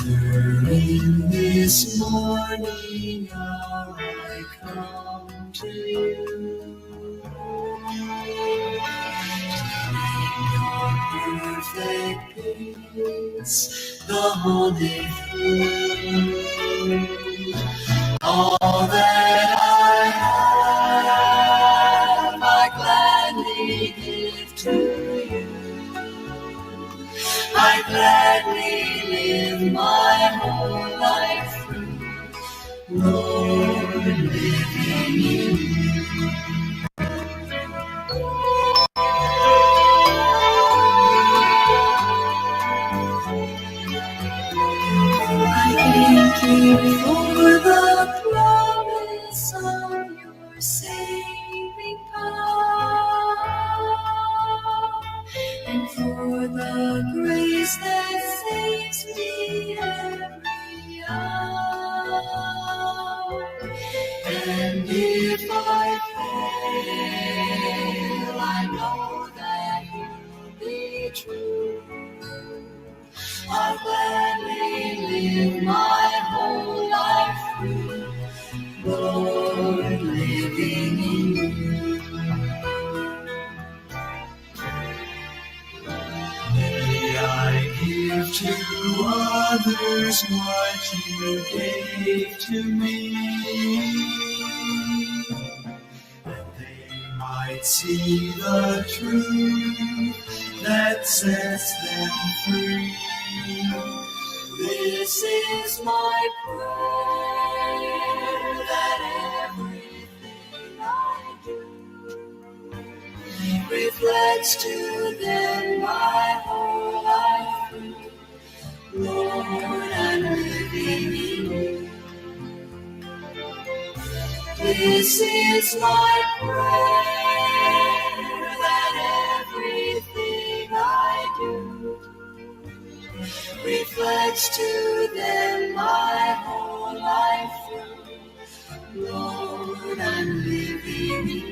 In this morning hour I come to you, in your perfect peace, the whole day through. All that I have, I gladly give to you. I gladly live my whole life through, Lord, living in you. I thank you for the promise of your saving power, and for the grace that saves me every hour. And if I fail, I know that you'll be true. I gladly live my whole life through, Lord, living in you. May I give to others what you gave to me, that they might see the truth that sets them free. This is my prayer, that everything I do reflects to them my whole life through. Lord, I'm living in you. This is my prayer, that everything I do reflects to them my whole life through. Lord, I'm living in you.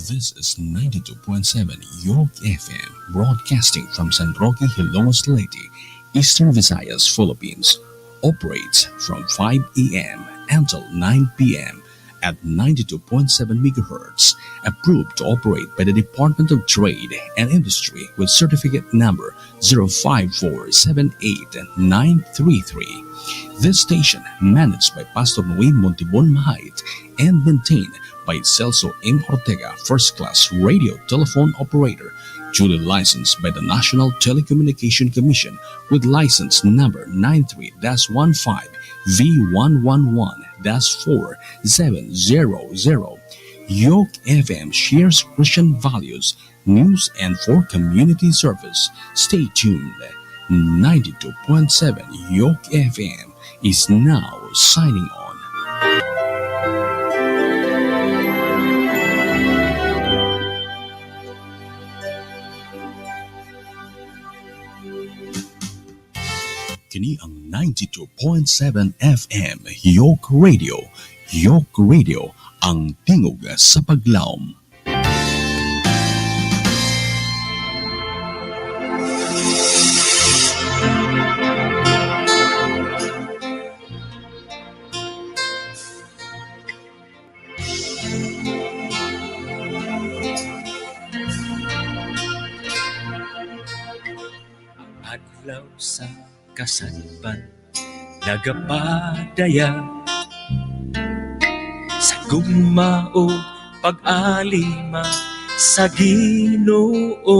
This is 92.7 York FM, broadcasting from San Roque, Hilomas Leyte, Eastern Visayas, Philippines. Operates from 5 a.m. until 9 p.m. at 92.7 MHz. Approved to operate by the Department of Trade and Industry with certificate number 054789933. This station, managed by Pastor Noe Montibon Mahait and maintained by Celso M. Ortega, First Class Radio Telephone Operator, duly licensed by the National Telecommunication Commission with license number 93-115V111-4700. Yoke FM shares Christian values, news, and for community service. Stay tuned. 92.7 Yoke FM is now signing on. Kini ang 92.7 FM York Radio. York Radio, ang tingog sa paglaom. Adlaw sa kasadpan nagapadaya sa gugma o pag-alima sa Ginoo.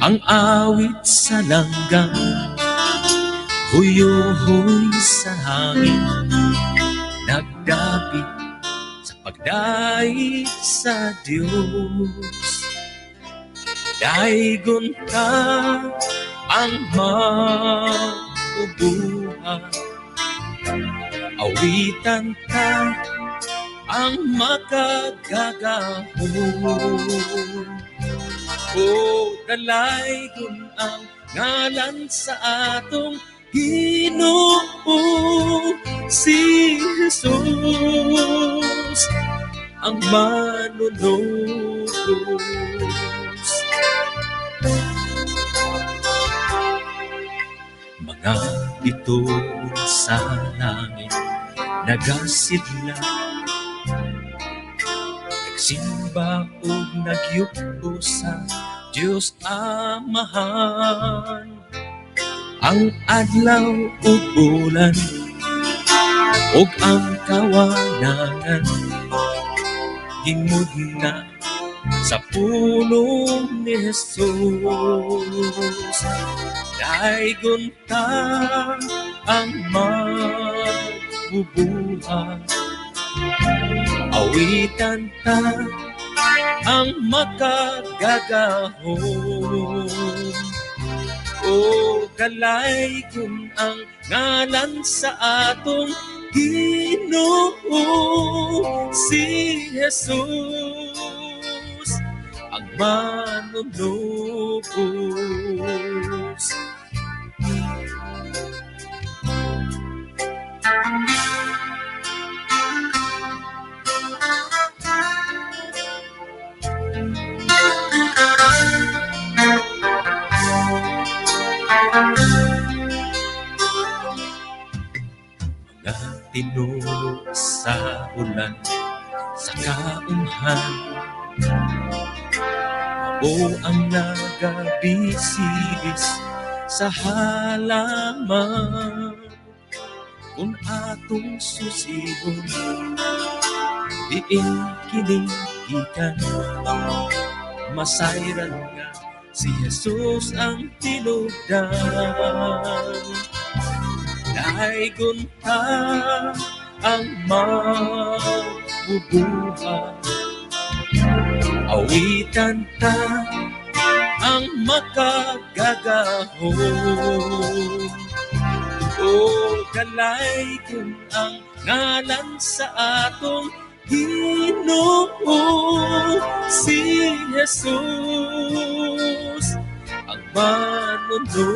Ang awit sa langgam, huyo-huy sa hangin, nagdapit sa pagdait sa Diyos. Daigon ka ang maubuhay, awitan ka ang makagagahon. O dalaygon ang ngalan sa atong Ginoo, si Jesus ang manunubos. Mga bituon sa langit nagasidla, nagsimba o nagyupo sa Diyos Amahan. Ang adlaw o bulan o ang kawanangan himudna sa pulong ni Jesus. Daigon ka ang mabubuhay, awitan ka ang makagagahon. O dalaygon ang ngalan sa atong Ginoo, si Jesus ang manunubos. Mga tinulo sa ulan, sa kaumhan, o ang nagabisibis sa halaman. Kung atong susihon, diin kinikikan, masayran nga si Jesus ang tinugdan. Daigon ka ang mabubuhay, awitan ka ang makagagahon. O dalaygon ang ngalan sa atong Ginoo, si Jesus ang manunubos.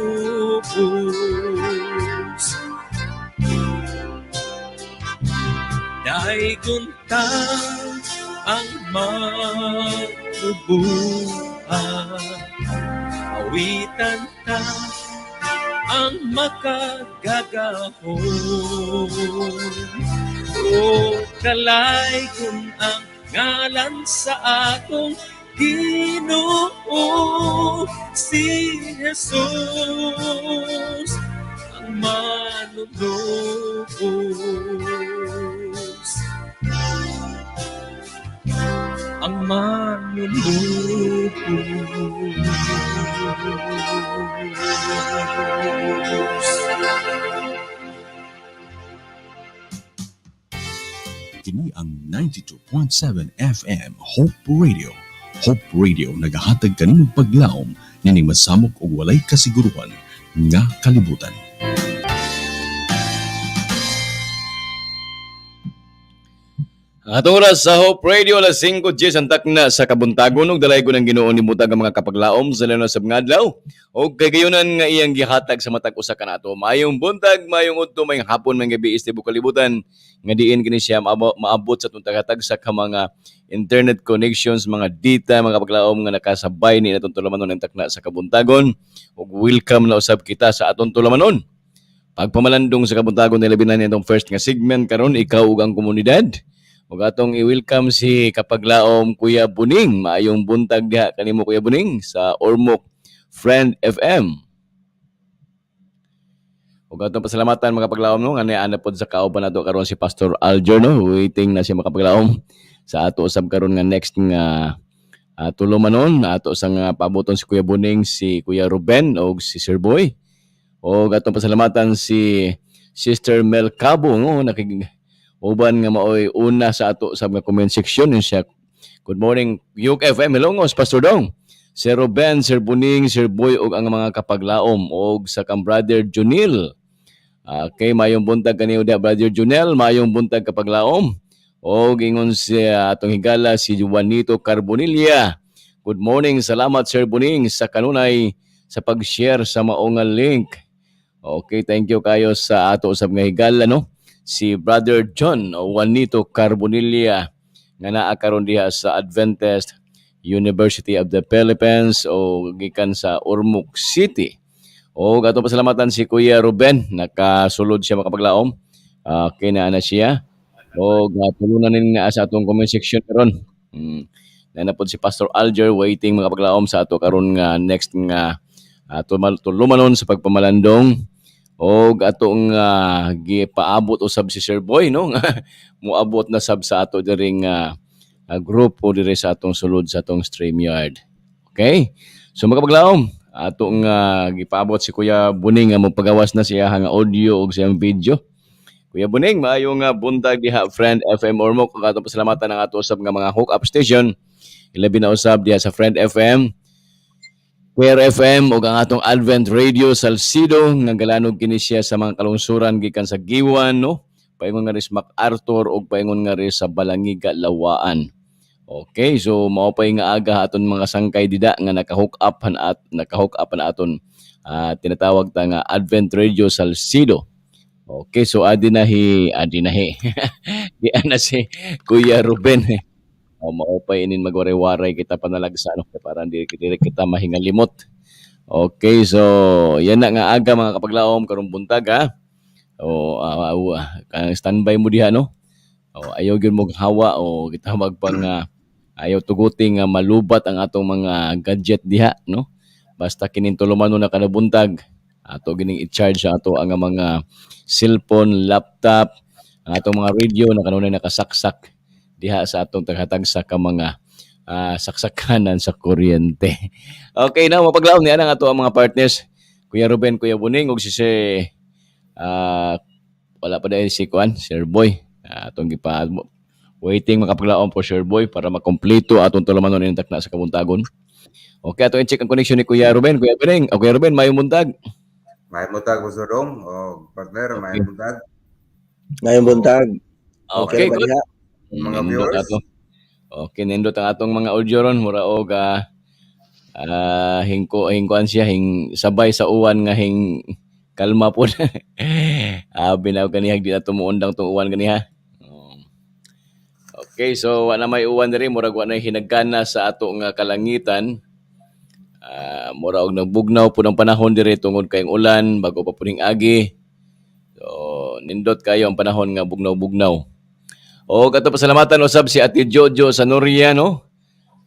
Daigon ka ang mabubuhay, awitan ka ang makagagahon. O dalaygon ang ngalan sa atong Ginoo, si Jesus ang manunubos. Ang manunubos. Kini ang 92.7 FM Hope Radio. Hope Radio nagahatag kaninong paglaom nining masamok og walay kasiguruhan nga kalibutan. Atong oras sa Hope Radio alas 5:10 ang takna sa kabuntagon ug dalay ko ng Ginoo ni butag ang mga kapaglaom sa lano sa mga adlaw ug kay gayonan nga iyang gihatag sa matag usa kanato. Mayong buntag, mayong udto, mayong hapon, mayong gabi istibo kalibutan nga diin kini siya maabot sa tuntagatag sa ka mga internet connections, mga data, mga kapaglaom nga nakasabay ni atong tulamanon ang takna sa kabuntagon ug welcome na usab kita sa atong tulamanon. Pagpamalandong sa kabuntagon nila binan itong first nga segment karon ikaw ug ang komunidad. Ug atong i-welcome si kapaglaom Kuya Buning. Maayong buntag diha kanimo Kuya Buning sa Ormoc Friend FM. Ug atong pasalamatan mga kapaglaom no nga ana pod sa kauban nato karon si Pastor Alger no. Waiting na siya mga kapaglaom sa ato usab karon nga next nga tulumanon ato sa nga pabuton si Kuya Buning, si Kuya Ruben ug si Sir Boy. Ug atong pasalamatan si Sister Mel Cabo no uban nga maoy una sa ato sa mga comment section yun siya. Good morning Yug FM, Hilongos, Pastor Dong, Sir Ruben, Sir Buning, Sir Boy ug ang mga kapaglaom ug sa kang brother Junil. Okay, mayong buntag kaniyo da brother Junel, mayong buntag kapaglaom. Og ingon siya atong higala si Juanito Carbonilla. Good morning, salamat Sir Buning sa kanunay sa pag-share sa maong nga link. Okay, thank you kayo sa ato usab nga higala no. Si Brother John Juanito Carbonilla nga naa karon diha sa Adventist University of the Philippines o gikan sa Ormoc City. O ato pasalamatan si Kuya Ruben, nakasulod siya makapaglaom. Okay na siya. O tulunan nin nga sa atong comment section karon. Nanapod si Pastor Alger waiting makapaglaom sa ato karon nga next nga tulumanon sa pagpamalandong. Og atong gipaabot usab si Sir Boy no muabot na sab sa ato diri nga grupo diri sa atong sulod sa atong StreamYard. Okay? So makapaglaom atong gipaabot si Kuya Buning nga magpagawas na siya nga audio ug siyang video. Kuya Buning, maayong buntag diha Friend FM Ormoc. Atong pasalamatan ang ato usab nga mga hook up station. Ilabi na usab diha sa Friend FM, Queer FM ug ang atong Advent Radio Salcido nga galanog kini siya sa mga kalungsuran gikan sa Giwan no, paingon nga ri sa MacArthur ug paingon nga ri sa Balangiga Lawaan. Okay, so mao pay nga aga aton mga sangkay dida nga naka-hook up na aton tinatawag ta nga Advent Radio Salcido. Okay, so adinahi di ana si Kuya Ruben. Maupay inin magwaray-waray kita panalagsa no para hindi kita mahingalimot. Okay, so yan na nga aga mga kapaglaom karong buntag ha. O standby mo diha no. O ayaw gyud mo hawa o kita magpang ayaw tuguting malubat ang atong mga gadget diha no. Basta kining tulumanon na kada buntag ato gining i-charge sa ato ang mga cellphone, laptop, ang atong mga radio na kanunay nakasaksak diha sa atong taghatag sa ka mga saksakanan sa kuryente. Okay na, mapaglaom niya ang ato ang mga partners. Kuya Ruben, Kuya Buning, ug si wala pa dahil si Kuan, Sir Boy. Atong waiting makapaglaom po Sir Boy para makompleto atong tulamanon ng takna sa kabuntagon. Okay, ato i-check ang connection ni Kuya Ruben. Kuya Buning, Kuya Ruben, mayong buntag. Mayong buntag, Pastor Dong. O, partner, mayong buntag. Ngayong buntag. Okay, good. Mga viewers. Okay, nindot ang atong mga audio ron mura og hingkuan siya sabay sa uwan nga kalma po. Binaw kanihag di na tumuundang tong uwan kaniha. Okay, so wala may uwan diri murag wala hinagkana sa atong kalangitan. Mura og nagbugnaw po ng panahon diri tungod kayong ulan bago pa puning agi. So nindot kayo ang panahon nga bugnaw-bugnaw. O kato pasalamatan usab si Ate Jojo sa Noria no.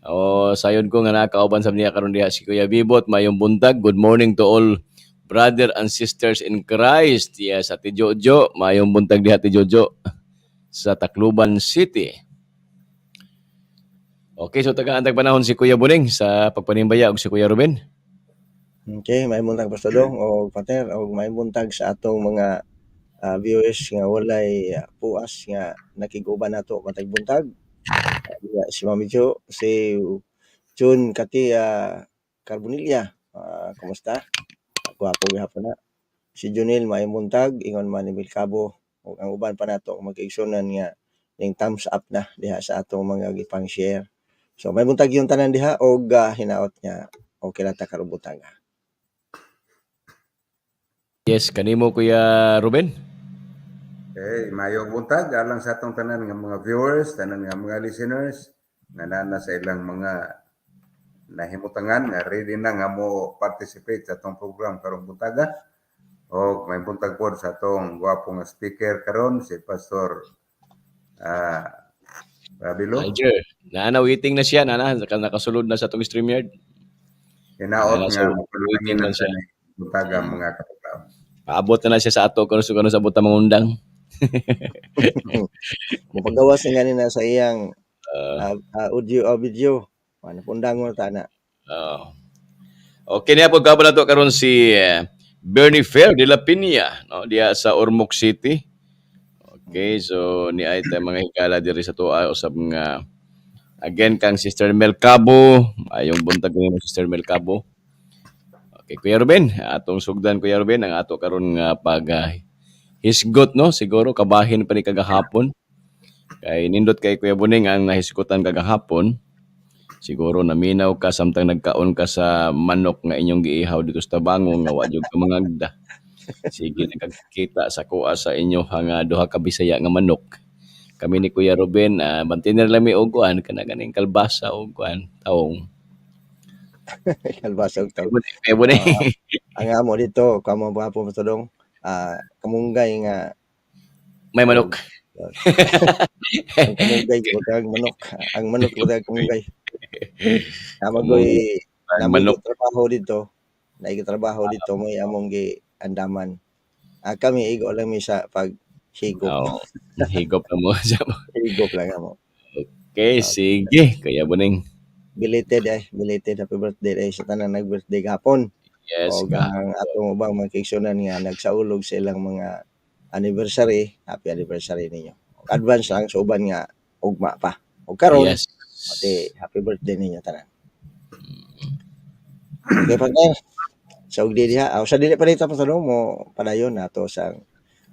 O sayon ko nga nakauban sa niya karon diha si Kuya Bibot, mayong buntag. Good morning to all brother and sisters in Christ. Yes, Ate Jojo, mayong buntag diha Ate Jojo sa Tacloban City. Okay, so taga-antag panahon si Kuya Buning sa pagpanimbaya og si Kuya Ruben. Okay, mayong buntag Pastor Dong o partner o mayong buntag sa atong mga viewers nga walay puas nga nakiguban nato matag buntag. Si Mami Jo, si Jun Kati Carbonilla. Kumusta? Ako gihapon na. Si Junil mayong buntag ingon man ni Milcabo ug ang uban pa nato mag-igsunan nga ning thumbs up na diha sa atong mga gipang share. So may buntag yung tanan diha og hinaot nga okay lang ta karong butang. Yes, kanimo Kuya Ruben. Okay, mayong buntag alang sa atong tanan nga mga viewers, tanan nga mga listeners nga nana sa ilang mga nahimutangan nga ready na nga mo participate sa atong program karong buntaga. O may buntag pod sa atong gwapo nga speaker karon si Pastor Rabilo. Alger, waiting na siya, nakasulod na sa atong StreamYard. Hinaot nga waiting mapalangin lang sa siya. buntaga mga kapatid. Paabot na siya sa ato kung sa abot na mangundang. Mupagawas nga ni na sa iyang audio o video. Ano pundang mo ta na. Okay na po gabon nato karon si Bernie Fair de la Piña, no, diya sa Ormoc City. Okay, so ni ay tayo mga higala diri sa tuwa usab nga again kang Sister Mel Cabo, ayong buntag ni Sister Mel Cabo. Okay, Kuya Ruben, atong sugdan Kuya Ruben ang ato karon nga pag hisgot, no, siguro kabahin pa ni kagahapon. Kay nindot kay Kuya Buning ang nahisgutan kagahapon. Siguro naminaw ka samtang nagkaon ka sa manok nga inyong giihaw dito sa Tabangon nga wa jud ka mangagda. Sige, nakakita sa kuha sa inyo nga duha ka Bisaya nga manok. Kami ni Kuya Ruben, bantiner lang mi og kuan kana ganing kalbasa og kuan taong. Kalbasa og taw. Kaya mo Ang amo dito, kamo ba po matulong kamunggay nga may manok. ang kamunggay ang manok. Ang manok wala kamunggay. Namagoy Manok. trabaho dito. Naigitrabaho dito may among gi andaman. Kami igo lang mi sa pag higop. Oh, higop na mo siya. Higop lang amo. Okay, sige. Kuya Buning. Belated happy birthday sa tanan nag-birthday gahapon. Yes, O ang atong ubang mga kaigsunan nga nagsaulog sa ilang mga anniversary, happy anniversary ninyo. Advance lang sa uban nga ugma pa. O karon, yes. pati happy birthday ninyo tanan. Okay, partner. Sa ugdi diha, sa dili pa dito patanong mo padayon nato sa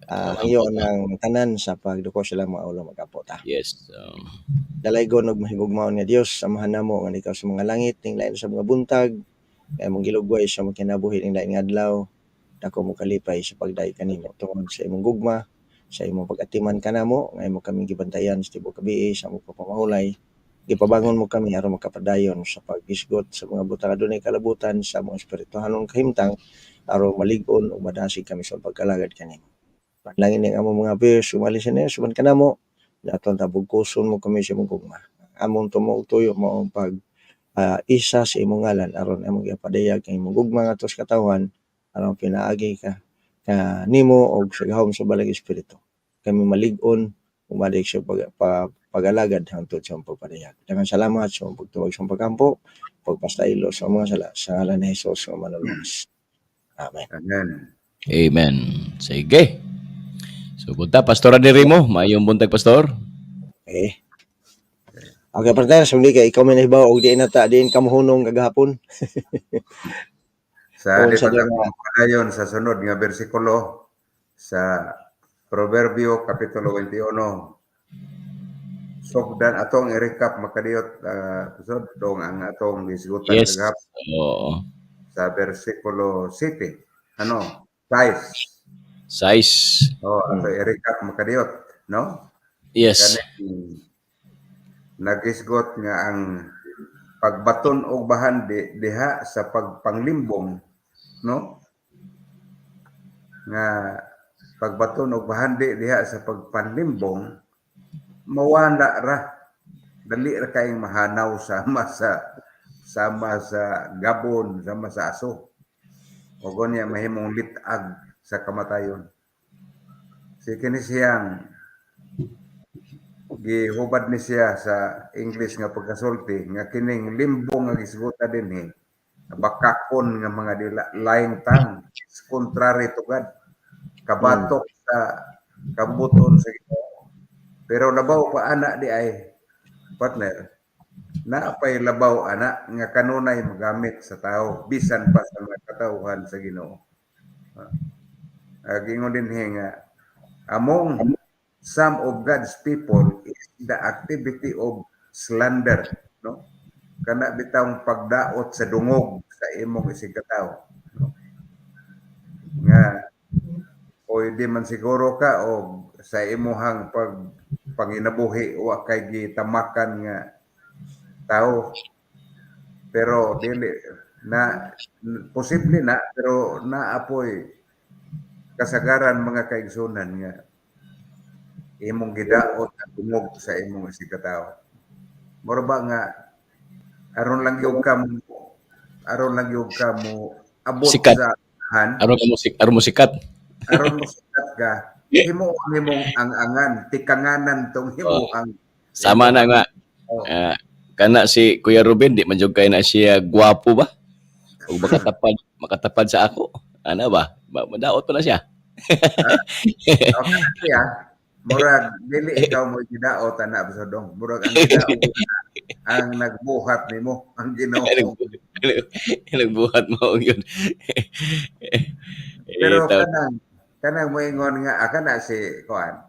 hangyo ng tanan sa pagduko sila mga ulo magapo ta. Yes. Dalaygon og mahigugmaon nga Dios samahan namo nga ikaw sa mga langit ning lain sa mga buntag kay mong gilugway sa mga kinabuhi ning lain nga adlaw. Dako mo kalipay sa pagdayo kanimo tungod sa imong gugma, sa imong pag-atiman kanamo nga imo kami gibantayan sa tibuok gabi sa among pamahulay. Gipabangon mo kami aron makapadayon sa paghisgot sa mga butang adunay kalabutan sa mga espirituhanong kahimtang aron malig-on ug madasig kami sa pagkalagad kanimo. Panalangin ning among mga viewers sumalisin suman kanamo aton tabugkuson mo kami sa imong gugma. Among tumo tuyo mo ang pag isa sa imong ngalan aron among gipadayag kang imong gugma ngadto sa katawan aron pinaagi ka nimo og sa gahom sa balag espiritu. Kami malig-on ug madig sa pag-alagad hangtod sa pagpadayag. Daghang salamat sa pagtuwag sa pagkampo, pagpastaylo sa mga sala sa ngalan ni Hesus nga manulungs. Amen. Amen. Amen. Sige. So, punta, Pastor Aderimo. Mayong buntag, Pastor. Okay. Okay, partner, sumli kay ikaw may nahibaw og diin nata diin kamuhunong kagahapon. Sa Oo, di sa pa mga- padayon sa sunod nga bersikulo sa Proverbio Kapitulo 21. Sugdan atong i-recap makadiyot episode dong ang atong gisgutan Yes. kagahapon Oo. sa bersikulo 7. Ano? 6. Size. Ato i-recap makadiyot, no? Yes. Kani nagisgot nga ang pagbaton og bahan diha sa pagpanglimbong, no? Nga pagbaton og bahan diha sa pagpanlimbong mawala ra, dali ra kayong mahanaw sama sa gabon, sama sa aso. O gonya mahimong litag sa kamatayon. Si kini siyang gihubad ni siya sa English nga pagkasulti nga kining limbong nga gisguta dinhi bakakon nga mga laing tang contrary to God, kabatok sa kabuton sa Ginoo. Pero labaw pa ana di ay partner na pay labaw ana nga kanunay magamit sa tao bisan pa sa mga katawhan sa Ginoo. Gingon din nga among some of God's people is the activity of slander, no? Kana bitawng pagdaot sa dungog sa imong isigataw, no? Nga o di man siguro ka o sa imuhang panginabuhi wa kay gitamakan nga tao, pero dili na posible na pero naapoy kasagaran mga kaigsunan nga imong gidaot ang dungog sa imong isigataw. Mura ba nga aron lang gyud ka mo abot Sikat. sa han, Aron mo sikat. aron mo sikat ka, himo ang imong ang-angan, tikanganan tong himo ang Sama na nga. Oh. Kana si Kuya Ruben, di man jud kay na siya gwapo ba? O makatapad sa ako. Ana ba? Madaot pa na siya. Okay, siya. Murag dili ikaw mo gidaot ana Pasodong. Murag ang gidaot ang nagbuhat nimo ang Ginoo. Nagbuhat mo yun. Pero Ito, kanang moingon nga kana si kuan.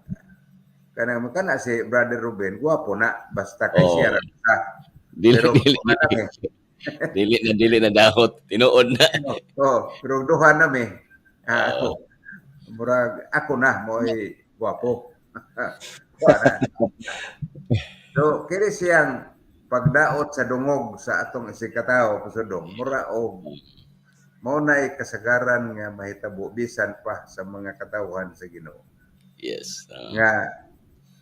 Kana si Brother Ruben, guwapo na basta kay Oo. siya ra sa. dili, Pero dili, duha na dili na dahot. Tinuod na. pero duha na mi. Ako. Murag ako na mo'y guwapo. Kuan na. So, kini siyang pagdaot sa dungog sa atong isikataw Pasodong, mura og mao nay kasagaran nga mahitabo bisan pa sa mga katawhan sa Ginoo. Yes. Nga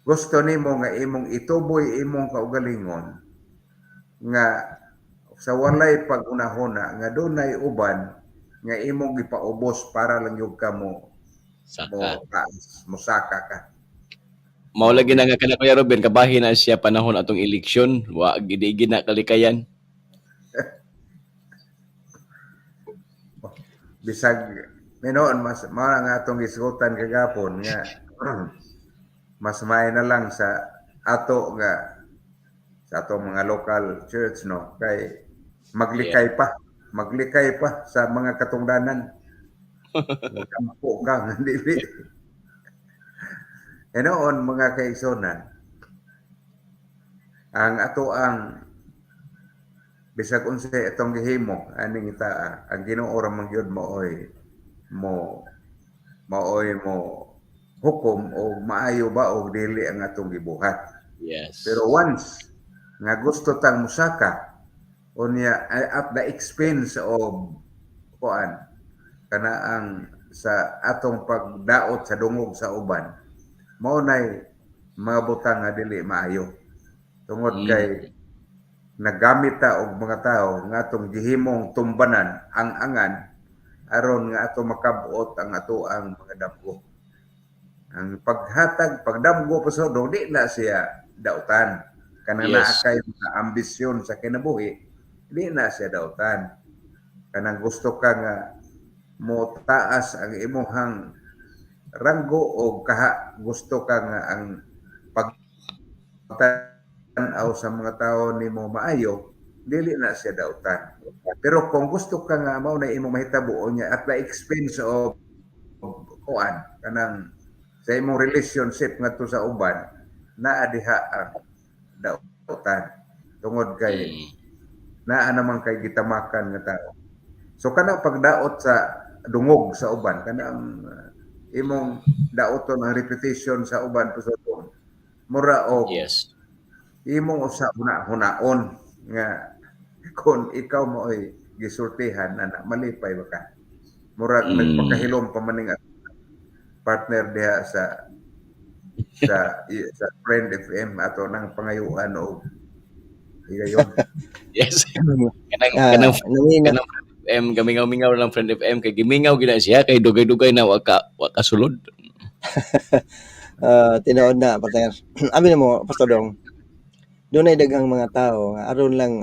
gusto nimo nga imong ituboy imong kaugalingon nga sa walay pag-unahuna nga dunay uban nga imong gipaubos para lang yung ka mo Saka. saka ka. Mao lagi na nga kana Kuya Ruben, kabahin na siya panahon atong eleksyon. Wa gidi na kalikayan. Bisag minoon mas mao nga atong gisgutan kagapon nga mas may na lang sa ato nga sa atong mga local church no kay maglikay pa sa mga katungdanan. Kampo ka nga dili. Enoon mga kaigsonan, ang ato ang bisag unsay itong gihimo aning ita ang Ginoo ra man gyud mo hukom o maayo ba o dili ang atong gibuhat. Yes. Pero once nga gusto tang musaka unya at the expense of kuan kana ang sa atong pagdaot sa dungog sa uban, mao nay mga butang nga dili maayo tungod kay nagamit ta og mga tao nga atong gihimong tumbanan ang angan aron nga ato makabuot ang ato ang mga damgo. Ang pagdamgo Pasodong di na siya dautan. Kanang Yes. naa kay mga ambisyon sa kinabuhi, di na siya dautan. Kanang gusto ka nga mo taas ang imuhang ranggo o gusto ka nga ang pagtanaw sa mga tao nimo maayo, dili na siya dautan. Pero kung gusto ka nga mao na imong mahitabo niya at the expense of kuan kanang sa imong relationship ngadto sa uban, naa diha ang dautan tungod kay naa naman kay gitamakan nga tao. So kanang pagdaot sa dungog sa uban kanang imong daoton ang reputation sa uban Pasodong, mura og Yes. imong usa hunaon nga kung ikaw mo ay gisultihan ana malipay ba ka, murag nagpakahilom pa maning partner diha sa Friend FM ato nang pangayuan o higayon. Yes. Ah, Kanang namina, FM, gamingaw-mingaw lang Friend FM kay gimingaw gina siya kay dugay-dugay na wa kasulod. tinuod na, partner. Abi na mo, Pastor Dong, doon ay daghang mga tao nga aron lang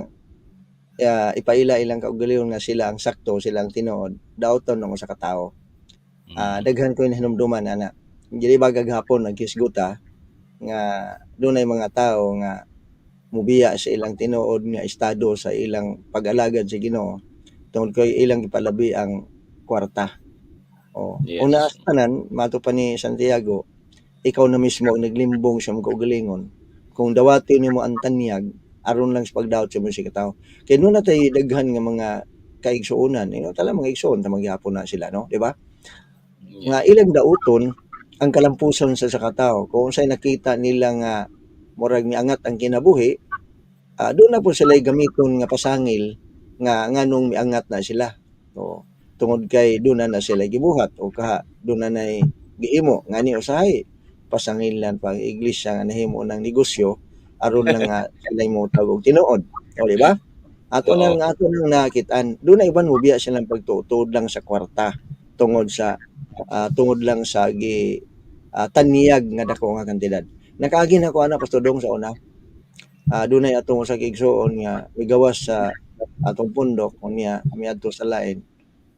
ipaila ilang kaugalingon nga sila ang sakto, sila ang tinuod, daoton ng usa ka tawo. Daghan ko hinumduman ana. Dili ba gaghapon naghisguta nga doon ay mga tao nga mubiya sa ilang tinuod nga estado sa ilang pag-alagad sa Ginoo tungod kay ilang ipalabi ang kwarta. Yes. Una sa tanan mato pa ni Santiago ikaw na mismo ang naglimbong sa mga kaugalingon. Kung dawati nimo ang tanyag aron lang sa pagdaot sa mga katawo. Kay no na tay daghan nga mga kaigsuonan, tala mga igsoon ta magyapon na sila, no, di ba? Nga ilang dauton ang kalampusan sa katawo. Kung unsay nakita nila nga murag miangat ang kinabuhi, doon na po sila gamiton nga pasangil nga nganong miangat na sila. O tungod kay doon na sila gibuhat o kaha doon na giimo ngani usahay pasangilan pang iglesia nga nahimo ng negosyo aron lang nga sila mo og tinuod. O di ba? Ato nang nakitaan, doon na iban mo biya silang pagtuod lang sa kwarta tungod lang sa taniyag nga dako nga kantidad. Nakaagi na ko ana Pastor Dong sa una. Dunay atong usa ka igsoon nga migawas sa atong pundok unya miadto sa lain.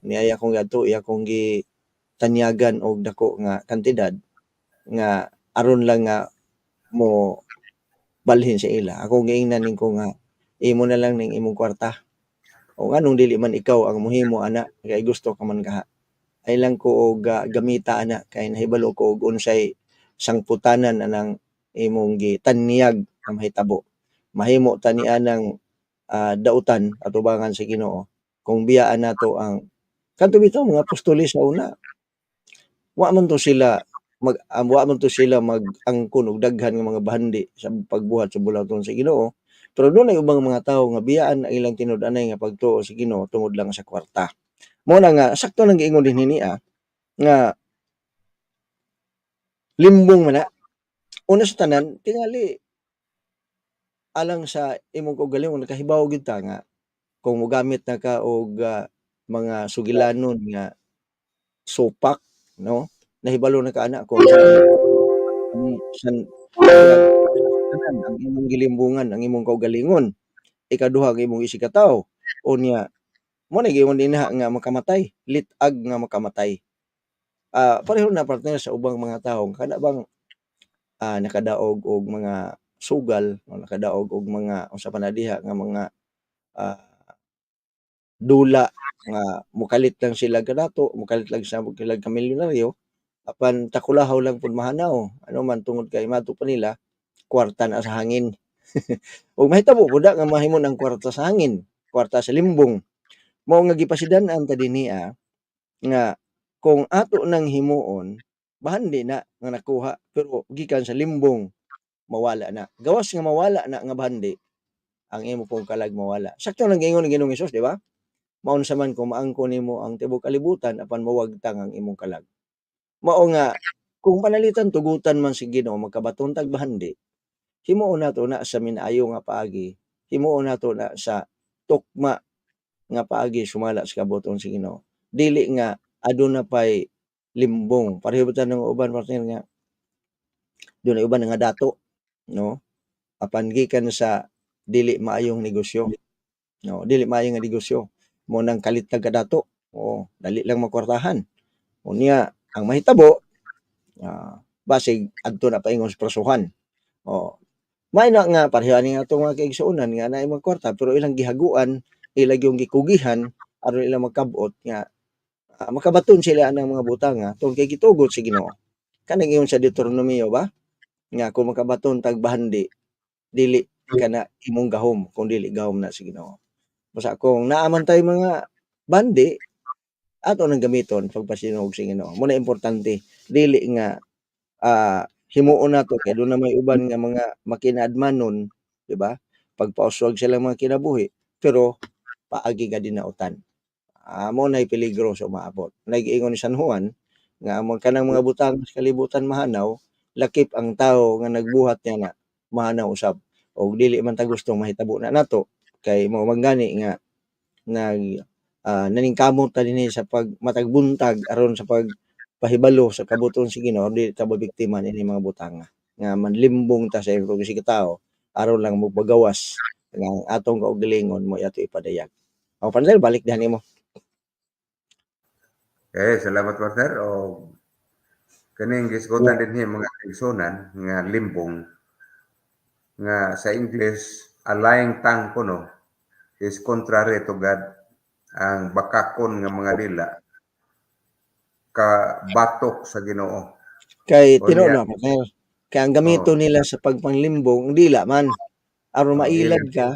Niyaya kong gadto iya kong gitanyagan og dako nga kantidad nga aron lang nga mo balhin sa ila. Ako giingnan ningko nga imo na lang ning imong kwarta. O nganong dili man ikaw ang mohimo ana kay gusto ka man kaha. Ay lang ko og gamita ana kay nahibalo ko og unsay sangputanan anang imong gitanyag nga mahitabo. Mahimo ta ni anang dautan atubangan sa Ginoo kung biyaan nato ang kanto bitaw mga apostoles sa una. Wa man to sila mag-angkon og daghan nga mga bahandi sa pagbuhat sa bulaton sa Ginoo. Pero doon ay ubang mga tao nga biyaan ang ilang tinud-anay nga pagtuo sa Ginoo tungod lang sa kwarta. Mao na nga sakto nang giingon din niya nga limbong man na. Una sa tanan tingali alang sa imong kaugalingon nakahibaw gyud ta nga kung mogamit na ka og mga sugilanon nga supak, no? Nahibalo na ka ana kung san ang imong gilimbungan, ang imong kaugalingon. Ikaduha ang imong isikataw. Unya mo na giingon dinha nga makamatay, litag nga makamatay. Pareho na partner sa ubang mga tawo kada bang nakadaog og mga sugal o nakadaog og mga unsa pa na diha nga mga dula nga mukalit lang sila kadato, mukalit lang sa kilag ka milyonaryo apan takulahaw lang pud mahanaw. Ano man tungod kay mato pa nila kwarta na sa hangin. Ug mahitabo pud nga mahimon ang kwarta sa hangin, kwarta sa limbong. Mao nga gipasidan-an ta dinhi nga kung ato nang himuon bahandi na nga nakuha pero gikan sa limbong mawala na. Gawas nga mawala na nga bahandi ang imo pong kalag mawala. Sakto lang giingon ng Ginoong Hesus, di ba? Maun sa man kung maangkon nimo ang tibuok kalibutan apan mawagtang ang imong kalag. Mao nga kung panalitan tugutan man si Ginoo magkabaton tag bahandi, himuon nato na sa minayo nga paagi, himuon nato na sa tukma nga paagi sumala sa kabuton si Ginoo. Dili nga aduna pay limbong. Pareho ta ng uban partner nga dunay uban nga dato, no? Apan gikan sa dili maayong negosyo. No, dili maayo nga negosyo. Mo nang kalit tag kadato. O dali lang makwartahan. Unya ang mahitabo basig adto na paingon sa prasuhan. O may na nga pareho ani nga atong mga kaigsuonan nga naay mga kwarta pero ilang gihaguan, ilang yung gikugihan aron ilang magkabot nga makabaton sila ng mga butanga tungod kay gitugot si Ginoo. Kanang ingon sa Deuteronomio ba? Nga kung makabaton tag bahandi dili kana imong gahom kung dili gahom na si Ginoo. Basta kung naaman tay mga bandi ato nang gamiton pagpasinog si Ginoo. Mo na importante dili nga himuon nato kay doon na may uban nga mga makinaadmanon, di ba? Pagpauswag sila mga kinabuhi pero paagi ka dinautan. Mo na'y peligro sa umaabot. Nag-iingon ni San Juan nga ang kanang mga butang sa kalibutan mahanaw, lakip ang tao nga nagbuhat niya na mahanaw usab. O dili man ta gustong mahitabo na nato kay mao manggani nga naningkamot ta dinhi sa matagbuntag aron sa pagpahibalo sa kabuton si Ginoo dili ta mabiktima ini mga butanga nga manlimbong ta sa imong tao aron lang magpagawas nga atong kaugalingon mo ato ipadayag. O panel balik dihan nimo. Salamat partner. O kaning gisgutan din mga kaigsuonan nga limbong nga sa English a lying tongue kuno is contrary to God. Ang bakakon nga mga dila ka batok sa Ginoo. Kay Unya, tinuod na partner. Kay ang gamito oh, nila sa pagpanglimbong dila man. Aron oh, mailad ilan. ka,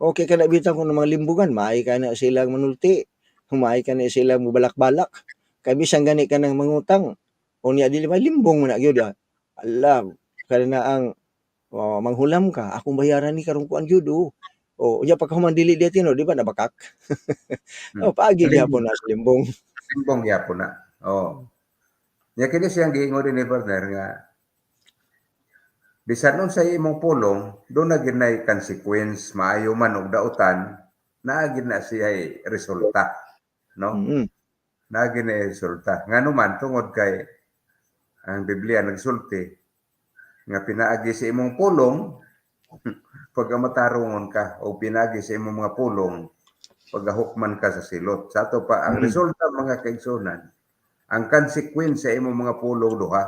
okay ka na bitaw kung mga limbugan, maay ka na silang manulti, maay ka na silang mubalak-balak. Kay bisan gani ka nang mangutang, unya dili may limbong mo na gyud. Ala, kada na ang manghulam ka, akong bayaran ni karong kuan gyud oh. O unya pagkahuman dili dito no, di ba nabakak? Hmm. Oh, paagi Limbong, gyapon na sa limbong. limbong gyapon na. Oh. Nya kini siyang giingon din ni partner nga bisan unsay imong pulong, doon na ginay consequence, maayo man og dautan, naa gid na siya'y resulta, no? Mm. Naa gid na resulta. Ngano man tungod kay ang Biblia nagsulti nga pinaagi sa imong pulong pagka matarongon ka o pinaagi sa imong mga pulong pagahukman ka sa silot. Sa ato pa ang Mm. resulta mga kaigsunan, ang consequence sa imong mga pulong duha.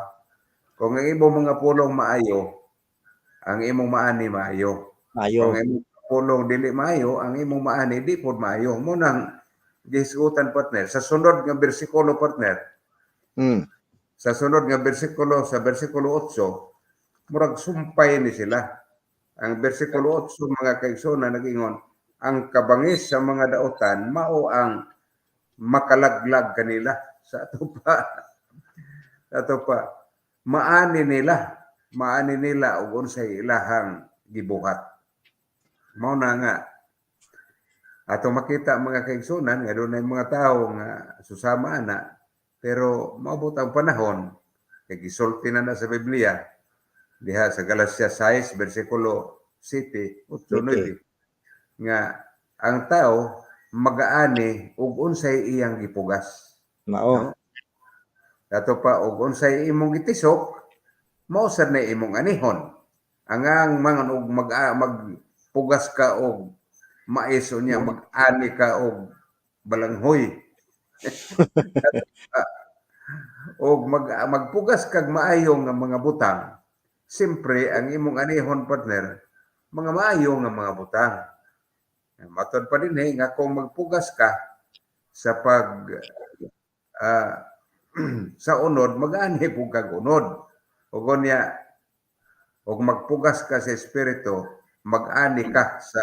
Kung ang imong mga pulong maayo, ang imong maani maayo. Kung Ayo. ang imong pulong dili maayo, ang imong maani di pud maayo. Mo nang gisgutan partner sa sunod nga bersikulo partner. Mm. Sa sunod nga bersikulo sa bersikulo 8, murag sumpay ni sila. Ang bersikulo 8 mga kaigsoon nagingon, ang kabangis sa mga dautan mao ang makalaglag kanila sa ato pa. Sa ato pa maani nila og unsay ilahang gibuhat. Mao na nga ato makita mga kaigsunan nga dunay mga tawo nga susama ana pero maabot ang panahon kay gisulti na sa Biblia diha sa Galacia 6 bersikulo 7 8 Miki. 9 nga ang tao magaani og unsay iyang gipugas, Mao. no? Dato pa og unsay imong gitisok mao sad na imong anihon. Ang mga magpugas ka og mais unya mag-ani ka og balanghoy og magpugas kag maayo nga mga butang. Siyempre ang imong anihon partner mga maayo nga mga butang. Matod pa din nga kung magpugas ka sa ah, sa unod mag-ani pug kag unod. Ug unya og magpugas ka sa espiritu mag-ani ka sa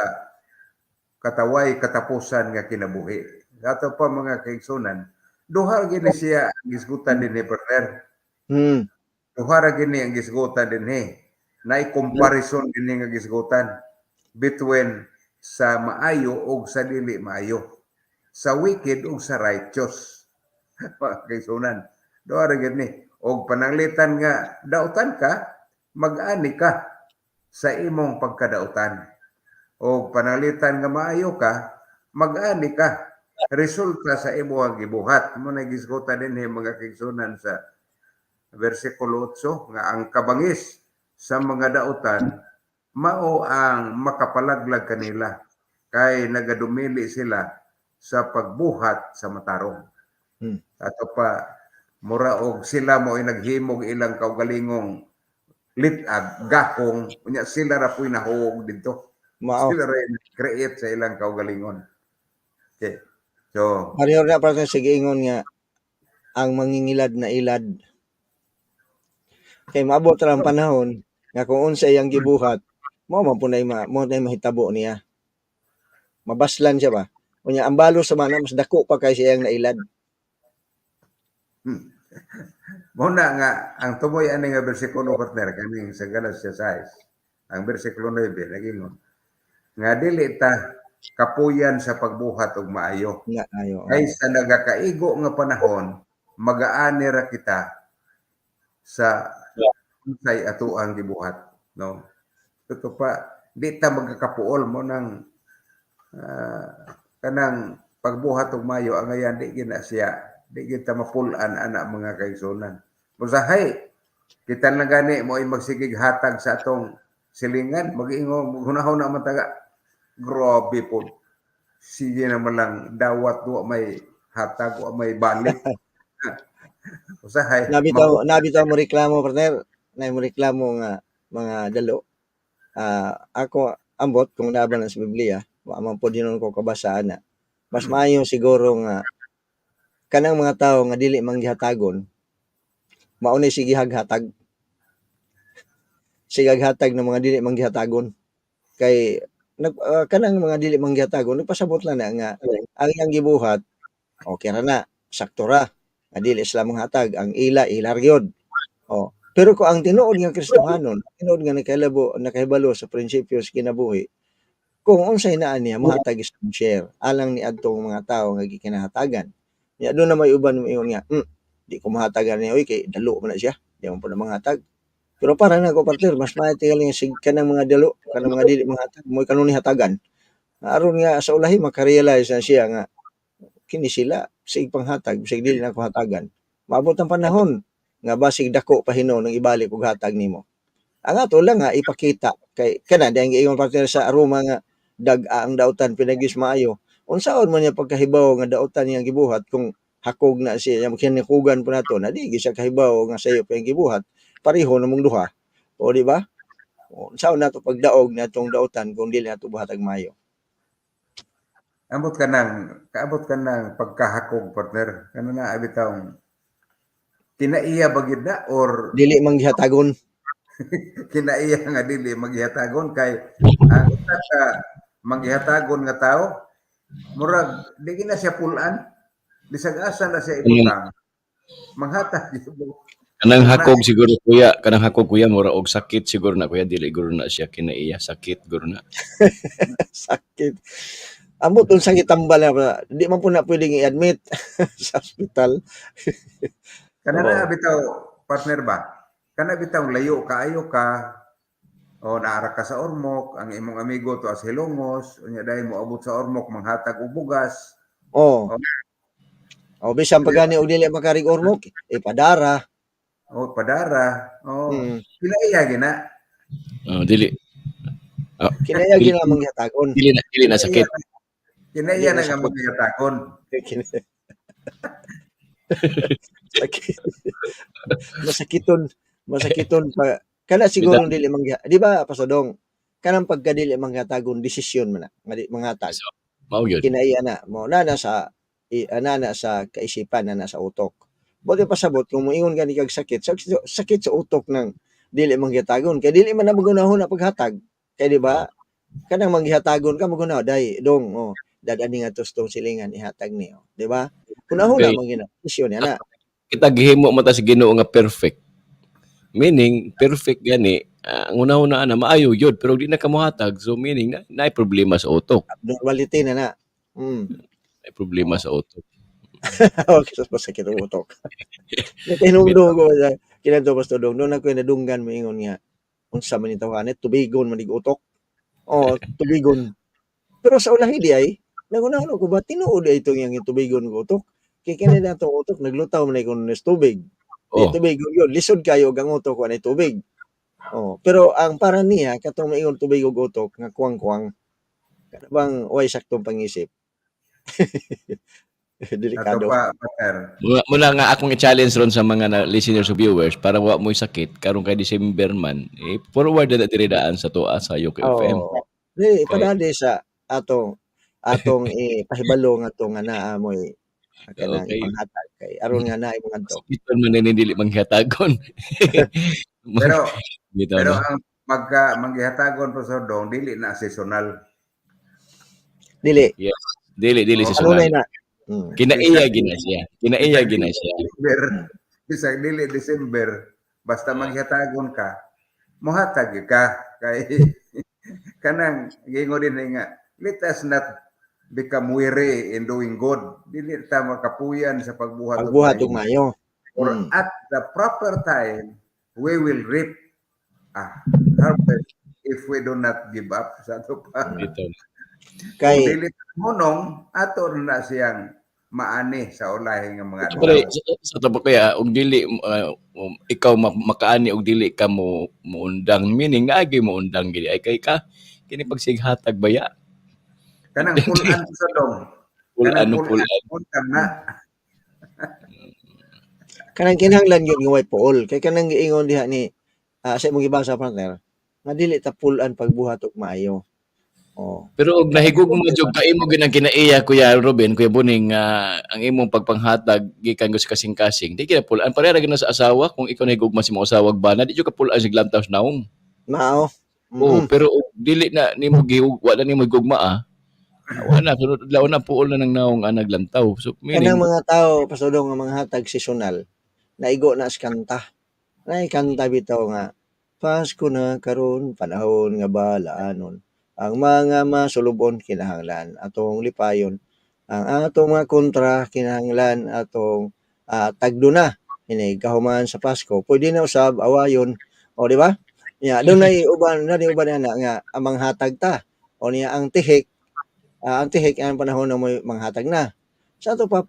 kataway katapusan nga kinabuhi. Ato pa mga kaigsunan, duha gini siya ang gisgutan din ni partner. Mm. Duha ra gini ang gisgutan din ni. Naay comparison din nga gisgutan between sa maayo ug sa dili maayo. Sa wicked ug sa righteous. Mga kaigsunan, duha ra gini. Og pananglitan nga dautan ka, mag-ani ka sa imong pagkadautan. O panalitan nga maayo ka, mag-ani ka. Resulta sa imong gibuhat. Mo na gisgutan din mga kaigsunan sa versikulo 8 nga ang kabangis sa mga dautan mao ang makapalaglag kanila kay nagadumili sila sa pagbuhat sa matarong. Hmm. Ato pa mura og sila mo ay naghimog ilang kaugalingong litag gakong unya sila ra puy nahuog didto. Mao. Sila ra create sa ilang kaugalingon. Okay. So, Pareho na partner sige ingon nga ang mangingilad na ilad kay maabot ra ang panahon nga kung unsa iyang gibuhat mo man punay mo na mahitabo niya. Mabaslan siya ba? Unya ang balo sa mana mas dako pa kay siyang nailad. muna nga ang tumoy ani nga bersikulo partner kaning sa Galacia 6. Ang bersikulo 9 nagingon nga dili ta kapuyan sa pagbuhat og maayo. Nga ayo. Kay sa nagakaigo nga panahon, mag-aani ra kita sa unsay ato ang gibuhat, no? Ito pa di ta magkakapuol mo nang kanang pagbuhat og maayo ang ayan di gina siya di kita mapulan ana mga kaigsunan. Usahay kita na gani mo ay magsigig hatag sa atong silingan mag-ingon hunahon na mataga grabe po sige naman lang dawat wa may hatag wa may balik. Usahay Nabitaw mo reklamo partner, nay mo reklamo nga mga dalo. Ako ambot kung laban sa Biblia, wa man pod dinon ko kabasaan na. Mas maayo siguro nga kanang mga tawo nga dili manggihatagon mao ni sige haghatag. Sigaghatag ng mga dili manggihatagon. Kay kanang mga dili manggihatagon nagpasabot lang na nga ang iyang gibuhat okay ra na, sakto ra. Nga dili sila manghatag, ang ila ra gyud. Oh, pero kung ang tinuod nga Kristohanon, tinuod nga nakahibalo sa prinsipyo sa kinabuhi, kung unsay naa niya mahatag sa share alang ni adtong mga tawo nga gikinahatagan. Nya doon na may uban moingon nga, di ko mahatagan niya oy kay dalo man na siya. Di man po na manghatag. Pero para na ko partner, mas maayos nga sig kanang mga dalo, kanang mga dili manghatag, mo kanuni hatagan. Aron nga sa ulahi makarealize na siya nga kini sila sig panghatag, sig dili na ko hatagan. Maabot ang panahon nga basig dako pahinon nang ibalik og hatag nimo. Ang ato lang nga ipakita kay kana dayang giingon partner sa aroma nga ang dautan pinagis maayo. Unsaon man niya pagkahibaw nga dautan niyang gibuhat kung hakog na siya kinikugan po nato na di siya kahibaw nga sayo pa yung gibuhat pareho namong duha. O di ba? Unsaon nato pagdaog natong dautan kung dili nato buhatag maayo. Kaabot ka ng pagkahakog partner. Kano na abitaw kinaiya bagid na or Dili manggihatagon. kinaiya nga dili maghihatagon kay ang usa ka maghihatagon nga tao murag di na siya pulan bisag asa na siya ibutang manghatag Kanang hakog siguro kuya mura og sakit siguro na kuya dili guro na siya kinaiya sakit guro na. Sakit. Amot un sakit tambal na di man po na pwedeng i-admit sa ospital. kana na bitaw partner ba kana bitaw layo kaayo ka o naara ka sa Ormoc ang imong amigo to as Hilongos unya dai mo abot sa Ormoc manghatag og bugas Oh. O bisan pagani og dili makarig Ormoc, ipadara. o padara kinaiya gina Dili. Kinaya gina manghatagon. Dili na sakit. kinaiya na nga maghihatakon Sakit. Masakiton pa. Kana siguro dili di ba pasodong kanang pagkadili manghatagon desisyon man na nga di manghatag. Mao gyud. Kinaiya na mo na sa kaisipan na sa utok. Buti pasabot kung moingon gani kag sakit sa utok ng dili manghatagon kay dili man na magunahon na paghatag. Kay di ba? Kanang manghatagon ka magunaw dai dong dadani nga tostong silingan ihatag niyo, di ba? Kunahon na mangina desisyon na. Kita gihimo mo ta sa Ginoo nga perfect. Meaning perfect gani ang una-una na maayo yun pero di na kamuhatag so meaning na problema sa utok. Abnormality na. May problema sa utok. Okay, sa sakit ang utok. Natinungdong ko kinadto Pastor Dong noon ako nadunggan mo ingon nga unsa man itawanet tubigon manig utok. Tubigon. Pero sa ulahi di ay nagunahon ko ba tinuod ay itong yang tubigon ko utok. Kay kanina itong utok naglutaw man ikon nes tubig. Tubig yun lisod kayo ang utok ko na tubig. Pero ang para niya katong maingon tubig ug utok nga kuwang-kuwang bang way saktong pangisip. Delikado. Muna nga akong i-challenge ron sa mga listeners o viewers para wa mo sakit karon kay December man forward na diri daan sa tuwa sa UK FM. Padali sa atong pahibalo nga to nga naa mo kanang panghatag kay aron nga naay mga to. Iton man ni dili manghatagon. Pero ang manghihatagon Pastor Dong dili na seasonal. Dili. Yes. Dili seasonal. Kinaiya gina siya. Bisag dili December basta manghihatagon ka mohatag ka kay kanang gingon din nga let us not become weary in doing good. Dili ta makapuyan sa pagbuhat og mayo. Or at the proper time we will reap harvest if we do not give up sa ato pa. Kay dili monong ato na siyang maani sa ulahi nga mga sa tabo kaya og dili ikaw makaani og dili ka mo undang meaning agi mo undang gid ay kay ka kini pagsighatag baya kanang pulan sa dong pulan na kanang kinahanglan gyud nga way puol kay kanang giingon diha ni sa imong gibasa partner nga dili ta pulan pagbuhat og maayo Oh. Pero og nahigog mo jud ka imo gyud ang kinaiya Kuya Ruben, Kuya Boning nga ang imong pagpanghatag gikan sa kasing-kasing. Di kina pulaan pareha ra gyud na sa asawa kung ikaw nahigugma sa imong asawa ug bana di jud ka pulaan sig lantaw sa naong. Mao. Oo, Mm. pero og dili na nimo wala nimo higugma wala sunod adlaw na puol na ng naong naglantaw. So Kanang meaning mga tao Pastor Dong nga mga hatag seasonal naigo na sa kanta. Nay kanta bitaw nga Pasko na karon panahon nga balaanon. Ang mga masulubon kinahanglan atong lipayon. Ang atong mga kontra kinahanglan atong tagduna. Ini kahuman sa Pasko. Pwede na usab awayon. O di ba? Ya, doon na uban na nga amang hatag ta. O niya ang tihik ang panahon na mo manghatag na. Sa ato pa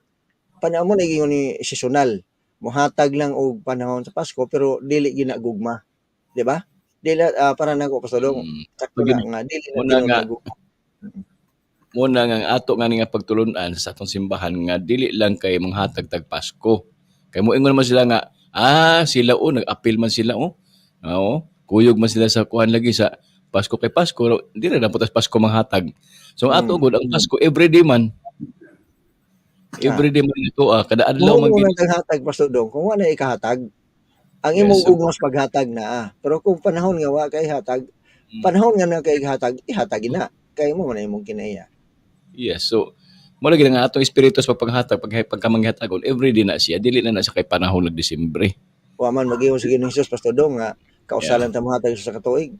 panahon mo naging ni seasonal. Muhatag lang og panahon sa Pasko pero dili ginagugma, di ba? Dili para nako pasulong sakto na nga dili na muna tinuod nga na gugma. muna nga ang ato nga ni nga pagtulunan sa atong simbahan nga dili lang kay manghatag tag Pasko. Kay moingon naman sila nga sila nag-appeal man sila Oo, kuyog man sila sa kuan lagi sa Pasko kay Pasko, di na putas Pasko manghatag. So ang ato gud ang Pasko everyday man. Everyday man ito kada adlaw Mo man mo gid. nang hatag pasudong kung wala ikahatag. Ang imong Yes, ugmos paghatag na pero kung panahon nga wa kay hatag, panahon nga na kay hatag, ihatag na. Kay mo man imong kinaiya. Yes, so mo lagi nga atong espiritu sa paghatag pagkamanghatagon everyday na siya dili na siya kay panahon ng Disyembre. Wa man mag-ingon sa Ginoong Hesus pasudong nga kausalan ta mohatag sa katuig.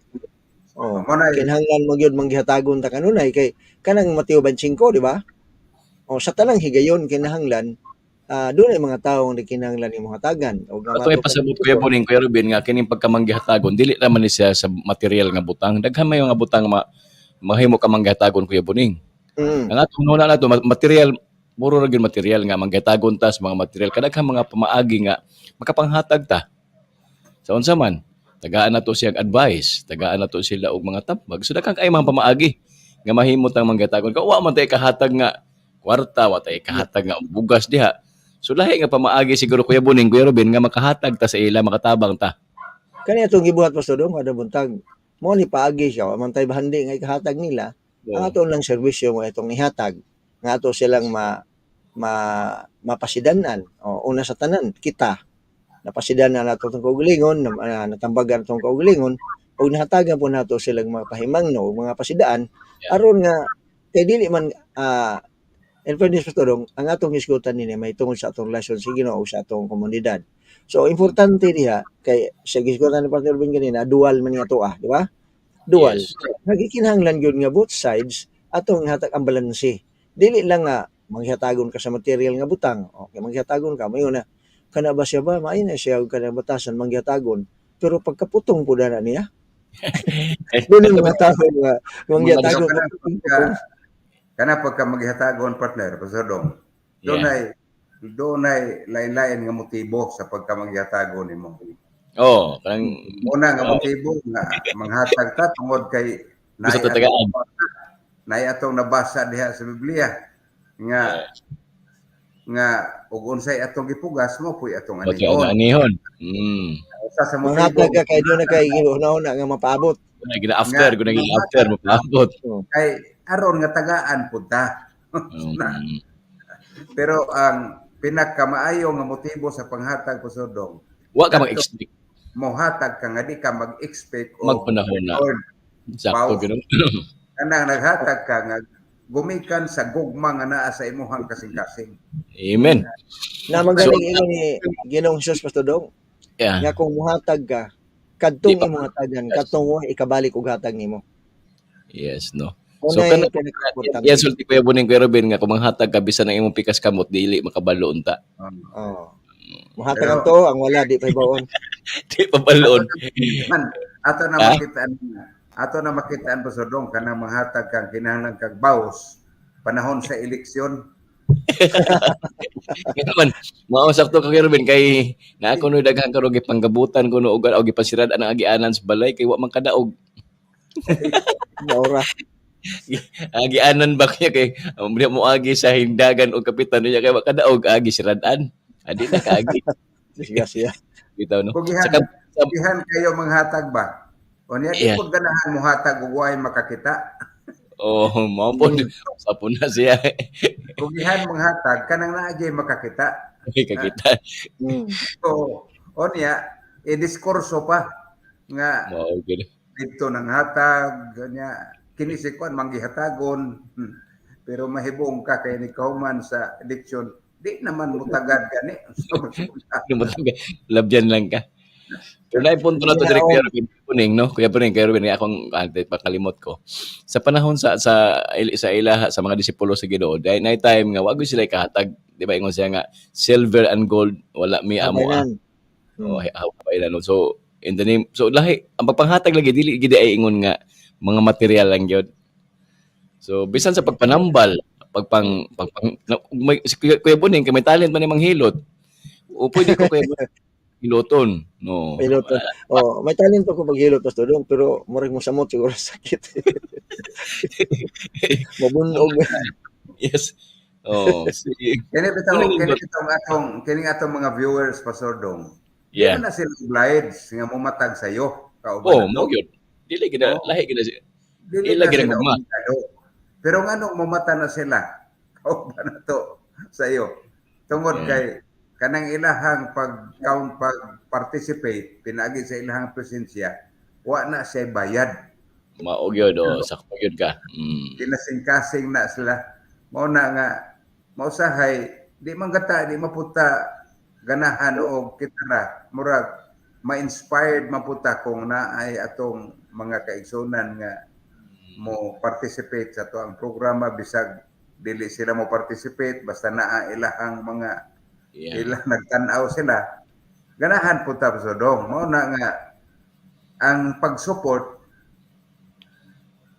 Oh, Mo na kinahanglan mo gyud manggihatagon ta kanunay kay kanang Mateo 25, di ba? O sa tanang higayon kinahanglan doon ay mga tawo nga kinahanglan imong hatagan o nga Ato ay pasabot Kuya Boning, Kuya Ruben nga kining pagkamanghatagon dili naman ni siya sa material nga butang. Daghan may nga butang mahimo ka manghatagon Kuya Boning. Mm. Ang atong nuna nato material puro ra gyud material nga manghatagon ta sa mga material kadaghan mga pamaagi nga makapanghatag ta. Sa unsa man tagaan nato siya advice, tagaan nato sila og mga tambag. So daghan kay mga pamaagi nga mahimo tang manghatagon. Kung wa man tay kahatag nga kwarta, wa tay kahatag nga bugas diha. So lahi nga pamaagi siguro Kuya Boning, Kuya Ruben nga makahatag ta sa ila, makatabang ta. Kani atong gibuhat pasudong kada buntag mo ni paagi siya wa man tay bahandi nga ikahatag nila. Ang ato lang serbisyo mo itong nihatag nga ato silang mapasidanan. O una sa tanan kita napasidanan nato tong kaugalingon, natambagan tong kaugalingon ug nahatagan po nato silang mga pahimangno ug mga pasidaan aron nga kay dili man in fairness pastorong ang atong hisgutan nini may tungod sa atong relasyon sa Ginoo ug sa atong komunidad. So importante diha kay sa hisgutan ni Pastor Ruben kanina dual man nga to di ba? Dual. Yes. Nagikinahanglan gyud nga both sides atong hatag ang balanse. Dili lang nga manghatagon ka sa material nga butang. Okay, manghatagon ka mayon na kana ba siya ba maay na siya og kanang batasan manghatagon. Pero pagkaputong pud na niya. Dili mga tao nga manghatagon kana pagka maghatagon partner pasodong. Dunay lain-lain nga motibo sa pagka maghatagon nimo. Kanang Una nga motibo nga manghatag ta tungod kay gusto ta tagaan. nay atong nabasa diha sa Biblia nga ug unsay atong gipugas mo puy atong Okay, anihon. anihon. Usa sa motibo manghatag ka kay doon na kay una-una nga mapaabot. Kuna gina after mapaabot. kay aron nga tagaan pud ta. Pero ang pinakamaayo nga motibo sa panghatag pasodong Wa ka mag-expect mohatag ka nga di ka mag-expect o magpanahon na. Sakto Wow. ganoon. kanang naghatag ka nga gumikan sa gugma nga naa sa imuhang kasing-kasing. Amen. Na magaling ingon ni Ginoong Hesus pastorong Yeah. nga kung muhatag ka kadtong Di pa- imong hatagan kadtong mo ikabalik og hatag nimo. Yes, no. So Unay kana pinaka-importante. yan sulti Kuya Boning, Kuya Ruben nga kung manghatag ka bisan ang imong pikas kamot dili makabalo unta. Oh. Muhatagan to ang wala di pa ibaon. Di pa balon. Man, ato na makitaan pasodong kanang manghatag kang kinahanglan kag bawas panahon sa eleksyon. Ngayon, mao sakto ka Kuya Ruben kay na ako no daghang karon gipanggabutan kuno og gipasirad ang agianan sa balay kay wa man kadaog. Maura. Agianan ba kaya kay mo agi sa hindagan o kapitan niya kay wa kadaog agi siradan. Adi na kaagi. Siya. Bitaw no. Kugihan, Saka kugihan kayo manghatag ba? O niya, Yeah. ipod ganahan mo hatag ug way makakita. Oh, mao po sa po na siya. Kung ihan manghatag kanang naa gyud makakita. Ah, Kakita. so onya i-diskurso pa nga Mao gyud. dito nang hatag kanya kini si kuan manggihatagon. Pero mahibong ka kay ni kauman sa eleksyon di naman mutagad gani. Labyan lang ka. Pero naipunto na to Direk Kuya Ruben Puning, no? Kuya Puning, Kuya Ruben, akong pakalimot ko. Sa panahon sa ilaha sa mga disipulo sa Ginoo, dahil na time nga wag sila kahatag, di ba ingon siya nga silver and gold wala mi amo ah. Oh, haway na no. So in the name so lahi ang pagpanghatag lagi dili gid ay ingon nga mga material lang gyud. So bisan sa pagpanambal, may, si Kuya Buning kay may talent man ni manghilot. O pwede ko Kuya Buning hiloton, no. Piloto. Oh, may talento ko paghilot Pastor Dong, pero murag mo samot siguro sakit. Mabunog. Yes. Oh, si Kini bitaw Kuning kini atong mga viewers Pastor Dong. Di yeah. man na sila obliged nga mumatag sayo Oh, kauban mo nato. gyud. Dili gid lahi gid Dili ila na gid sila magma. obligado. Pero nganong mamata na sila kauban nato sayo. Tungod Yeah. kay kanang ilahang pag-participate pinagi sa ilahang presensya, wa na siya bayad. Mao gyud sakto gyud ka. Kinasing-kasing na sila. Mao na nga mausahay di man gata di maputa ganahan o kitara murag ma-inspired maputa kung naay atong mga kaigsunan nga mo participate sa tuang programa bisag dili sila mo participate basta naa ilahang mga Yeah. ilang nagtan-aw sila ganahan po ta sa dong mao na nga ang pag-support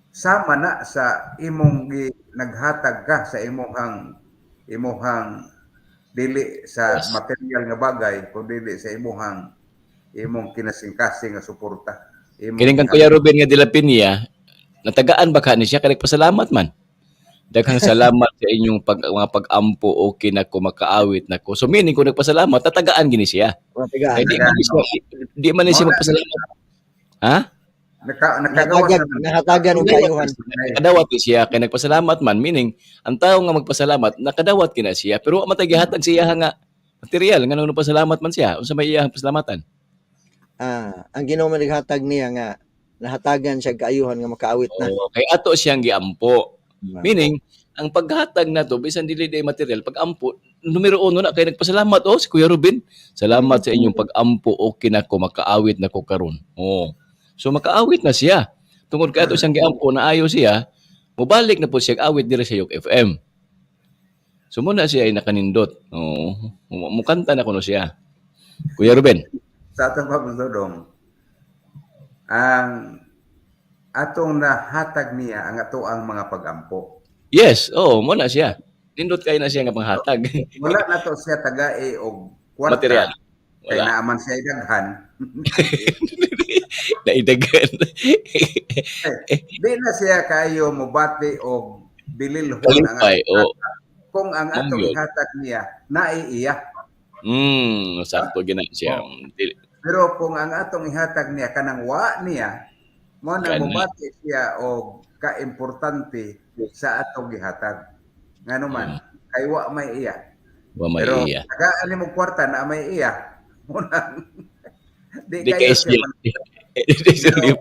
sama na sa imong naghatag ka sa imuhang dili sa Yes. material nga bagay kundi dili sa imong kinasing-kasing nga suporta. Kining kang Kuya Ruben nga de la Piña, natagaan ba ka ni siya kay nagpasalamat man? Daghang salamat sa inyong mga pag-ampo o kinako makaawit nako. So meaning kung nagpasalamat, tatagaan gini siya. Matigaan. Kay di man ni siya magpasalamat. Ha? Nakagawas na Nahatagan og kayuhan. Nakadawat ni siya kay nagpasalamat man meaning ang tao nga magpasalamat nakadawat kina siya pero wa matay gihatag siya nga material nga nung nagpasalamat man siya unsa may iyang pasalamatan. Ang Ginoo man naghatag niya nga nahatagan siya kaayuhan nga makaawit na. Oh, kay ato siyang giampo. Meaning ang paghatag na to bisan dili day material pag-ampo numero 1 na kay nagpasalamat si Kuya Ruben. Salamat sa inyong pag-ampo o kinako makaawit nako karon. Oh. So makaawit na siya. Tungod kay ato siyang giampo na ayo siya, mobalik na po siya awit diri sa Yok FM. So muna siya ay nakanindot. Oh, mukanta na kuno siya. Kuya Ruben. sa atong pagdodong ang atong nahatag niya ang ato ang mga pag-ampo. Yes, muna siya. Nindot kay na siya nga panghatag. Wala na to siya tagae og kwarta. Material. Kay Wala. naaman siya daghan. Naidagan. Di na siya kayo mobati og bililhon ang Kalipay, kung ang Mong atong yun. ihatag niya naiiya. Sakto gina siya. Pero kung ang atong ihatag niya kanang wa niya, mo na Kana. mobati siya og ka-importante sa atong gihatag. Ngano man, kay wa may iya. Wa may Pero iya. tagaan nimo kwarta na may iya. Muna di Di kayo kay siya SL.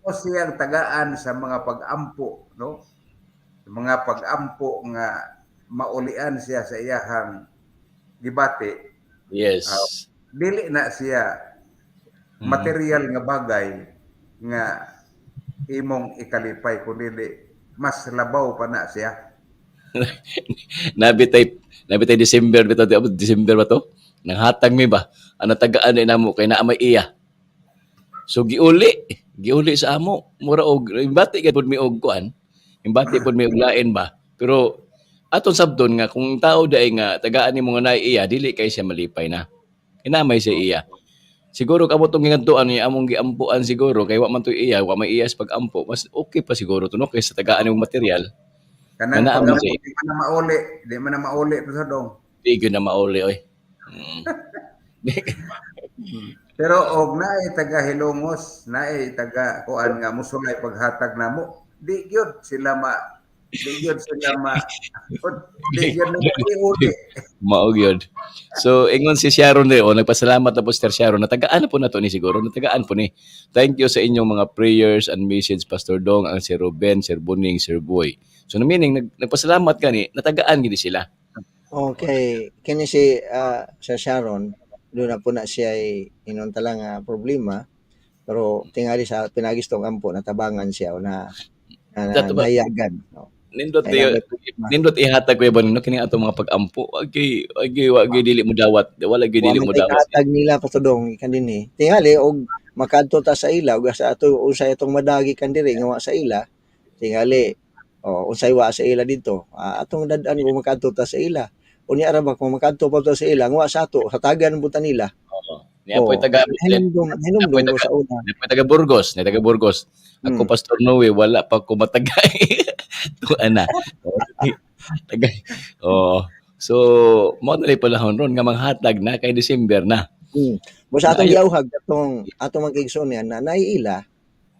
o siyang tagaan sa mga pag-ampo, no? Mga pag-ampo nga maulian siya sa iyahang gibati. Yes. Dili na siya material nga bagay nga imong ikalipay kundi mas labaw pa na siya. Nabitay December December ba to? Nanghatag mi ba? Ano tagaan ni namo kay naa may iya. So giuli sa amo mura og imbati gid pud mi og kuan. Imbati pud mi og lain ba. Pero aton sabton nga kung tao daay nga tagaan nimo nga naay iya dili kay siya malipay na. Kinamay siya iya. Siguro kamo tong gingadtuan ni among giampuan siguro kay wa man to iya, wa may iya sa pag-ampo. Mas okay pa siguro to no kaysa tagaan nimo material. Kanang Ana, pag-ampo Jay. di man na mauli pa sa dong. Di gyud na mauli oy. Pero og naay taga Hilongos, naay taga kuan nga musulay paghatag namo. di gyud sila di gyud sila di gyud naguli-uli. Mao gyud. So ingon si Sharon ni nagpasalamat na po Sister Sharon. Natagaan na po nato ni siguro. Natagaan po ni. Thank you sa inyong mga prayers and message Pastor Dong, ang Sir Ruben, Sir Buning, Sir Boy. So na meaning nagpasalamat gani, natagaan gid sila. Okay, kini si Sir Sharon, doon na po na siya ay inunta lang nga problema, pero tingali sa pinagistong ampo natabangan siya o Dato ba? nayagan. No? Nindot Kaya nindot ihatag ko ba nino kini ato mga pag-ampo. Wag dili mo dawat. Wala gyud dili mo dawat. Hatag nila patudong ikan din eh. Tingali og makadto ta sa ila ug sa ato usay atong madagi kan diri nga wa sa ila. Tingali unsay wa sa ila dito. Atong dadan ko makadto ta sa ila. Unya ra ba kung makadto pa to sa ila nga wa sa ato hatagan buta nila. Ni apoy taga hinumdum ko sa una. ni taga Burgos, ni taga Burgos. Ako Pastor Noe wala pa ko matagay. Tuana. Taga. So mo na palahon ron nga manghatag na kay December na. Busa atong giawhag atong mag-igsoon yan na naiila,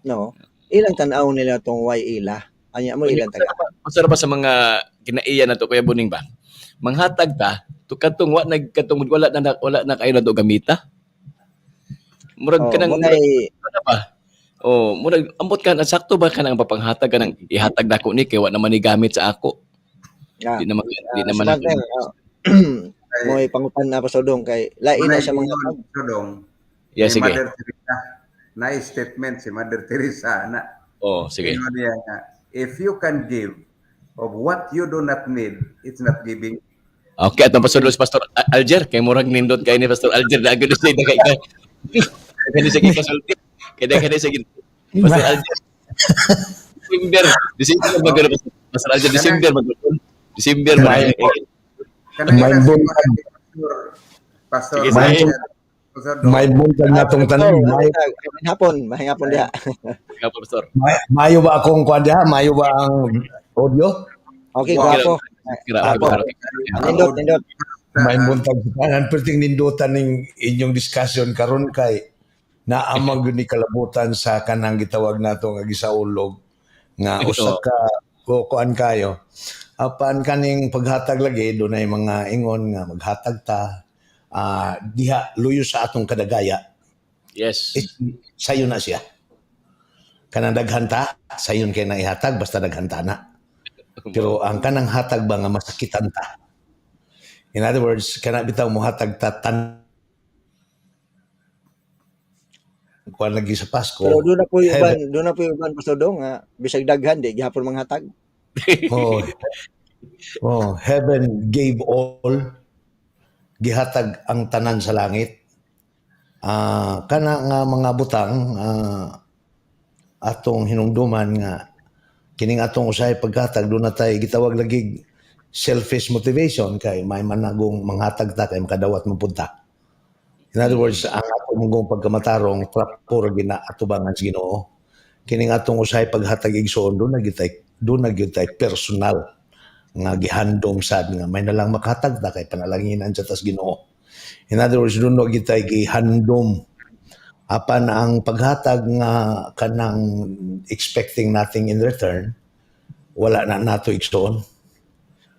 no? Ilang tan-aw nila tong way ila. Anya mo ilang taga. Masarap ba sa mga kinaiya na to Kuya Buning ba? Manghatag ta to katong wala na kayo na to gamita. Murag ka nang ba? Murag ambot ka na sakto ba ka nang papanghatag ka nang ihatag nako ni kay wa naman ni gamit sa ako. Di naman Mo'y pangutan na pasodong kay lain na sa mga Sodong. Yeah, sige. Mother Teresa. Nice statement si Mother Teresa na. Sige. Ingon niya nga, if you can give of what you do not need, it's not giving. Okay, atong pasudlo si Pastor Alger kay murag nindot kay ni Pastor Alger dagod na siya kay kani sa pasulti. Kaya sa Pastor Alger. December magano Pastor Alger December Kanang Pastor may buntag na tong tanan. Mahingapon diha. Pastor. Mayo ba akong kuan diha? Mayo ba ang audio? Okay, gwapo. Nindot. May buntag sa tanan perting nindutan ning inyong discussion karon kay naamang gyud ni kalabutan sa kanang gitawag nato nga gisaulog nga usa ka kuan kayo. Apan kaning paghatag lagi dunay mga ingon nga maghatag ta diha luyo sa atong kadagaya. Yes. Sayo na siya. Kanang daghan ta, sayon kay na ihatag basta daghan ta na. Pero ang kanang hatag ba nga masakitan ta. In other words, kana bitaw mo hatag ta kuan lagi sa Pasko. Pero doon na po yung iban pasodong nga bisag daghan di gihapon manghatag. Heaven gave all, gihatag ang tanan sa langit. Kana nga mga butang atong hinungduman nga kining atong usahay paghatag doon na tayo gitawag lagi selfish motivation kay may managong manghatag ta kay makadawat mo punta. In other words, ang atong mong pagkamatarong trapor gina atubangan sa Ginoo. Kining atong usahay paghatag igsoon doon na gyud personal nga gihandom sad nga may nalang makatag ta kay panalanginan sa tas Ginoo. In other words, doon na gyud gihandom apan ang paghatag nga kanang expecting nothing in return wala na nato igsoon.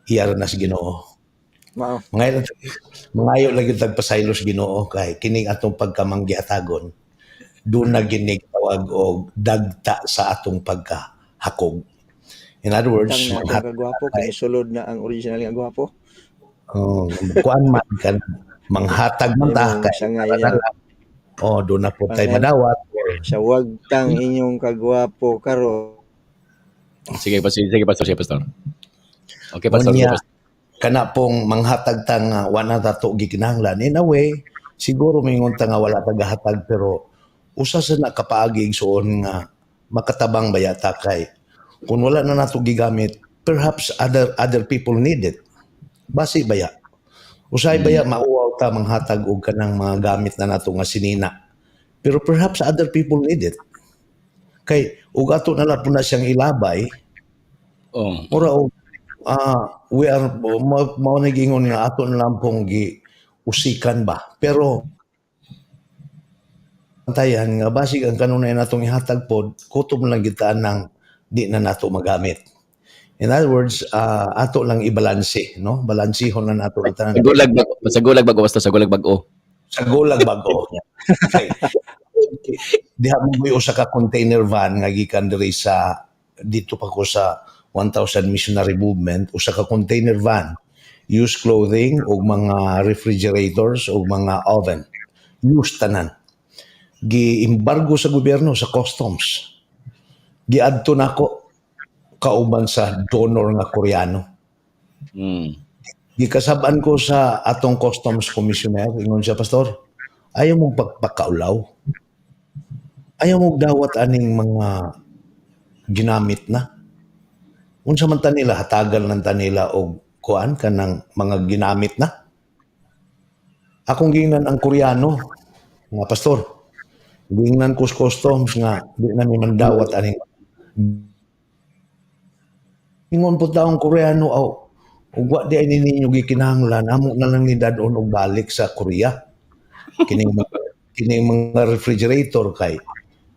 Iyara na sa Ginoo. Mao. Mangayo lagi tagpasaylos Ginoo kay kining atong pagkamanggiatagon doon na ginig tawag og dagta sa atong pagkahakog. In other words, gwapo kay sulod na ang original nga gwapo. Kuan man kan manghatag man ta kay doon na po tayo madawat. Sa wag tang inyong kagwapo karon. Sige Pastor. Okay, Pastor. Kana pong manghatag ta nga wala ta to gikinahanglan. In a way, siguro mingon ta nga wala tagahatag pero usa sa nakapaagi igsoon nga makatabang bayata kay kung wala na nato gigamit, perhaps other people need it. Basi baya. Usay baya mauwaw ta manghatag og kanang mga gamit na nato nga sinina. Pero perhaps other people need it. Kay ug ato na lang po na siyang ilabay. Mura we are mao nagingon nga ato na lang pong usikan ba. Pero tayan nga basig ang kanunay natong ihatag pod kutob lang gitaan ng di na nato magamit. In other words, ato lang ibalanse, no? Balansihon na nato ang tanan. Sa gulag bago basta sa gulag bago. Sa gulag bago. Okay. Diha mo usa ka container van nga gikan diri sa dito pa ko sa 1000 Missionary Movement, usa ka container van, used clothing o mga refrigerators o mga oven. Used tanan. Gi-embargo sa gobyerno sa customs. Giadto nako kauban sa donor nga Koreano. Gikasab-an ko sa atong customs commissioner, ingon siya, Pastor, ayaw mong pagpakaulaw. Ayaw mong dawat aning mga ginamit na. Unsa man ta nila, hatagal ng tanila o kuan kanang mga ginamit na. Akong gingnan ang Koreano, nga Pastor, gingnan ko sa customs nga di na ni mandawat aning ingon po taong Koreano aw ug wa di ani ninyo gikinahanglan amo na lang ni dadon og balik sa Korea kining mga refrigerator kay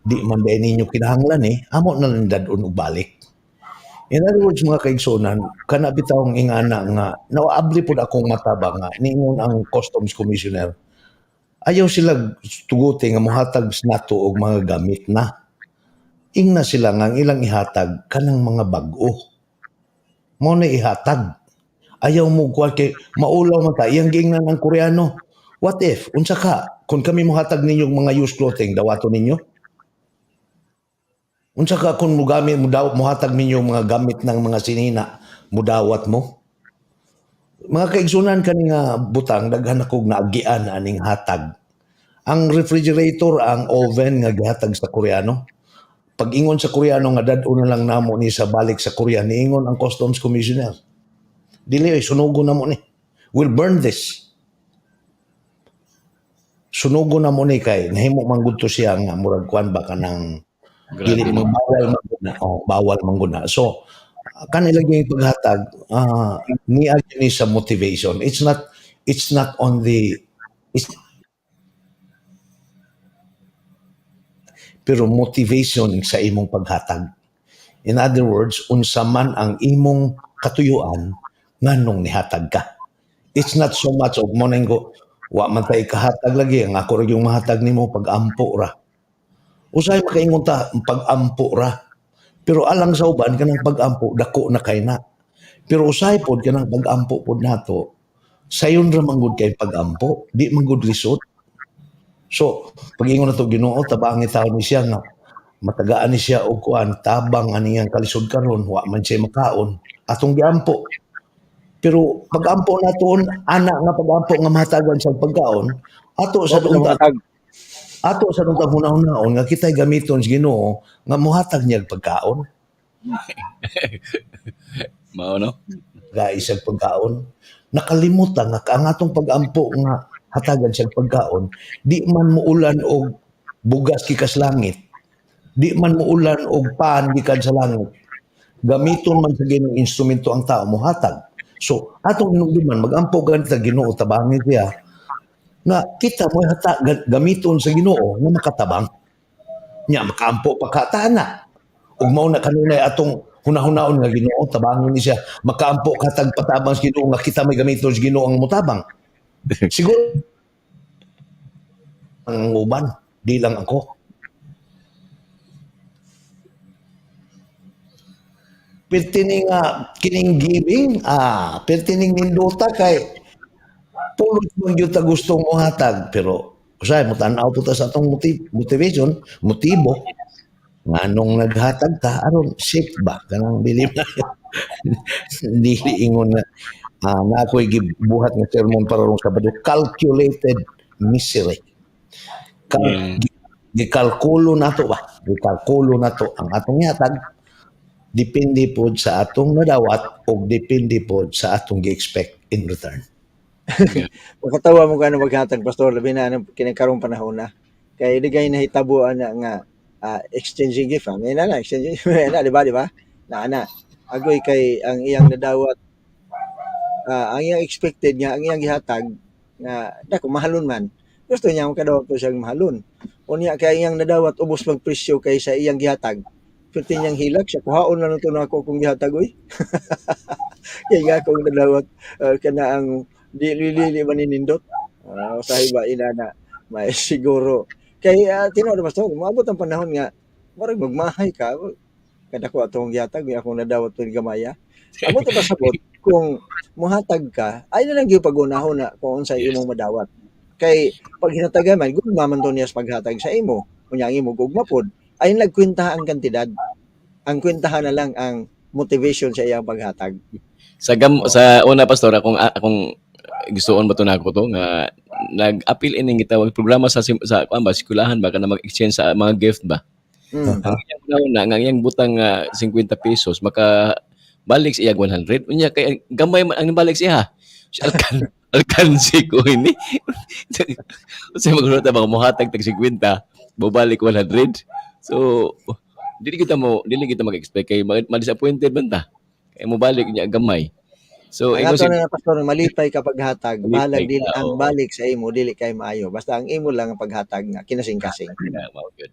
di man di ninyo kinahanglan amo na lang dadon og balik. In other words, mga kaigsunan, kana bitawng ingana nga nawaabli pud akong mataba nga ningon ang customs commissioner ayaw sila tuguti nga mohatag nato og mga gamit na. Ingna sila nga ang ilang ihatag kanang mga bag-o. Mo na ihatag. Ayaw mo kuha kay maulaw man ta iyang giingnan ang Koreano. What if unsa ka kung kami mohatag ninyong mga used clothing dawato ninyo? Unsa ka kung mohatag ninyong mga gamit ng mga sinina mudawat mo? Mga kaigsunan kani nga butang daghan akong naagian aning hatag. Ang refrigerator, ang oven nga gihatag sa Koreano. Pag ingon sa Koreano nga dad-o na lang namo ni sa balik sa Korea, niingon ang customs commissioner. Dili sunugo na mo ni. We'll burn this. Sunugo na mo ni kay nahimo man gud to siya nga murag kuan ba kanang dili mo bawal man gud na. So kanila gyud paghatag niya ni sa motivation. It's not on the pero motivation sa imong paghatag. In other words, unsa man ang imong katuyuan nganong nihatag ka. It's not so much of mo ko wa man tay kahatag lagi ang ako ra yung mahatag nimo pag-ampo ra. Usay makaingon ta pag-ampo ra. Pero alang sa uban kanang pag-ampo dako na kay na. Pero usay pod kanang pag-ampo pod nato sayon ra manggod kay pag-ampo, di manggod lisod. So, pag-ingon na to Ginoo, tabangi taon ni siya nga matagaan ni siya og kuan tabang aniyang kalisod karon wa man siya makaon atong giampo. Pero pag-ampo naton ana nga pag-ampo nga mahatagan sa pagkaon ato sa duntag hunahon nga kitay gamiton sa Ginoo nga mohatag niya pagkaon. Mao no? Isang pagkaon. Nakalimutan nga ang atong pag-ampo nga hatagan sa pagkaon, di man muulan og bugas gikas langit. Di man muulan og paan gikan sa langit. Gamiton man sa Ginoo instrumento ang tao mohatag. So, atong hinugduman mag-ampo ganit sa Ginoo tabangin siya nga kita mo gamiton sa Ginoo nga makatabang. Nya makaampo pa katana. Ug mao na kanunay atong hunahunahon nga Ginoo tabangin ni siya makaampo katag patabang sa Ginoo nga kita may gamiton sa Ginoo ang mutabang. Siguro ang uban, di lang ako. Pertining kining giving, pertining nindota kay pulot mo yung ta gusto mo hatag. Pero, usay, mutanaw po ta sa atong motivation, motibo, nga nung naghatag ta, aron, safe ba? Kanang bilim na. Hindi ingon na, na ako'y gibuhat ng sermon para rong Sabado, calculated misery. Gikalkulo na to ba? Gikalkulo na to ang atong hatag. Depende po sa atong nadawat o depende po sa atong gi-expect in return. Makatawa mo ka na maghatag, Pastor, labi na kinakarong panahon na. Kaya di kayo nahitabuan na nga exchanging gift. May na exchanging gift. May na, di ba? Na. Agoy kay ang iyang nadawat, ang iyang expected nga, ang iyang gihatag, nga, dako, mahalon man. Gusto niya makadawat po siyang mahalon. O niya kay iyang nadawat, ubos magpresyo kay sa iyang gihatag. perti niyang hilak siya kuhaon na to nako kung gihatag oy. Kaya nga akong nadawat kana ang dili man ninindot. Usahay ba ina na may siguro. Kay tinuod pastor, moabot ang panahon nga murag magmahay ka kada ko atong gihatag akong nadawat pud gamaya. Amo to pasabot kung mohatag ka ay na lang gyud pag-unahon na kung unsay imong madawat. Kay pag hinatagan man gugma man to niya sa paghatag sa imo. Kunya ang imo gugma pod ay nagkwenta ang kantidad. Ang kwentahan na lang ang motivation sa iyang paghatag. Sa una pastor akong gustoon ba to nako to nga nag-appeal ining gitawag programa sa kuan ba sikulahan ba kana mag-exchange sa mga gift ba. Mm. Ang iyang na nga iyang butang 50 pesos maka balik sa iyang 100 unya kay gamay man ang balik siya. Alkansi ko ini. Kasi magulot na mga muhatag tag 50, bubalik 100. So, dili kita mag-expect kay ma-disappointed man ta. Kay mo balik niya gamay. So, Ang ato na pastor malipay ka paghatag, Malipay balag ka, dili ang oo. balik sa imo dili kay maayo. Basta ang imo lang ang paghatag nga kinasing-kasing. Mao gyud.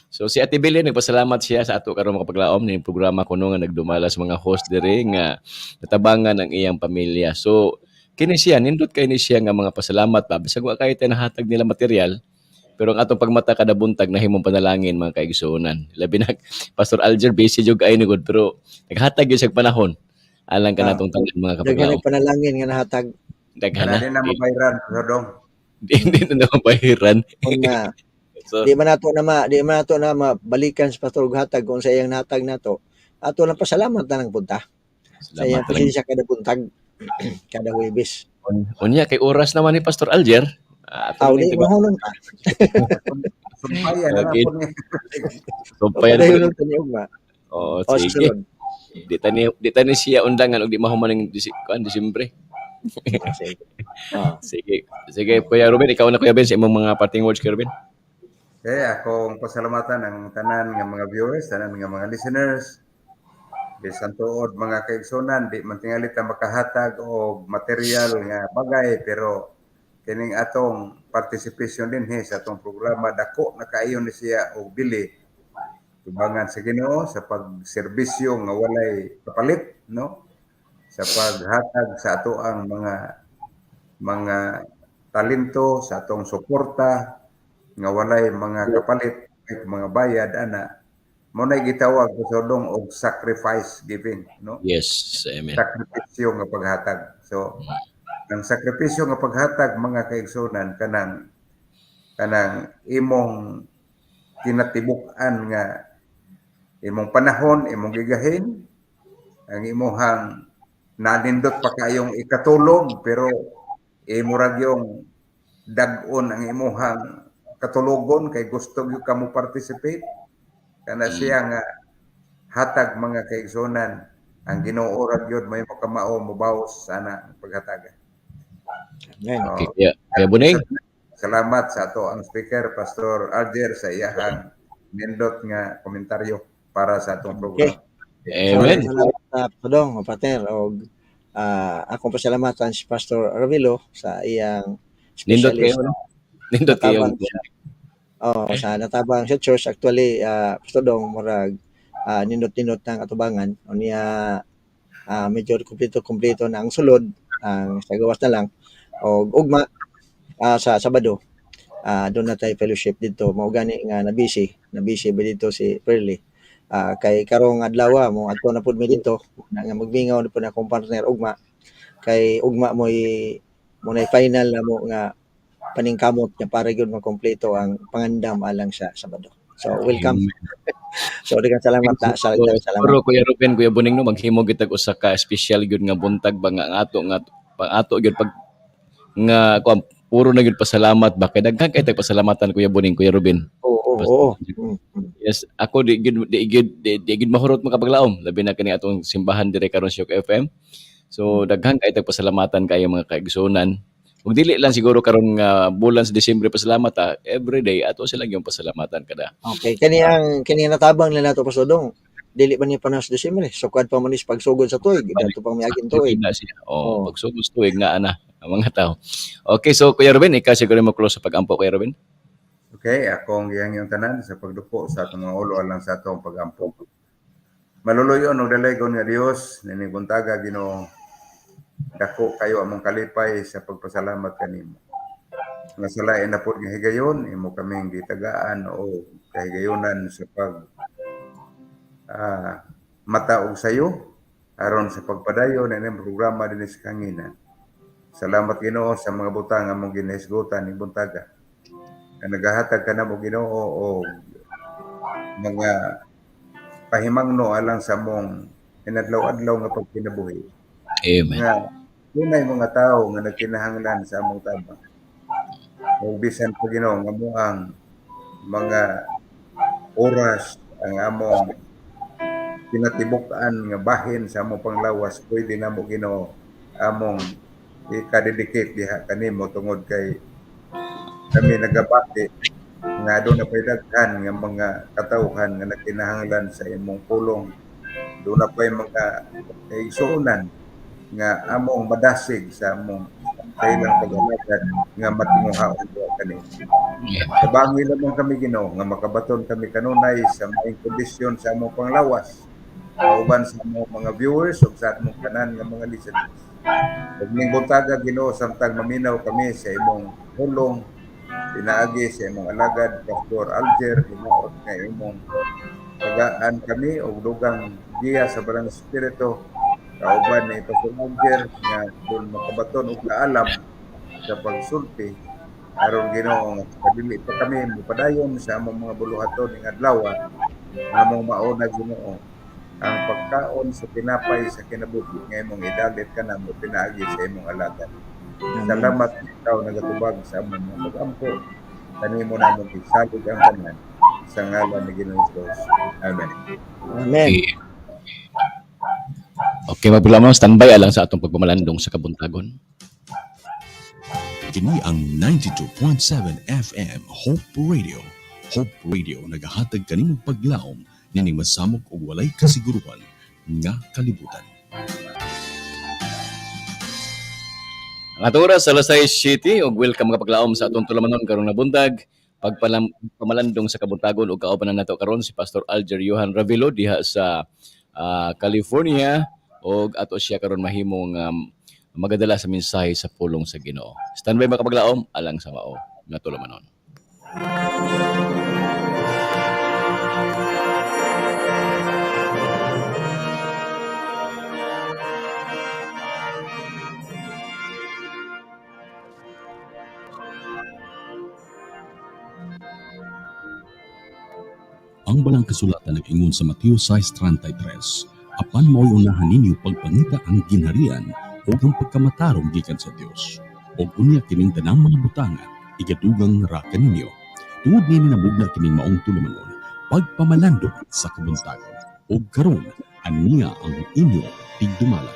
So si Ate Billy nagpasalamat siya sa ato karon mga paglaom ning programa kuno nga nagdumala sa mga host diri nga natabangan ang iyang pamilya. So kini siya nindot kay ni siya nga mga pasalamat pa bisag wa kay nahatag nila material pero ang atong pagmata kada buntag nahimong panalangin mga kaigsuonan. Labi na Pastor Alger busy jud kay ni gud pero naghatag gyud siya panahon alang kanatong tanan mga Daghan kapaglaom. ang panalangin nga nahatag Daghan Kana din na mabayran sa dong. Hindi na mapahiran. una. So Di man nato na mabalikan sa pastor og hatag kung sa iyang nahatag nato. Ato lang pasalamat na lang punta. Sa iyang salamat talaga. pasensya kada buntag kada Huwebes. Unya kay oras naman ni Pastor Alger. Aw Ato di ni mahunon ka. Sumpayan na Okay. po niya. So payan Padayon tani ugma. Oo, O sige. susunod. Di tani siya undangan og di mahuman ning Disyembre. Sige. Oh. Sige, Kuya Ruben, ikaw na Kuya Ben sa imong mga parting words Kuya Ruben. Kaya akong pasalamatan ang tanan nga mga viewers, tanan nga mga listeners. Bisan tuod mga kaigsunan, di man tingali ta makahatag og material nga bagay pero kining atong participation din sa atong programa dako na kaayo ni siya og dili tubangan sa Ginoo sa pagserbisyo nga walay kapalit, no? Sa paghatag sa ato ang mga talento, sa atong suporta nga walay mga kapalit, mga bayad ana. Mo na gitawag sa dong og sacrifice giving, no? Yes, amen. Sakripisyo nga paghatag. So, ang sakripisyo nga paghatag mga kaigsunan kanang imong kinatibuk-an nga imong panahon, imong gigahin, ang imong nanindot pa kayong ikatulong pero imo ra gyung dag-on ang imong katulugon kay gusto gyud ka mo participate kana siya nga hatag mga kaigsunan ang Ginoo ra gyud may makamao mobaws sana ang paghatagan. Amen. Okay, Kuya Buneng. Salamat sa ato ang speaker Pastor Alger sa iyang nindot nga komentaryo para sa atong programa. Amen. Salamat sa Padong, Pater, og akong pasalamatan si Pastor Ravilo sa iyang Nindot kayo, specialist. no? Nindot kayo. Natabang siya. Sa natabang sa church actually Pastor Dong murag nindot-nindot ng atubangan unya medyo kompleto na ang sulod ang sa gawas na lang og ugma sa Sabado doon na tayo fellowship dito mao gani nga na busy ba dito si Pearly kay karong adlaw mo adto na pud mi dito na nga magbingaw na pud akong partner ugma kay ugma mo'y final na mo nga paningkamot niya para gyud makompleto ang pangandam alang sa Sabado. So welcome. So daghang salamat salamat. Pero Kuya Ruben, Kuya Buneng no maghimo gitag usa ka special gyud nga buntag ba nga ato gyud pag nga kuan puro na gyud pasalamat ba kay daghan kay tag pasalamatan Kuya Buneng, Kuya Ruben. Oo. Yes, ako di gid mahurot makapaglaom labi na kani atong simbahan dire karon sa Yok FM. So daghan kay tag pasalamatan kayo mga kaigsunan. Ug dili lang siguro karon nga bulan sa Disyembre pasalamat every day ato sila yung pasalamatan kada. Okay, kani natabang nila nato pasodong. Dili ba ni panas Disyembre? Sukad pa manis pagsugod sa tuig, dato pang miagin tuig. Na siya. Pagsugod tuig na ana ang mga tao. Okay, so Kuya Ruben, ikaw siguro mo close sa pag-ampo Kuya Ruben. Okay, akong giyang yung tanan sa pagduko sa atong mga ulo alang sa atong pagampo. Maluluyon og dalaygon nga Dios nini buntaga Ginoo. Dako kayo among kalipay sa pagpasalamat kanimo. Nga sa lain na pod nga higayon imo kaming gitagaan o kahigayonan sa pag mataog sayo aron sa pagpadayon na inyong programa din sa kanginan. Salamat Ginoo sa mga butang among ginahisgutan ni buntaga. Na nagahatag ka na mo Ginoo o mga pahimangno alang sa mong inadlaw-adlaw nga pagkinabuhi. Amen. Nga dunay mga tao nga nagkinahanglan sa among tabang. O bisan pa Ginoo nga mo ang mga oras ang among pinatibukan nga bahin sa among panglawas pwede na mo Ginoo among ikadedicate diha kanimo tungod kay kami nagabati nga doon na daghan nga mga katawhan nga nagkinahanglan sa imong pulong. Doon na mga igsuonan nga among madasig sa among kailang pag-alagad nga matinguhaon ko kanimo. Tabangi lamang kami Ginoo nga makabaton kami kanunay sa maing kondisyon sa among panglawas. Kauban sa among mga viewers ug sa among tanan nga mga listeners. Ug ning buntaga Ginoo samtang maminaw kami sa imong hulong pinaagi sa imong alagad Pastor Alger hinaot nga imong tagaan kami og dugang giya sa Barang Espiritu kauban ni Pastor Alger nga doon makabaton og kaalam sa pagsulti aron Ginoo nga padili pa kami mupadayon sa among mga buluhaton ning adlaw among mauna Ginoo ang pagkaon sa tinapay sa kinabuhi nga imong idalit kanamo pinaagi sa imong alagad. Salamat ikaw nagatubag sa among mga pag-ampo. Kanimo namon isalig ang tanan sa ngalan ni Ginoong Hesus. Amen. Amen. Okay, magpilamaw, standby alang sa atong pagpamalandong sa kabuntagon. Kini ang 92.7 FM Hope Radio. Hope Radio nagahatag kanimong paglaom nining masamok og walay kasiguruhan nga kalibutan. Ang atong oras alas 6:00 ug welcome mga paglaom sa atong tulamanon karong nabuntag. Pagpamalandong sa kabuntagon ug kauban nato karon si Pastor Alger Johan Ravilo diha sa California ug ato siya karon mahimong magadala sa mensahe sa pulong sa Ginoo. Standby mga kapaglaom alang sa mao nga tulamanon. Ang balang kasulatan nag-ingon sa Mateo 6:33, apan mao'y unahan ninyo pagpangita ang ginharian o ang pagkamatarong gikan sa Dios. O unya kining tanang mga butanga, igadugang ra kaninyo. Tungod nini nabugna kining maong tulumanon, pagpamalandong sa kabuntagon. O karon, aniya ang inyo tigdumala.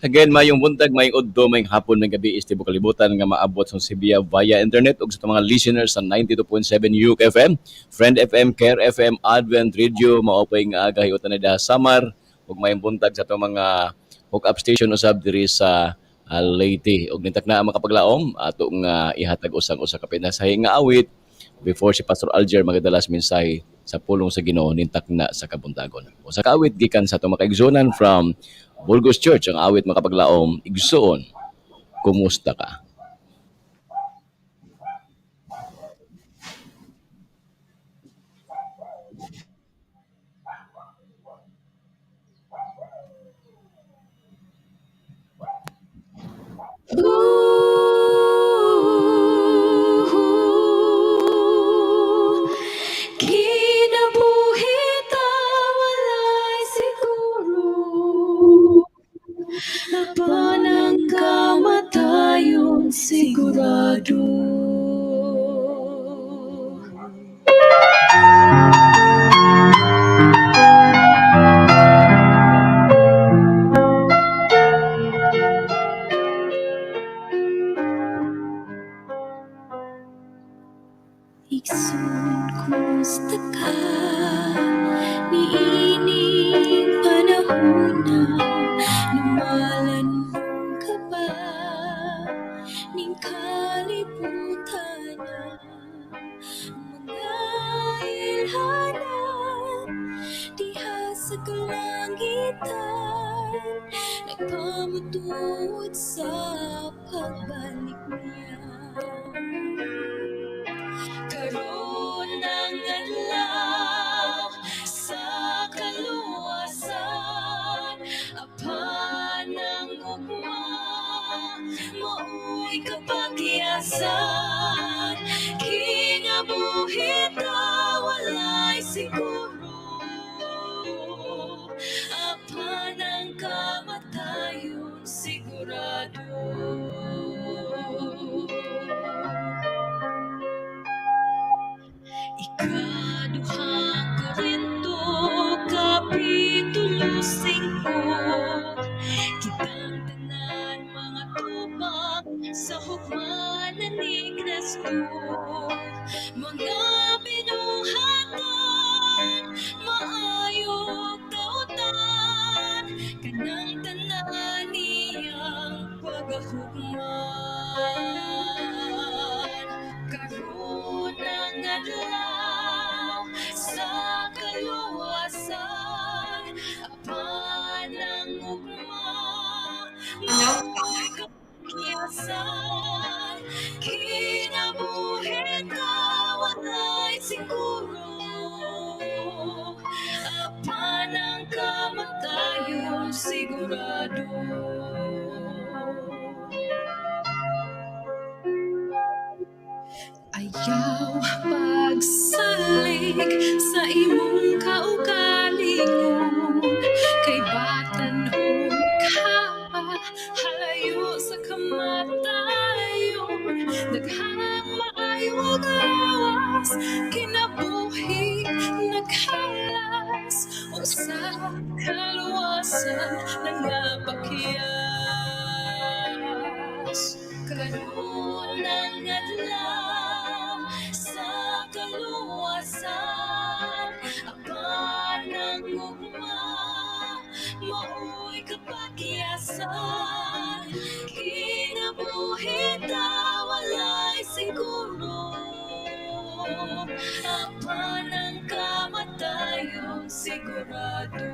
Again, mayong buntag, mayong udto, mayong hapon, mayong gabi, istibo kalibutan nga maabot sa Sibia via internet ug sa mga listeners sa 92.7 UQ FM, Friend FM, Care FM, Advent Radio, maopay nga gahiutan na daha Samar ug mayong buntag sa itong mga hook-up station usab diri sa Leyte. Ug nintak na ang makapaglaom ato nga ihatag usang usa ka pinasahi nga awit before si Pastor Alger magadalas mensahe sa pulong sa Ginoo nintak na sa kabuntagon. Usa ka awit gikan sa itong makaigsunan from Burgos Church, ang awit makapaglaom, igsuon, kumusta ka? Kinabuhi ta walay siguro, napanang kamatayon kalangitan, nagpamutuod sa pagbalik niya. Karon ang adlaw sa kaluwasan, apan ang ugma mao'y kapagyasan. Kinabuhi ta walay siguro, apan ang kamatayon sigurado. Ikaduhang Korinto, Kapitulo 5. Kitang tanan mga tubag sa hukmanan ni Kristo, mga binuhatan, maayong kautan, kanang tanan niyang pagahukman. Karon ang adlaw sa kaluwasan, apan ang ugma mao'y kapagyasan. Kinabuhi ta walay siguro, apan ang kamatayon sigurado. Ayaw pagsalig sa imong kaugalingon, kay batan-on ka halayo sa kamatayon. Daghang maayo gawas, kinabuhi naghalas, o sa kaluwasan nangapakyas. Karon ang adlaw sa kaluwasan, apan ang ugma mao'y kapagyasan. Kinabuhi ta walay siguro, apan ang kamatayon sigurado.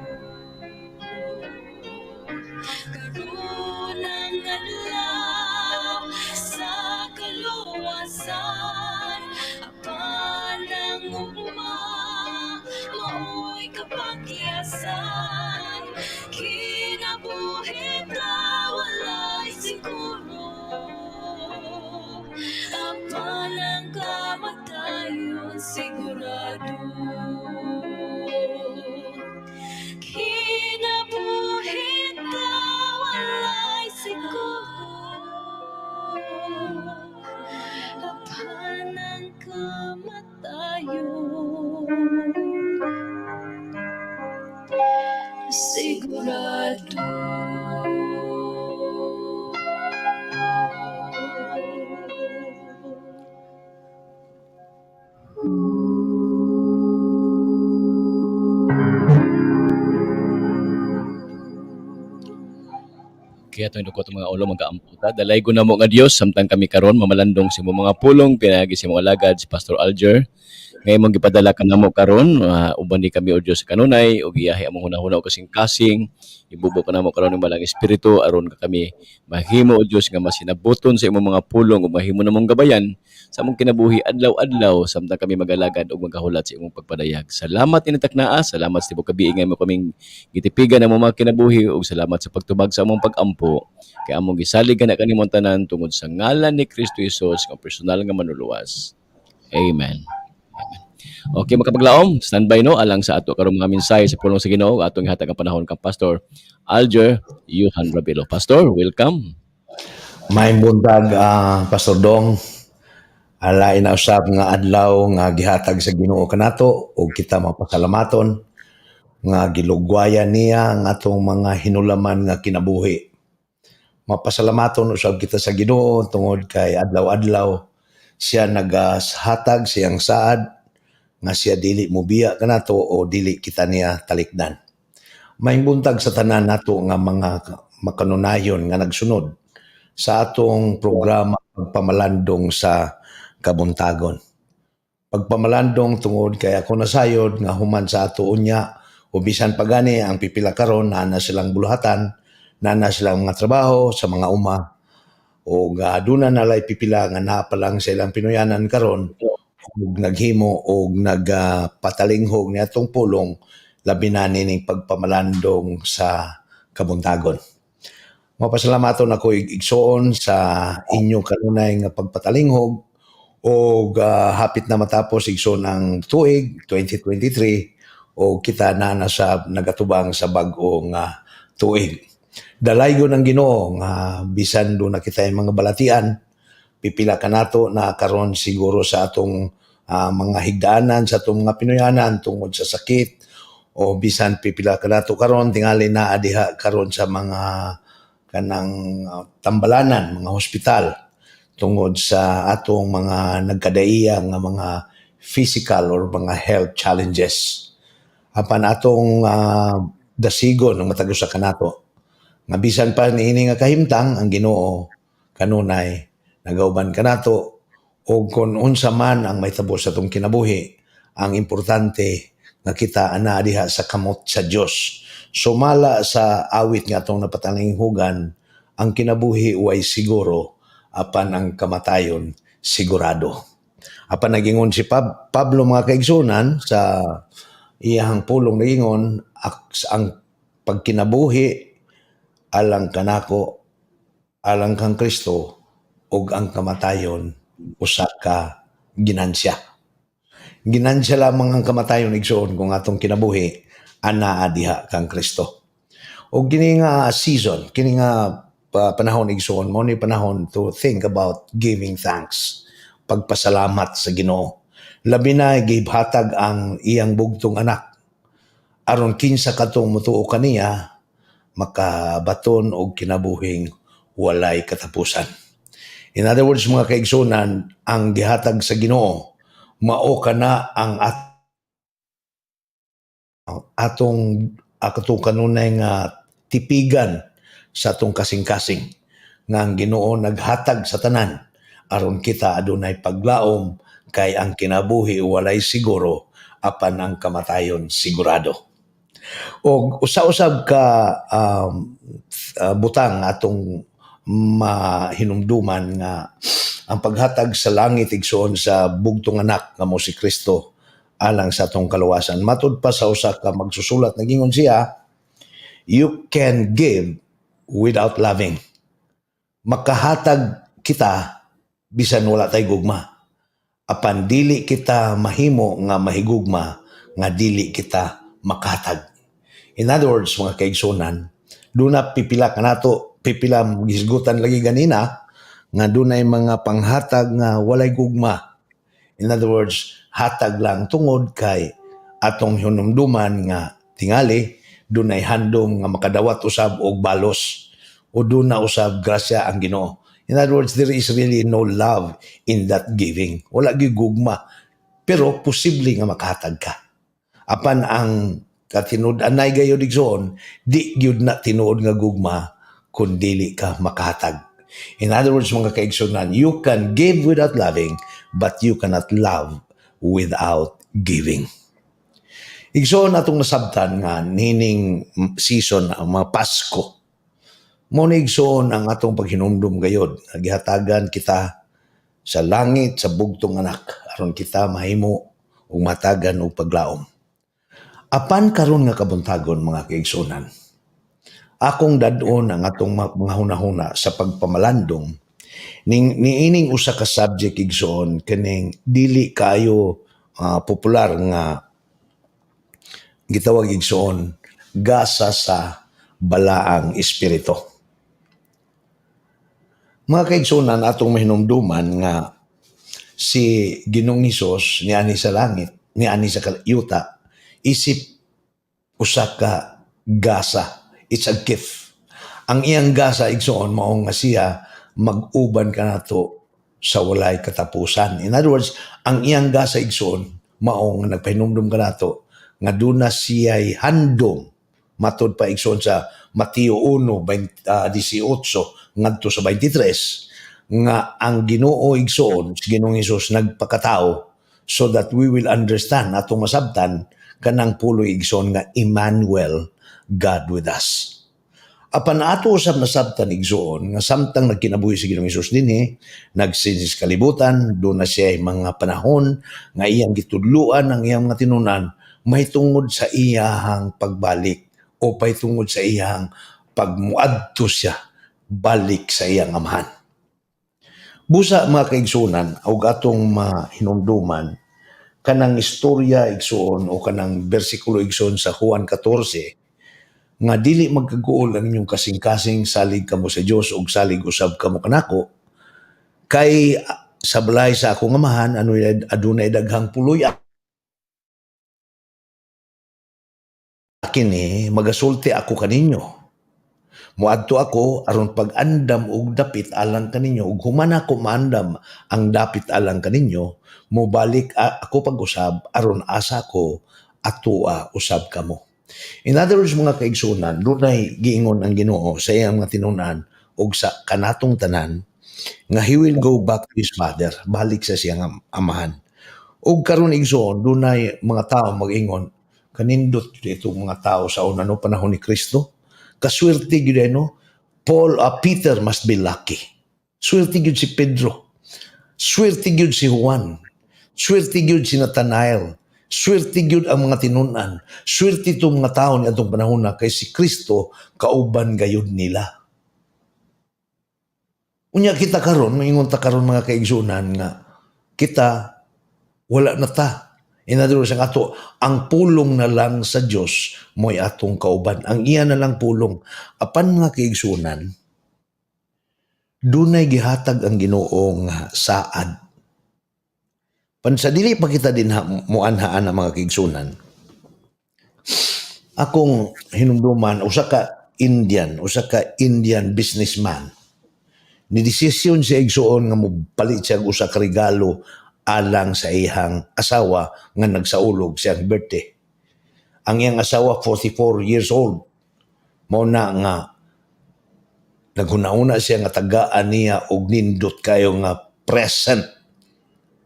Karon ang adlaw sa kaluwasan, apan ang ugma mao'y kapagyasan. Kinabuhi ta walay siguro, apan ang kamatayon sigurado. Kinabuhi ta walay siguro, apan ang kamatayon sigurado. Kaya itong dukot mga ulo magkaamputa. Dalay ko na mo nga Diyos, samtang kami karon mamalandong sa mga pulong, pinagi sa mga alagad, si Pastor Alger. Ngayon mong gipadala ka na mo karon, uban di kami o Diyos sa kanunay, o giyahi among hunahuna o kasing-kasing, ibubo ka na mo karon ng balang espiritu, aron ka kami mahimo o Diyos nga masinabuton sa imong mga pulong, o mahimo na mong gabayan, sa among kinabuhi adlaw-adlaw, samtang kami magalagad o magkahulat sa imong pagpadayag. Salamat initak naa, salamat sa tibok kabiingay mo kaming gitipigan ang mga kinabuhi, o salamat sa pagtubag sa among pag-ampo. Kaya among gisalig na kanimong tanan tungod sa ngalan ni Kristo Jesus nga personal nga manuluwas. Amen. Okay, makapaglaom, standby no alang sa ato karong mga mensahe sa pulong sa Ginoo atong ihatag ang panahon kang Pastor Alger Johan Rabilo. Pastor, welcome. May buntag, Pastor Dong, alain na usab nga adlaw nga gihatag sa Ginoo kanato ug kita mapasalamaton nga gilugwayan niya ang atong mga hinulaman nga kinabuhi. Mapasalamaton usab kita sa Ginoo tungod kay adlaw-adlaw siya nagahatag siyang saad nga siya dili mobiya kanato o dili kita niya talikdan. May buntag sa tanan nato nga mga makanunayon nga nagsunod sa atong programa pagpamalandong sa kabuntagon. Pagpamalandong tungod kay ako nasayod nga human sa ato unya o bisan pa gani ang pipila karon na silang buluhatan, na silang mga trabaho sa mga uma, o aduna na lay pipila nga naa pa lang sa ilang pinuyanan karon ug naghimo og nagpatalinghog niadtong pulong labi na nining pagpamalandong sa kabuntagon. Mapasalamaton ako igsoon sa inyo kanunay nga pagpatalinghog o hapit na matapos igsoon ang tuig 2023 o kita na sa nagatubang sa bag-ong tuig. Dalaygo ng Ginoo nga bisan do na kita yung mga balatian, pipila ka nato na karon siguro sa atong mga higdaanan, sa atong mga pinuyanan tungod sa sakit, o bisan pipila ka nato karon tingali na adiha karon sa mga kanang tambalanan, mga hospital tungod sa atong mga nagkadaiya nga mga physical or mga health challenges. Apan atong dasigon ng matag usa kanato nga bisan pa niini nga kahimtang ang Ginoo kanunay nagauban kanato o kung unsa man ang mahitabo sa atong kinabuhi, ang importante nga kita ana diha sa kamot sa Dios. Sumala sa awit nga atong napatalinghugan, ang kinabuhi way siguro apan ang kamatayon sigurado. Apan nagingon si Pablo mga kaigsunan sa iyang pulong nagingon, ang pagkinabuhi alang kanako, alang kang Kristo, ug ang kamatayon usa ka ginansya. Ginansya lamang ang kamatayon igsoon kung atong kinabuhi anaa diha kang Kristo. Og kini nga season, kini nga panahon igsoon, mo ni panahon to think about giving thanks, pagpasalamat sa Ginoo. Labi na gibhatag ang iyang bugtong anak aron kinsa katong mutuo kaniya makabaton og kinabuhing walay katapusan. In other words, mga kaigsunan, ang gihatag sa Ginoo mao kana ang atong kanunay nga tipigan sa atong kasing-kasing nga ang Ginoo naghatag sa tanan aron kita adunay paglaom kay ang kinabuhi walay siguro apan ang kamatayon sigurado. O usa-usab ka butang atong mahinumduman nga ang paghatag sa langit igsoon sa bugtong anak nga mo si Kristo alang sa atong kaluwasan. Matud pa sa usa ka magsusulat nagingon siya, you can give without loving. Makahatag kita bisan wala tay gugma. Apan dili kita mahimo nga mahigugma nga dili kita makahatag. In other words, mga kaigsunan, doon na pipila ka nato, pipila gisgutan lagi ganina, nga doon ay mga panghatag nga walay gugma. In other words, hatag lang tungod kay atong hinumduman nga tingali, doon ay handom nga makadawat usab og balos, o doon na usab grasya ang Ginoo. In other words, there is really no love in that giving. Wala gigugma. Pero posible nga makahatag ka. Apan ang katinud-anay gayud igsoon, di gyud na tinuod nga gugma kun dili ka makahatag. In other words, mga kaigsunan, you can give without loving, but you cannot love without giving. Igsoon atong nasabtan nga nining season ang mga Pasko. Mo na igsoon ang atong paghinumdum gayod. Gihatagan kita sa langit sa bugtong anak aron kita mahimo ug matagan og paglaom. Apan karon nga kabuntagon mga kaigsunan, akong dadon ang atong mga hunahuna sa pagpamalandong niining usa ka subject igsoon kaning dili kayo popular nga gitawag igsoon gasa sa balaang espiritu. Mga kaigsunan, atong mahinumduman nga si Ginoong Hesus niani sa langit, niani sa yuta, isip usa ka gasa. It's a gift. Ang iyang gasa igsoon mao nga siya mag-uban ka nato sa walay katapusan. In other words, ang iyang gasa igsoon mao nga nagpahinumdum ka nato nga duna siya'y handom matud pa igsoon sa Mateo 1:18 ngadto sa 23 nga ang Ginoo igsoon si Ginoong Hesus nagpakatao so that we will understand atong masabtan kanang puloy igsoon nga Emmanuel, God with us. Apan ato usab nasabtan igsoon nga samtang nagkinabuhi si Ginoong Hesus dinhi, nagsinis kalibutan, do na siya mga panahon nga iyang gitudluan ang iyang mga tinunan, may tungod sa iyahang pagbalik o may tungod sa iyang pagmuadto siya balik sa iyang amahan. Busa mga kaigsunan og atong mahinumduman kanang istorya igsoon o kanang bersikulo igsoon sa Juan 14 nga dili magkaguol ang inyong kasing-kasing salig kamo sa Dios ug salig usab kamo kanako kay sa balay sa akong amahan adunay daghang puloy kini magasulti ako kaninyo. Muadto ako aron pag-andam og dapit alang kaninyo ug human ako maandam ang dapit alang kaninyo, mobalik ako pag-usab aron asa ko atua usab kamo. In other words, mga kaigsunan, dunay giingon ang Ginoo sa iyang mga tinunan ug sa kanatong tanan nga he will go back to his father, balik sa siyang amahan. Ug karon igsoon, dunay mga tao mag-ingon, kanindot itong mga tao sa unang panahon ni Kristo. Kaswerte gyud no? Peter must be lucky. Swerte gyud si Pedro. Swerte gyud si Juan. Swerte gyud si Nathanael. Swerte gyud ang mga tinunan. Swerte itong mga tao ni atong panahon na kay si Kristo kauban gayud nila. Unya kita karon, maingon ta karon mga kaigsunan nga kita wala na ta. In other words, ang pulong na lang sa Dios mo'y atong kauban. Ang iya na lang pulong. Apan mga kaigsunan, dunay gihatag ang Ginoo nga saad. Pansadili pa kita din muanhaan ang mga kaigsunan. Akong hinumduman, usa ka Indian businessman. Ni desisyon siya igsuon nga mopalit siya usa ka regalo alang sa iyang asawa nga nagsaulog siyang birthday. Ang iyang asawa 44 years old. Mao na nga naghuna-una siya nga tagaan niya og nindot kayo nga present.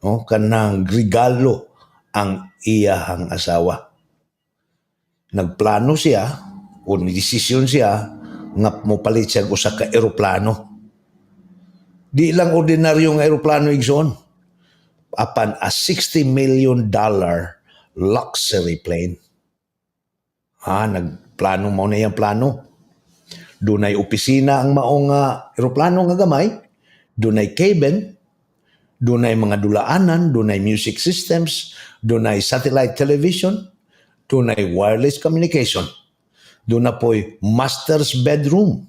No, kanang regalo ang iyahang asawa. Nagplano siya o nidesisyon siya nga mopalit siya usa ka eroplano. Di lang ordinaryong eroplano igsoon. Apan a $60 million luxury plane. Nagplano mo na yung plano. Dunay opisina ang maong eroplano nga gamay. Dunay cabin. Dunay mga dulaanan, dunay music systems, dunay satellite television, dunay wireless communication. Dunay po'y master's bedroom,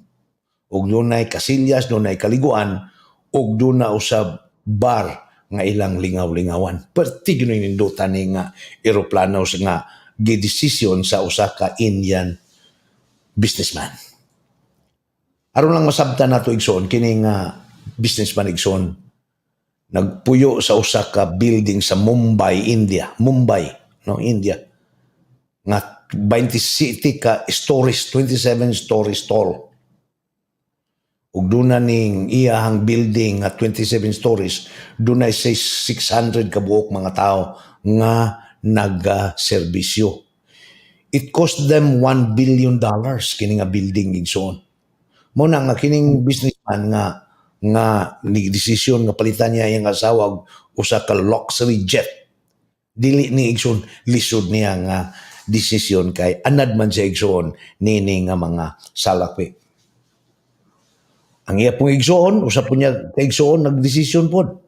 ug dunay kasilyas, dunay kaliguan, ug dunay usab bar nga ilang lingaw-lingawan. Perti gyud nindutan ni nga eroplano nga gidesisyon sa usa ka Indian businessman. Aron lang masabtan nato igsoon kini nga businessman igsoon nagpuyo sa usa ka building sa Mumbai, India. India. Nga 20 ka stories, 27 stories tall. Ug duna ning iyahang building nga 27 stories, dunay 600 ka buok mga tao nga nagaserbisyo. It cost them $1 billion kini nga building igsoon. Mo na nga kining businessman nga ni-desisyon nga palitan niya yung asawa usa ka luxury jet. Dili ni igsoon lisod niya nga desisyon kay anad man siya igsoon nini nga mga salapi. Ang iya pong igsoon, usa po niya kaigsoon nagdesisyon pod.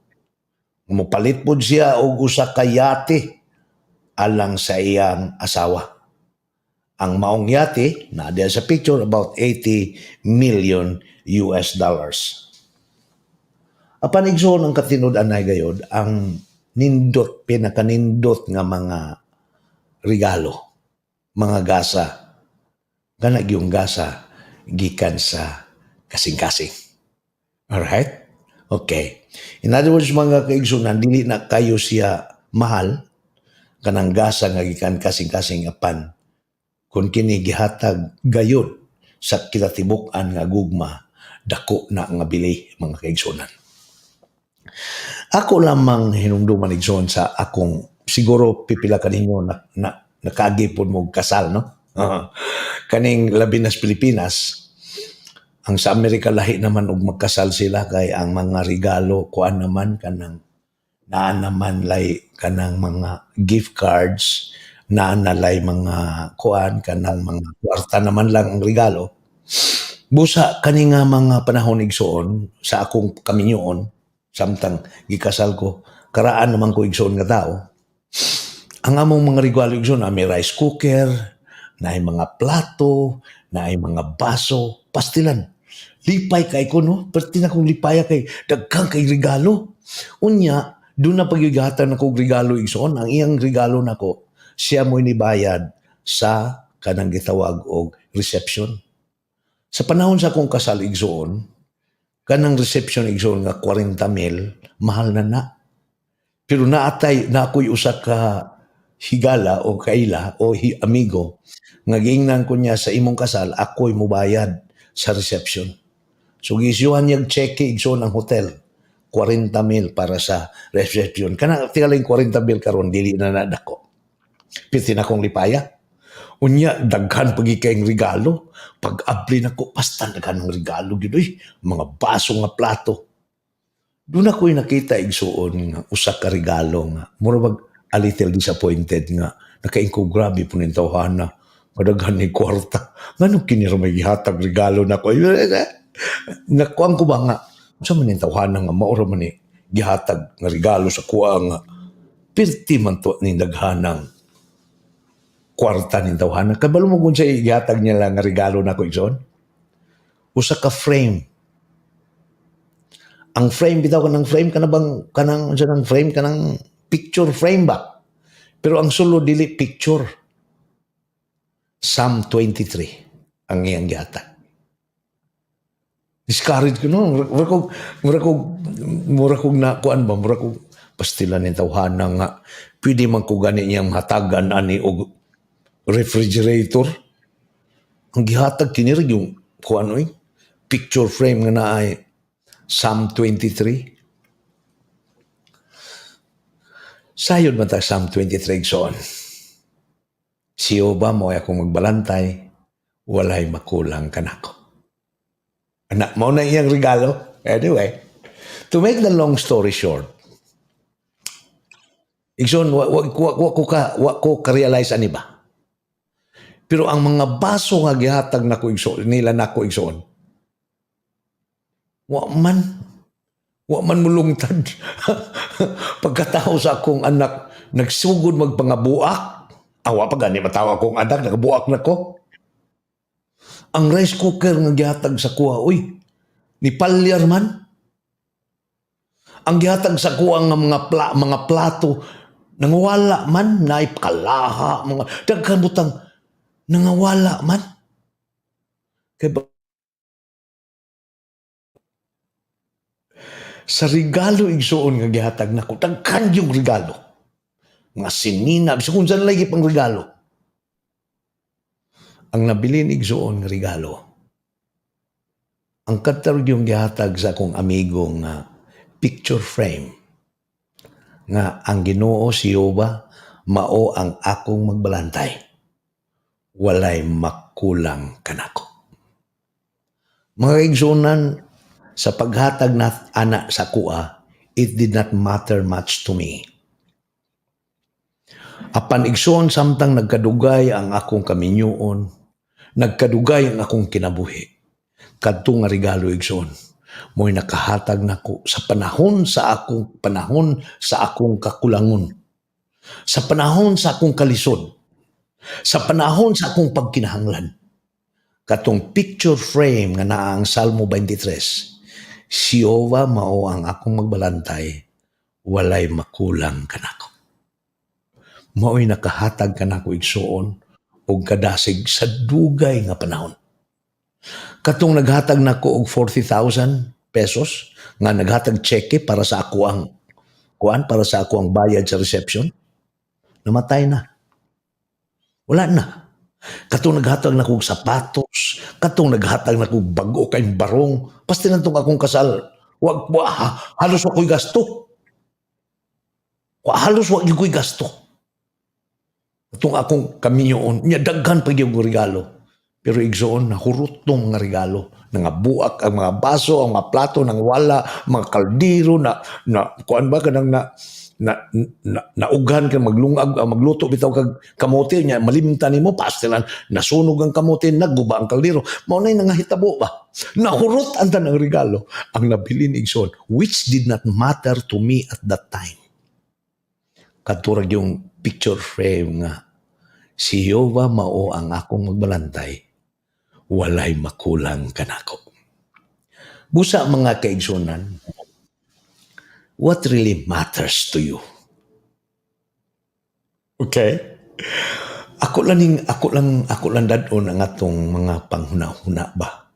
Mopalit pod siya og usa ka yate alang sa iyang asawa. Ang maong yate na diya sa picture about $80 million. Apan igsoon ang katinud anay gayod ang pinakanindot nga mga regalo, mga gasa. Ganag yung gasa gikan sa kasing-kasing. Alright? Okay. In other words, mga kaigsunan, dili na kayo siya mahal kanang gasa nga gikan kasing-kasing apan kung kini gihatag gayod sa kinatibuk-an nga gugma, dako na nga bili, mga kaigsunan. Ako lamang hinumduman igsoon sa akong siguro pipila kaninyo na nakagipon mo kasal, no? Kaning labi nas Pilipinas, ang sa Amerika lahi naman og magkasal sila kay ang mga regalo kuan naman kanang naa naman lay kanang mga gift cards, naa nalay mga kuan kanang mga kwarta naman lang ang regalo. Busa kani nga mga panahon igsoon sa akong kaminyoon samtang gikasal ko, karaan naman ko igsoon nga tao. Ang among mga regalo igsoon may rice cooker, naay mga plato, naay mga baso, pastilan. Lipay kay ko, no? Perti na kong lipaya kay daghang kay regalo. Unya, doon na pagyugatan na kong regalo igsoon. Ang iyang regalo nako, siya mo inibayad sa kanang gitawag og reception. Sa panahon sa akong kasal igsoon, kanang reception igsoon nga 40,000, mahal na. Pero naatay na ako'y usa ka higala o kaila o amigo nga giingnan ko niya sa imong kasal, ako'y mubayad sa reception. So gisyuhan niyang cheque igsoon ang hotel. 40,000 para sa reception. Kana tingaling 40,000 karon dili na nadako. Piti na kong lipaya. Unya daghan pagi kayong regalo. Pag-abli nako basta daghan ng regalo gyud mga baso nga plato. Doon ako'y nakita igsuon nga usa ka regalo nga murag a little disappointed nga nakain ko grabe po ning tawhana. Madaghan ni kwarta. Ngano kini ra may gihatag regalo nako? Nakuan ko ba nga sa man ning tawhana nga mao ra man ni gihatag nga regalo sa kuha nga pirti man to ning daghanang kwarta ning tawhana. Kabalo mo kung sa gihatag niya lang nga regalo nako igsoon? Usa ka frame. Ang frame bitaw kanang frame kanang frame kanang picture frame ba? Pero ang sulod dili picture. Psalm 23 ang iyang gihatag. Discourage ko no, mura kog na kuan ba, mura kog pastilan ni tawhana nga pwede man ko gani iyang hatagan ani og refrigerator. Ang gihatag kini ra yung kuan oy picture frame nga naay Psalm 23. Sayod man ta Psalm 23 igsoon. Si Jehovah mo ay akong magbalantay, walay makulang kanako. Anak, mo na iyang regalo. Anyway, to make the long story short, igsoon, wa ko ka-realize ani ba? Pero ang mga baso nga gihatag nako igsoon, nila nako igsoon, wa man mulungtad. Pagkatao sa akong anak, nagsugod magpangabuak, awa pa gani matawa akong anak, nagabuak na ko. Ang rice cooker nga gihatag sa kuha, uy, ni palyar man. Ang gihatag sa kuha nga mga plato, nangawala man, naipkalaha, mga daghan butang, nangawala man. Kaya sa regalo igsoon nga gihatag nako, daghan yung regalo. Nga sinina, bisa kung saan lagi pang regalo. Ang nabilin igsoon nga regalo, ang katarog yung gihatag sa akong amigo nga picture frame, nga ang Ginoo si Jehovah mao ang akong magbalantay, walay makulang kanako. Mga igsoonan, sa paghatag na anak sa kuha, it did not matter much to me. Apan igsoon samtang nagkadugay ang akong kaminyoon, nagkadugay ang akong kinabuhi, kadto nga regalo igsoon, mo'y nakahatag nako sa panahon sa akong kakulangon, sa panahon sa akong kalisod, sa panahon sa akong pagkinahanglan. Katong picture frame nga naa ang Salmo 23, si Jehovah mao ang akong magbalantay, walay makulang kanako. Mao'y nakahatag kanako igsoon og kadasig sa dugay nga panahon. Katong naghatag nako og 40,000 pesos nga naghatag cheque para sa ako ang para sa ako ang bayad sa reception, namatay na. Wala na. Katong naghatag nako og sapatos, katong naghatag nako og bago kay barong, pasti nantong akong kasal, halos wa ko'y gasto. Halos wa ko'y gasto. Itong akong kaminyoon, niya daghan pa yung regalo. Pero igsoon, nahurutong nga regalo. Nangabuak ang mga baso, ang mga plato, nang wala, mga kaldiro, kuan ba ka nang naugan ka maglungag, magluto bitaw kag kamote niya, malimtan nimo pastilan, nasunog ang kamote, nagguba ang kaldiro. Mao nay nangahitabo ba? Nahurot ang tanang regalo. Ang nabili ni igsoon, which did not matter to me at that time. Katurag yung picture frame nga, si Jehovah mao ang akong magbalantay, walay makulang kanako. Busa mga kaigsunan, what really matters to you? Okay? Ako lang dadon ang atong mga panghuna-huna ba?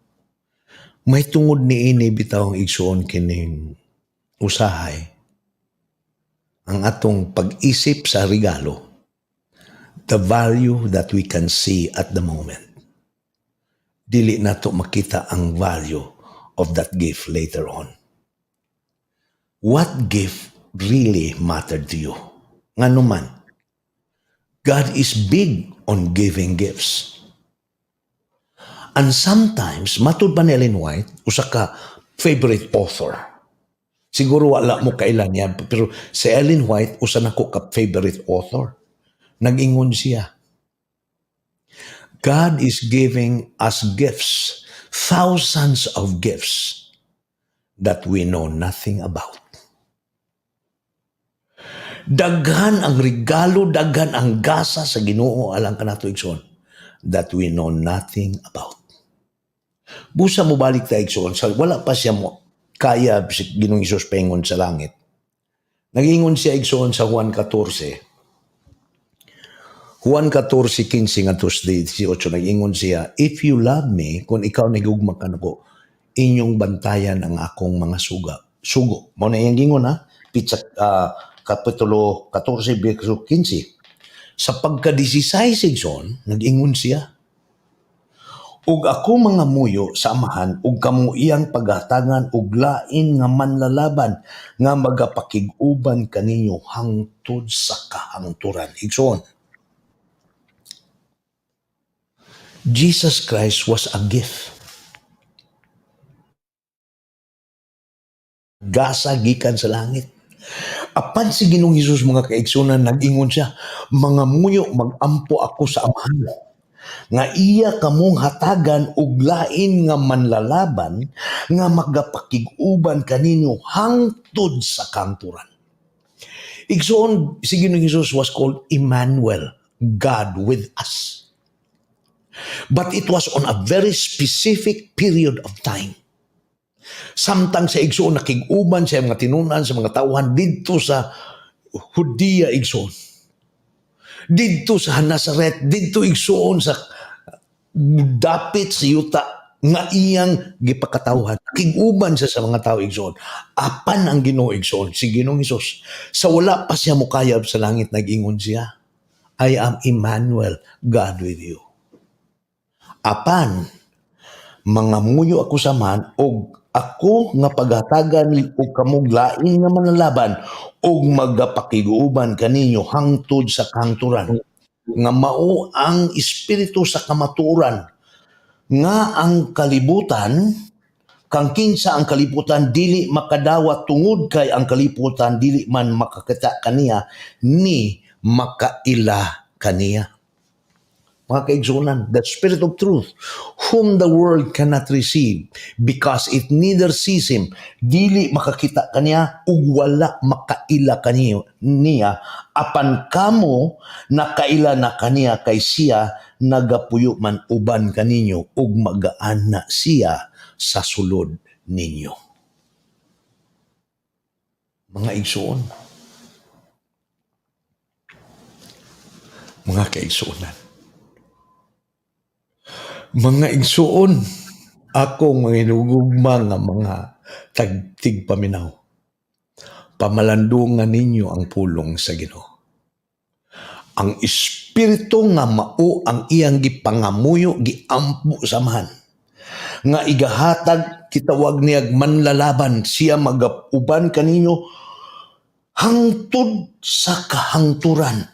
May tungod ni ini bitaw ang igsuon kining usahay, ang atong pag-isip sa regalo, the value that we can see at the moment. Dili nato makita ang value of that gift later on. What gift really mattered to you? Nga naman, God is big on giving gifts. And sometimes, matud pa ni Ellen White, usa ka favorite author. Siguro wala mo kailan yan, pero si Ellen White, usa na ko ka favorite author. Nag-ingon siya, God is giving us gifts, thousands of gifts that we know nothing about. Daghan ang regalo, daghan ang gasa sa Ginoo alang kanato igsoon that we know nothing about. Busa mo balik ta igsoon, wala pa siya mo kaya si Ginoong Hesus pengon sa langit. Nagingon siya igsoon sa Juan 14. Juan 14:15 ngadto 18 nagingon siya, if you love me, kung ikaw nagugma ka nako, inyong bantayan ang akong mga sugo. Mao na iyang gingon ha, Kapitulo 14, verso 15. Sa pagka-16 igsoon, nag-ingon siya, ug ako mga muyo sa amahan, ug kamo iyang paghatangan, ug lain nga manlalaban, nga magapakig-uban kaninyo hangtod sa kahangturan. Igsoon, Jesus Christ was a gift. Gasa gikan sa langit. Apan si Ginoong Hesus mga kaigsunan, nag-ingon siya, mga muyo, magampo ako sa amahan, nga iya kamong hatagan ug lain nga manlalaban, nga magapakig-uban kaninyo hangtod sa kanturan. Igsoon, si Ginoong Hesus was called Emmanuel, God with us. But it was on a very specific period of time. Samtang sa igsoon nakig-uban sa mga tinunan sa mga tauhan didto sa Hudiya igsoon. Didto sa Nazaret, didto igsoon sa dapit sa yuta nga iyang gipakatawhan. Nakig-uban sa mga tao igsoon. Apan ang Ginoo igsoon, si Ginoong Hesus, sa wala pa siya mukayab sa langit, nag-ingon siya, I am Emmanuel, God with you. Apan, mga muyo ako samahan, og ako nga paghatagan o kamuglain nga manlalaban o magapakiguban kaninyo hangtod sa kahangturan. Nga mao ang espiritu sa kamaturan. Nga ang kalibutan, kang kinsa ang kalibutan, dili makadawat tungod kay ang kalibutan, dili man makakita kaniya, ni makaila kaniya. Mga kaigsunan, the Spirit of truth, whom the world cannot receive, because it neither sees Him, dili makakita kaniya, ug wala makaila niya, apan kamo nakaila na kaniya, kay siya nagapuyo man uban kaninyo, ug magaan na siya sa sulod ninyo. Mga igsuon, mga kaigsunan, mga igsuon, ako mga inugugma nga mga tagtig paminaw, pamalandungan ninyo ang pulong sa Ginoo. Ang espiritu nga mao ang iyang gipangamuyo, giampo samahan, nga igahatag kitawag niyag manlalaban, siya magapuban kaninyo hangtod sa kahangturan.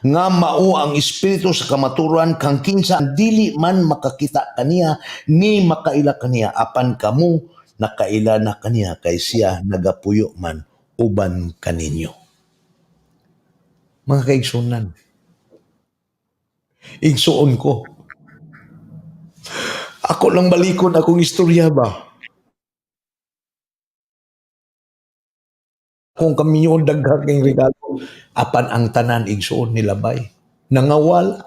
nga mao ang espiritu sa kamaturan kang kinsa ang dili man makakita kaniya ni makaila kaniya apan kamo nakaila na kaniya kay siya nagapuyo man uban kaninyo. Mga kaigsunan, igsuon ko. Ako lang balikon akong istorya ba? Kung kami yung daghang regalo, apan ang tanan igsuon nilabay. Nangawal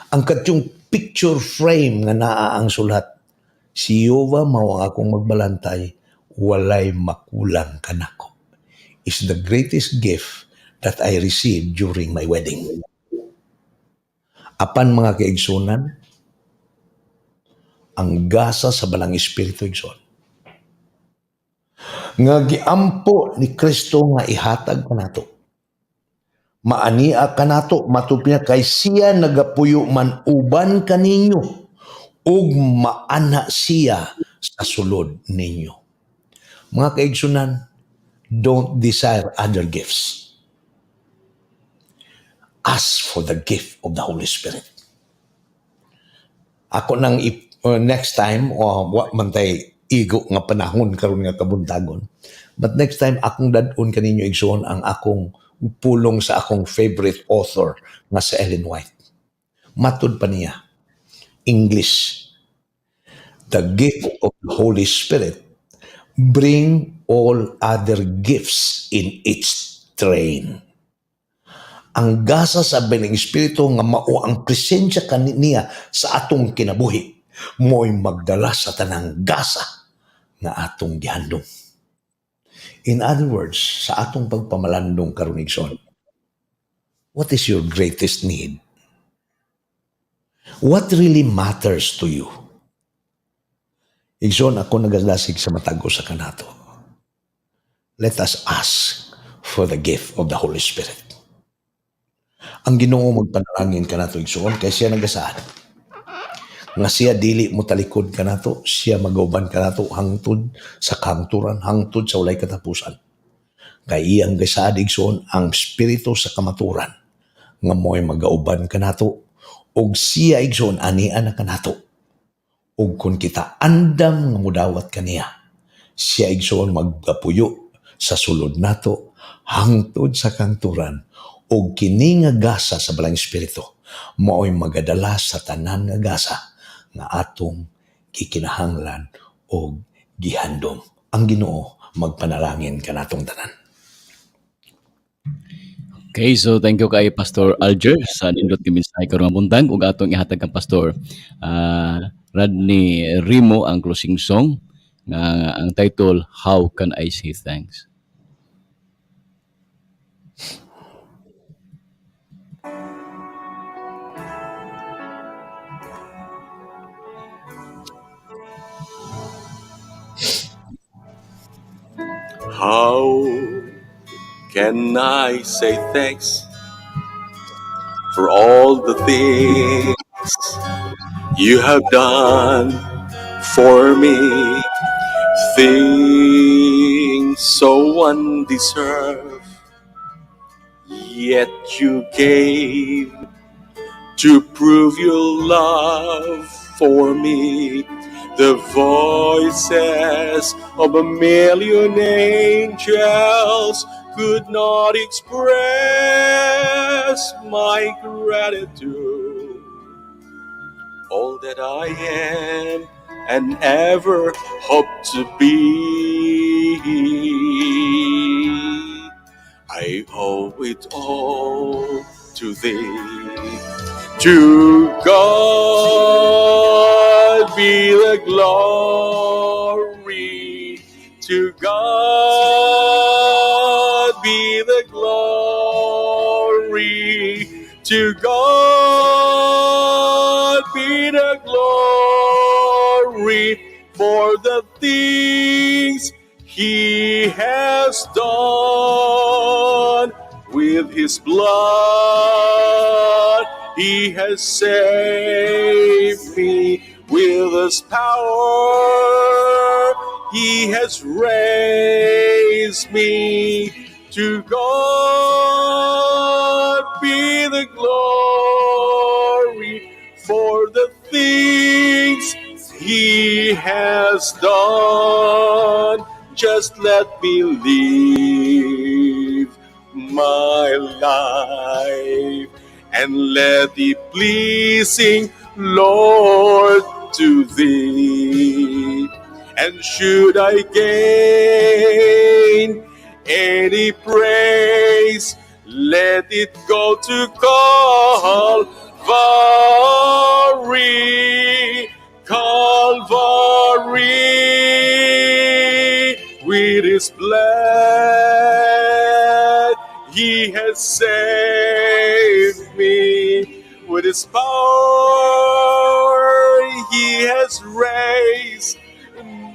ang katyong picture frame nga naa ang sulat. Si Yehova mao ang akong magbalantay, walay makulang kanako. Is the greatest gift that I received during my wedding. Apan mga kaigsunan, ang gasa sa balang espiritu igsoon. Nga giampo ni Kristo nga ihatag kanato. Maania kanato matupya kay siya nagapuyo man uban kaninyo ug maana siya sa sulod ninyo. Mga kaigsunan, don't desire other gifts. Ask for the gift of the Holy Spirit. Ako nang next time, wa man tay igo nga panahon karon nga kabuntagon. But next time, akong dadun kaninyo igsoon ang akong pulong sa akong favorite author nga sa Ellen White. Matud pa niya, English, the gift of the Holy Spirit bring all other gifts in its train. Ang gasa sa Balang Espiritu nga mao ang presensya kaniya sa atong kinabuhi mo'y magdala sa tanang gasa nga atong gihandom. In other words, sa atong pagpamalandong karon igsoon, what is your greatest need? What really matters to you? Igsoon ako nagalasig sa matago sa kanato. Let us ask for the gift of the Holy Spirit. Ang Ginoo magpanalangin kanato igsoon kay siya nagasaan. Nga siya dili mo talikod kanato, siya magauban kanato hangtod sa kahangturan, hangtod sa walay katapusan. Kay iyang gasaad igsoon ang espiritu sa kamaturan nga mo'y magauban kanato ug siya igsoon anian na kanato. Ug kung kita andam nga mudawat kaniya, siya igsoon maggapuyo sa sulod nato hangtod sa kanturan ug kini nga gasa sa Balang Espiritu mao'y magadala sa tanan nga gasa nga atong gikinahanglan o gihandom. Ang Ginoo magpanalangin kanatong tanan. Okay, so thank you kay Pastor Alger sa nindot nga mensahe karong buntag ug atong ihatag kang Pastor Rodney Rimo ang closing song nga ang title How Can I Say Thanks? How can I say thanks for all the things you have done for me? Things so undeserved, yet you gave to prove your love for me. The voices of a million angels could not express my gratitude. All that I am and ever hope to be, I owe it all to thee. To God be the glory. To God be the glory. To God be the glory for the things He has done. With His blood He has saved me. With His power He has raised me. To God be He has done. Just let me live my life and let it pleasing, Lord, to Thee. And should I gain any praise, let it go to Calvary, Calvary. With His blood, He has saved me. With His power, He has raised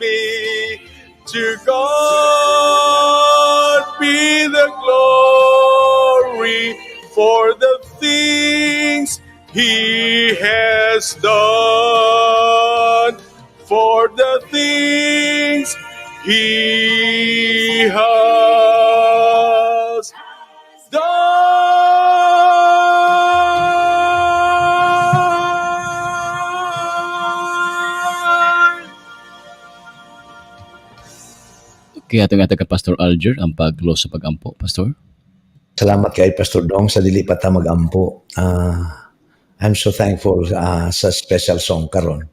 me. To God be the glory for the things He has done, for the things He has done. Okay, atong ka Pastor Alger ang pag-close sa pag-ampo, Pastor. Salamat kay Pastor Dong sa dili pa ta mag-ampo. I'm so thankful sa special song karon.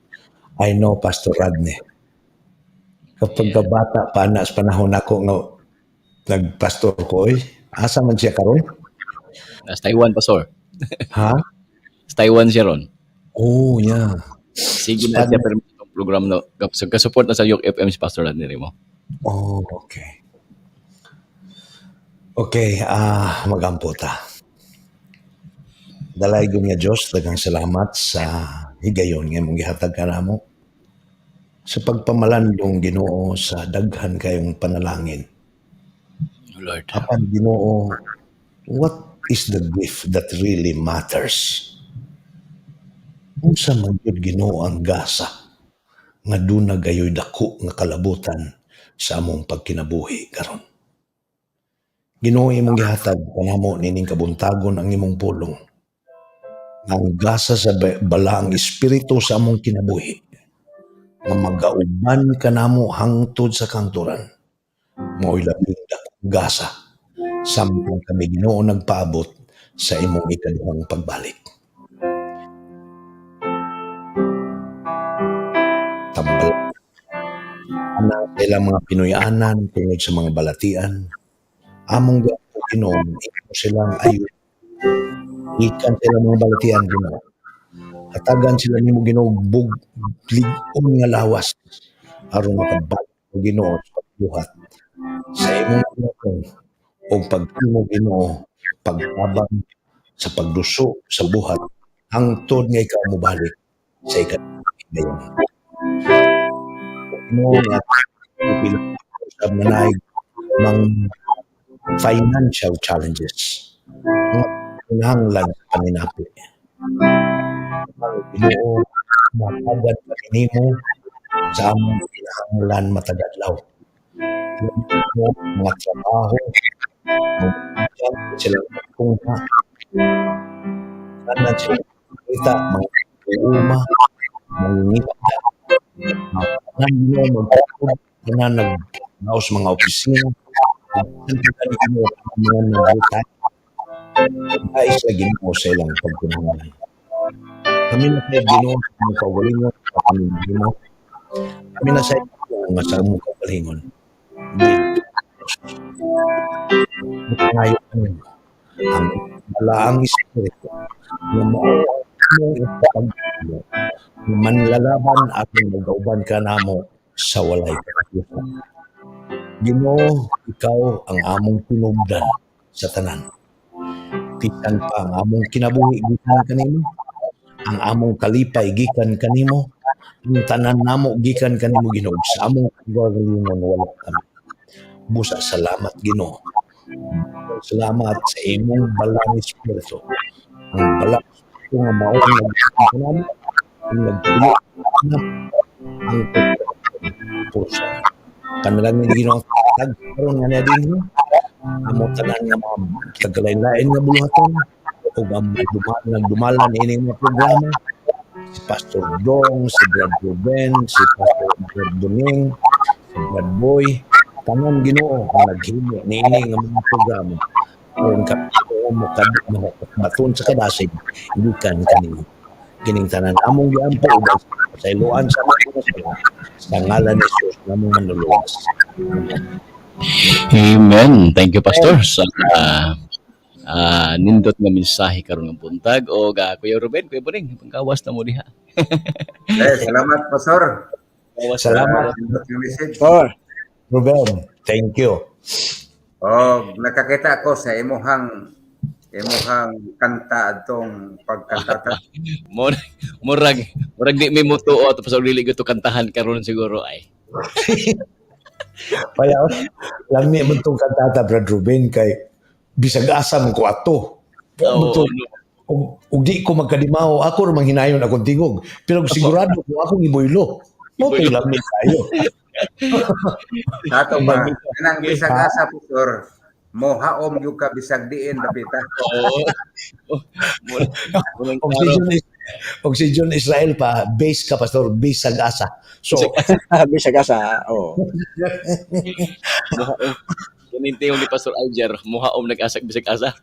I know Pastor Radney. Kapag kabata pa na sa panahon ako nga nagpastor ko, asa man siya karon? Sa Taiwan, Pastor. Ha? Sa Taiwan siya ron. Oh, yeah. Sige na siya pero itong program na kasupport na sa Yok FM si Pastor Radney mo. Oh, okay. Okay, mag-ampo ta. Dalaygon nga Diyos, daghang salamat sa higayon nga mong gihatag ka namo. Sa pagpamalandong Ginoo sa daghan kayong panalangin. Lord. Apan Ginoo, what is the gift that really matters? Unsa man gyud Ginoo ang gasa nga duna gayoy dako nga kalabutan sa among pagkinabuhi karon. Ginoo imong gihatag kanamo nining kabuntagon ang imong pulong. Ang gasa sa balaang espiritu sa among kinabuhi nga magauban kanamo hangtod sa kanturan. Mao'y labing dakong gasa samtang kami Ginoo nagpaabot sa imong ikaduhang pagbalik. Tambal ana sa ilang mga Pinoyanan tungod sa mga balatian. Among Ginoo imo silang ayo. Ikan sila mga balatian Ginoo. Hatagan sila nimo Ginoo ligon nga lawas aron makabalik mo Ginoo sa buhat sa imong ginoo o pagtimo Ginoo pagtabang sa pagduso sa buhat hangtod nga ikaw mobalik sa ikaduhang Ginoo nga pilang sa manay mang financial challenges nga kinahanglan sa paninapi. Ginoo matagad pa nimo sa among kinahanglan matagadlaw. Mga trabaho, mga sila pungha, kanan sila kita, mga uuma, mga ngita, kanan nila magkakot, kanan nag-naos mga opisina, kanan nila mga nagutay, nais na Ginoo sa ilang pagkunangan. Kami na sa Ginoo sa mga kaugalingon, sa kami mo. Kami na sa Ginoo nga sa mga kaugalingon. Hindi. Ngayon kami ang malaang espiritu na maawang ipagpagpagpag na manlalaban at magauban ka namo sa walay katusan. Ginoo, ikaw ang among tinubdan sa tanan. Bisan pa ang among kinabuhi gikan kanimo, ang among kalipay gikan kanimo, ang tanan namo gikan kanimo Ginoo. Sa among kaugalingon wala kami. Busa salamat Ginoo. Salamat sa imong balang espiritu. Ang balang espiritu nga mao ang nagkanamo, ang nagpuyo ang puso. Panalangin Ginoo ang tag karon nga din amo tanan nga mga tagalain-lain nga buluhaton ug ang nagdumalan ining mga programa si Pastor Dong, si Brad Ruben, si Pastor Brad Duning, si Brad Boy, tanan Ginoo ang naghimo niini nga mga programa. Kung kapito mo baton sa kadasig, hindi ka kanino. Kining tanan among giampo ug sa iluan sa mga sa ngalan ni Jesus namong manuluwas. Amen. Thank you, Pastor, sa nindot nga mensahe karon ng buntag. O Kuya Ruben, Kuya Boning, panggawas na mo diha. Salamat, Pastor. Salamat, Pastor. Ruben. Thank you. Nakakita ko sa imuhang kanta atong pagkantata. Murag di may mutuo at pasal dili to kantahan karon siguro ay. Kaya lami man tong kantata Brad Ruben kay bisag asa man ko ato. Ug di ko magkadimaw ako ra manghinayon akong tingog pero sigurado ko akong iboylo. Mo to lami kayo. Ato ba kanang bisag asa Pastor mo haom yung ka bisag diin dapita. Oxygen Israel pa base ka Pastor bisag asa. So Bisag asa. Oh. Kinintiyong ni Pastor Alger, muhaom nag-asak bisag asa.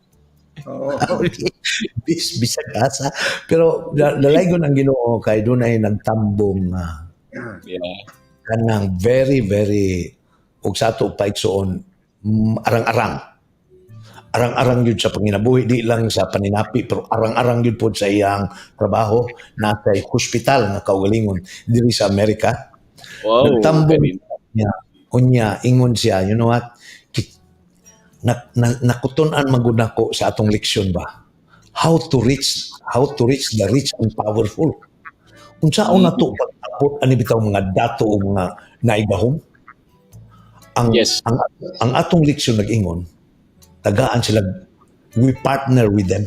Oo. bisag asa pero dalaygon ang Ginoo kay dunay nagtambong Yeah. kanang very ug sa ato paigsoon arang-arang yun sa panginabuhi di lang sa paninapi pero arang-arang yun po sa iyang trabaho natay hospital nga kaugalingon diri sa Amerika. Wow. Nagtambong niya unya ingon siya, you know what, nakuton-an magud nako sa atong leksyon ba how to reach the rich and powerful. Unsaon nato pagtapot ani bitaw mga dato o mga naigahom. Yes. Ang atong leksyon nag-ingon, tagaan sila, we partner with them.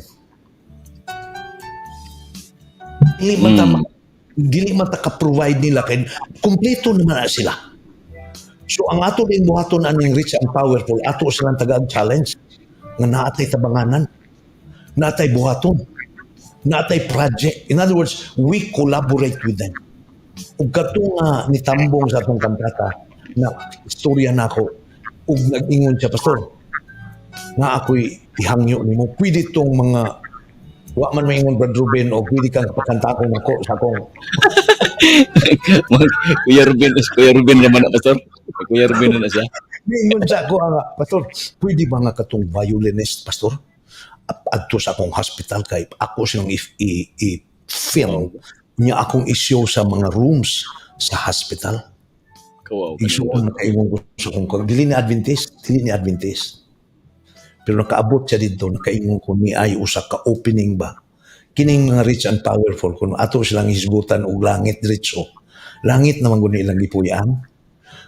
Dili man ta ka-provide nila kay kumpleto naman na sila. So ang ato din buhaton aning rich and powerful, ato silang tagaan challenge nga naatay tabanganan, naatay buhaton, naatay project. In other words, we collaborate with them. Ug kato nga nitambong sa atong kantata na istorya na ako ug nag-ingon siya Pastor nga ako'y ihangyo nimo pwede tong mga wa man maingon Brad Ruben o pwede kang pakanta ko nako sa akong Kuya Ruben naman na Pastor. Kuya Ruben na siya. ingon sa ako nga Pastor pwede ba nga katong violinist Pastor adto sa akong hospital kay ako silang i-film niya akong isyo sa mga rooms sa hospital. Kawaw. Igsuon nakaingon ko sa kong dili ni Adventist. Pero nakaabot siya dito, nakaingon ko ni ay usa ka opening ba. Kining mga rich and powerful kung ato silang hisgutan og langit diretso. Langit naman gud ilang gipuy-an.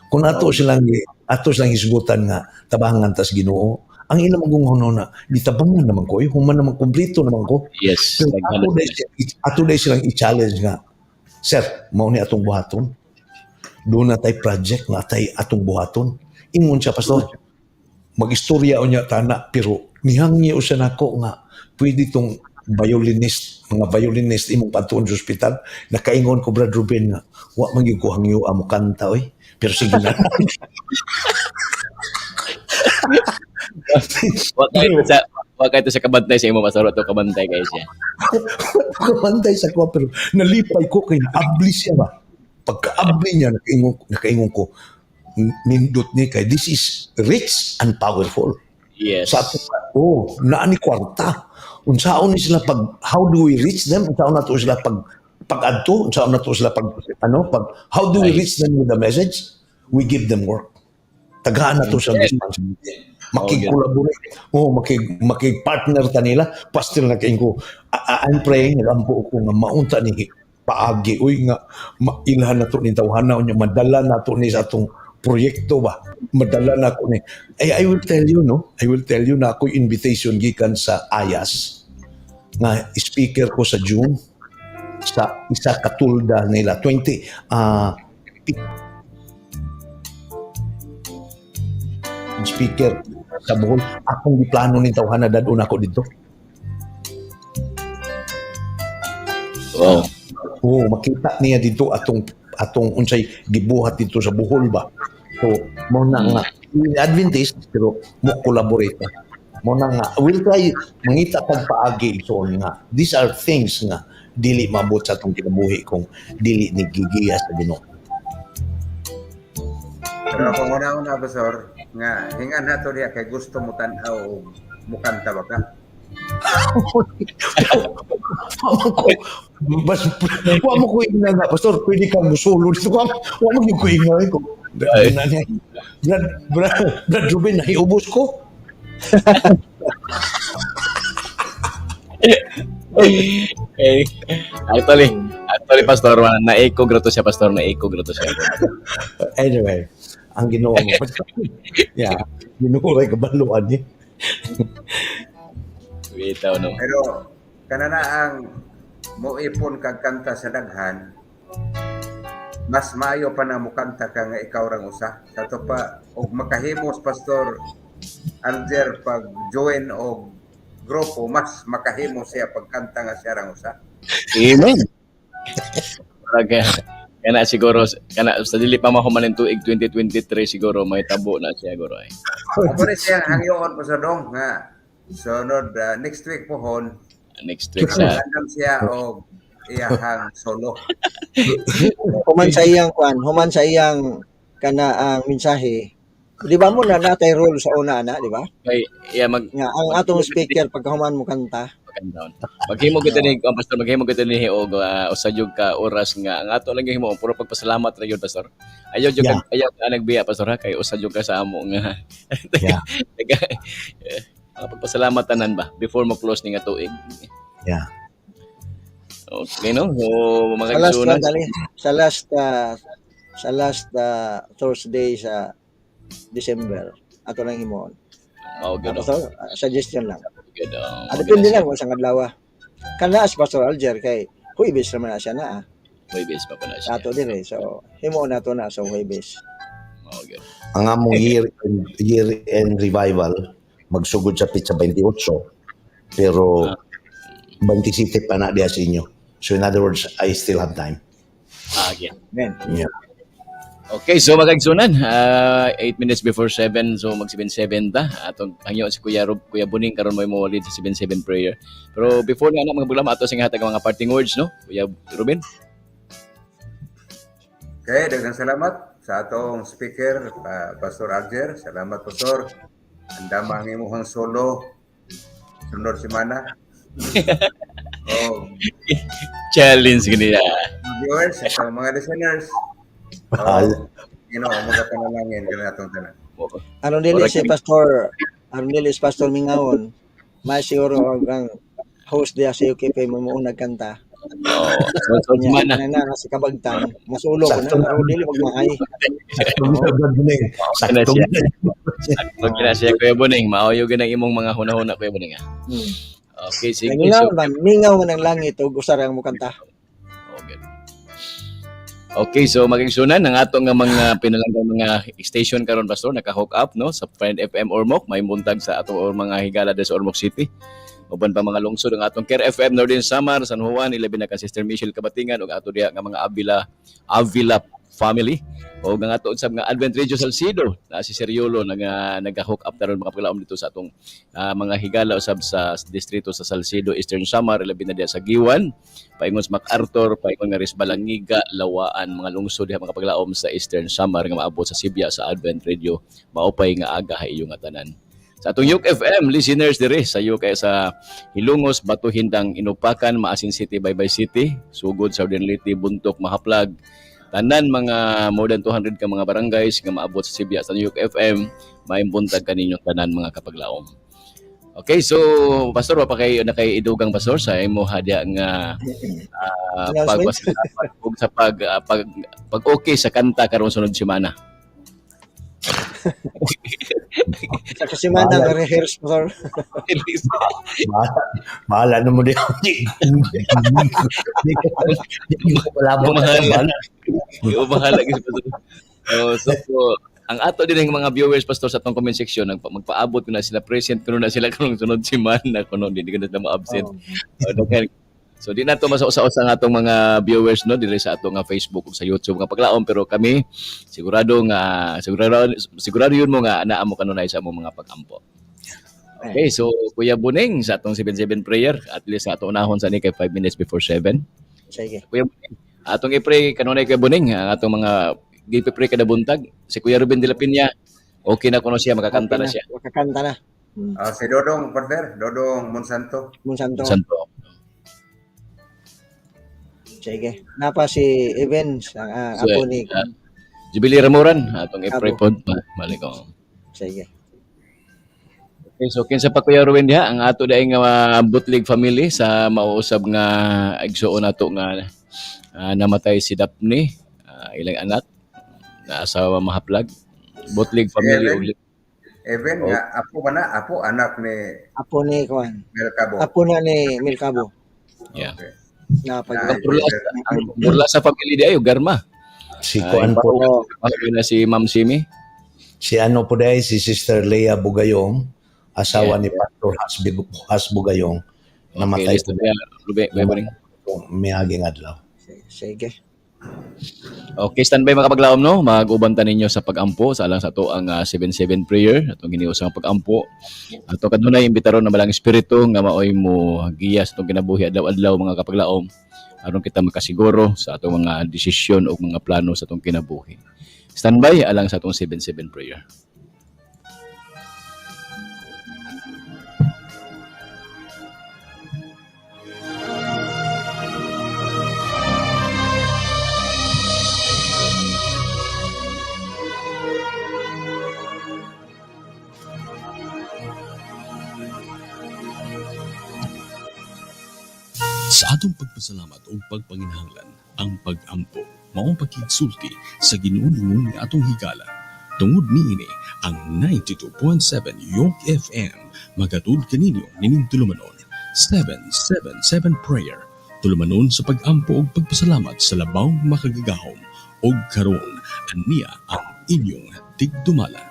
Kung ato silang hisgutan nga tabangan tas Ginoo, ang ilang magunghono na gitabangan naman ko, human naman kumpleto naman ko. Yes. So, ato day silang i-challenge nga, sir, mao ni atong buhaton. Doon na tayo project nga tayo atong buhaton. Ingon siya, Pastor, mag-istorya o niya tana, pero nihangyo siya nako nga, pwede itong mga violinist, imong patuon sa ospital, nakaingon ko, Brad Ruben, nga, wa man gyud ko hangyo amo kanta, oy. Pero sige na. Wa kay sa kabantay sa imo Pastor, to kabantay kay siya. Kumantay sa ko, pero nalipay ko kay naabli siya ba? Pagka-abli niya, nakaingon ko, nindot ni kay, this is rich and powerful. Yes. Sa ato, naani kwarta. Unsaon ni sila how do we reach them? Unsaon na to sila pag-adto? Unsaon na to sila how do we reach them with the message? We give them work. Tagaan na to sa responsibility. Makig-collaborate. Makig-partner ta nila. Pastor na kain ko, I'm praying, nagampo ko nga maunta ni paagi uy nga mailhan nato ni tawhana unya madala nato ni sa atong proyekto ba madala na ko ni I will tell you na ako invitation gikan sa AYAS nga speaker ko sa June sa isa katulda nila 20 speaker sa Bohol akong giplano ni tawhana dadun ako dito. Wow. makita niya dito atong unsay gibuhat dito sa Bohol ba. So mo na nga Adventist pero mo collaborate. Mo na nga will try mangita kag paagi so nga these are things nga dili mabot sa atong kinabuhi kung dili ni gigiya sa Ginoo. Pero kung una-una, Pastor, nga, hingan na to diya kay gusto mo tanaw o mukanta ba ka? Bas, wa mo ko ingna nga, Pastor, pwede kang musulo dito ka. Wa mo ko ingna ko. Brad Ruben, nahiubos ko. Actually, Pastor, na-echo grato siya, Pastor, na-echo grato siya. Anyway, ang Ginoo mo. Yeah, Ginoo ay kabaluan ni. Bitaw, no? Pero, kanana ang muipon kag kanta sa daghan, mas maayo pa na mukanta ka nga ikaw rang usa. Sa to pa, og makahimos, Pastor Alger, pag join og grupo, mas makahimos siya pagkanta nga siya rang usa. Amen. Kana siguro, sa dili pa mahuman ng tuig 2023 siguro, may tabo na siya siguro ay. Ako rin siya hangyoon po sa dong nga sunod next week pohon. Next week sa Andam siya og iyahang solo. Human sa iyang kana ang mensahe. Di ba mo na natay role sa una na, di ba? kay Nga ang atong speaker pagkahuman mo kanta. down. Maghimo kita ni Pastor, maghimo kita ni og usa jud ka oras nga ang ato lang himo puro pagpasalamat ra gyud, Pastor. Ayaw jud Yeah. ayaw ka nagbiya, Pastor, ha, kay usa jud ka sa amo nga. Yeah. Pagpasalamat tanan ba before mo close ni nga tuig. Yeah. Okay, no? So, mga Sa last igsunan. dali, sa last Thursday sa December ato lang himon. Mao gyud. Pastor, suggestion lang. Good. Depende lang kung saan adlaw. Kana as Pastor Alger kay Huwebes naman na siya na May base pa pala sa siya. ato dire. So himo na to na sa Huwebes. Mao gyud. Ang among year-end revival magsugod sa pizza 28 pero 27 pa na diya sa inyo. So in other words, I still have time. Again. Amen. Yeah. Okay, so mga igsunan, 8 minutes before 7, so mag 7-7 ta. Atong hangyo si Kuya Buning karon mo lead sa 7-7 prayer. Pero before nga mga programa ato sing hatag mga parting words, no? Kuya Ruben. Okay, daghang salamat sa atong speaker, Pastor Alger. Salamat, Pastor. Andam ang imong solo sunod semana. Oh, Challenge ganina. viewers, sa mga listeners. Mahal. Mga panalangin ka atong tanan. Aron dili si Pastor Mingaon, may siguro ang host diya sa UKP mo unang kanta. So Nya mana. na si kabagtan, musulo ko na aron dili magmahay. Sakto siya. Pag siya Kuya Buning, maayo gyud ang imong mga hunahuna Kuya Buning. Okay, sige. Mingaw man ang langit ug usar ang mukanta. Okay, so magigsunan ang ato nga mga pinalanggang mga station karon, Pastor, naka-hook up no sa Friend FM Ormoc, may buntag sa ato or mga higala sa Ormoc City. Uban pa mga lungsod ang atong Care FM Northern Samar, San Juan, ilabi na ka Sister Michelle Kabatingan ug ato diha nga mga Avila family o ang ato usab nga Advent Radio Salcido na si Seriolo naga-hook up karon mga paglaom dito sa atong mga higala usab sa distrito sa Salcido, Eastern Samar, ilabi na diha sa Giwan, paingon sa MacArthur, paingon nga Risbalangiga, Lawaan, mga lungsod diha mga paglaom sa Eastern Samar nga maabot sa Sibya sa Advent Radio, maupay nga aga hayo nga tanan. Sa atong Yuk FM listeners dire sa Yuk sa Hilongos, Batuhindang, Inupakan, Maasin City, Baybay City, Sugod, Southern Leyte, Buntok, Mahaplag, tanan mga more than 200 ka mga barangays nga maabot sa Sibya sa Yuk FM, maimbuntag kaninyong tanan mga kapaglaom. Okay, so Pastor, wa pa kay idugang Pastor sa imo hadya nga pagpasalamat ug sa pag okay sa kanta karon sunod semana. Sa kasimana nga rehearse Pastor. Mahala na mo diyan. Bahala gyud Pastor. So ang ato din ng mga viewers, Pastor, sa atong comment section, magpaabot ko na sila present kuno na sila karong sunod semana kuno di ko na ma-absent. So di na to masausa-usa nga atong mga viewers no dili sa atong nga Facebook ug sa YouTube nga paglaom, pero kami sigurado yun mo nga naa mo kanunay sa among mga pag-ampo. Okay, so Kuya Buning sa atong 7-7 prayer, at least sa atong unahon sa ni kay 5 minutes before 7. Sige. Kuya Buning, atong i-pray kanunay kay Buning ang atong mga gi-pray kada buntag. Si Kuya Ruben de la Piña, okay na kuno siya, makakanta na siya. Makakanta na. Si Dodong, partner, Dodong Monsanto. Monsanto. Santo. Sige. Napa si Evans, ang So, apo ni. Jubilee Ramoran, atong i-pray Apo. pod. Mali ko. Sige. Okay, so kinsa pa Kuya Ruben diha ang ato daing nga Butlig family sa mauusab nga igsuon nato nga namatay si Daphne, ilang anak na asawa mahaplag. Butlig family ug Even nga, apo ba na? Apo, anak ni Apo ni Kuan. Melcabo. Apo na ni Milcabo. yeah. Okay. Napa. Ah, Ang murla sa family di ayo garma. Si Kuan po, Ako na si Ma'am Simi. si ano po dahil, si Sister Leah Bugayong, asawa ni Pastor Has Bugayong, namatay listo po niya. Ruben. miyaging adlaw. Sige. Okay, standby mga kapaglaom no. Mag-uban ta ninyo sa pag-ampo sa alang sa to ang 7-7 prayer atong giniusang pag-ampo. Ato kadunay imbitaron na balang espiritu nga maoy mo giya sa atong kinabuhi adlaw-adlaw mga kapaglaom aron kita makasiguro sa atong mga desisyon o mga plano sa atong kinabuhi. Standby alang sa atong 7-7 prayer. Sa atong pagpasalamat o pagpanginahanglan, ang pag-ampo mao pagkigsulti sa ginuon nga atong higala. Tungod niini ang 92.7 York FM magatud kaninyo nining tulumanon 777 Prayer. Tulumanon sa pag-ampo ug pagpasalamat sa labaw makagagahom ug karon aniya ang inyong tigdumala.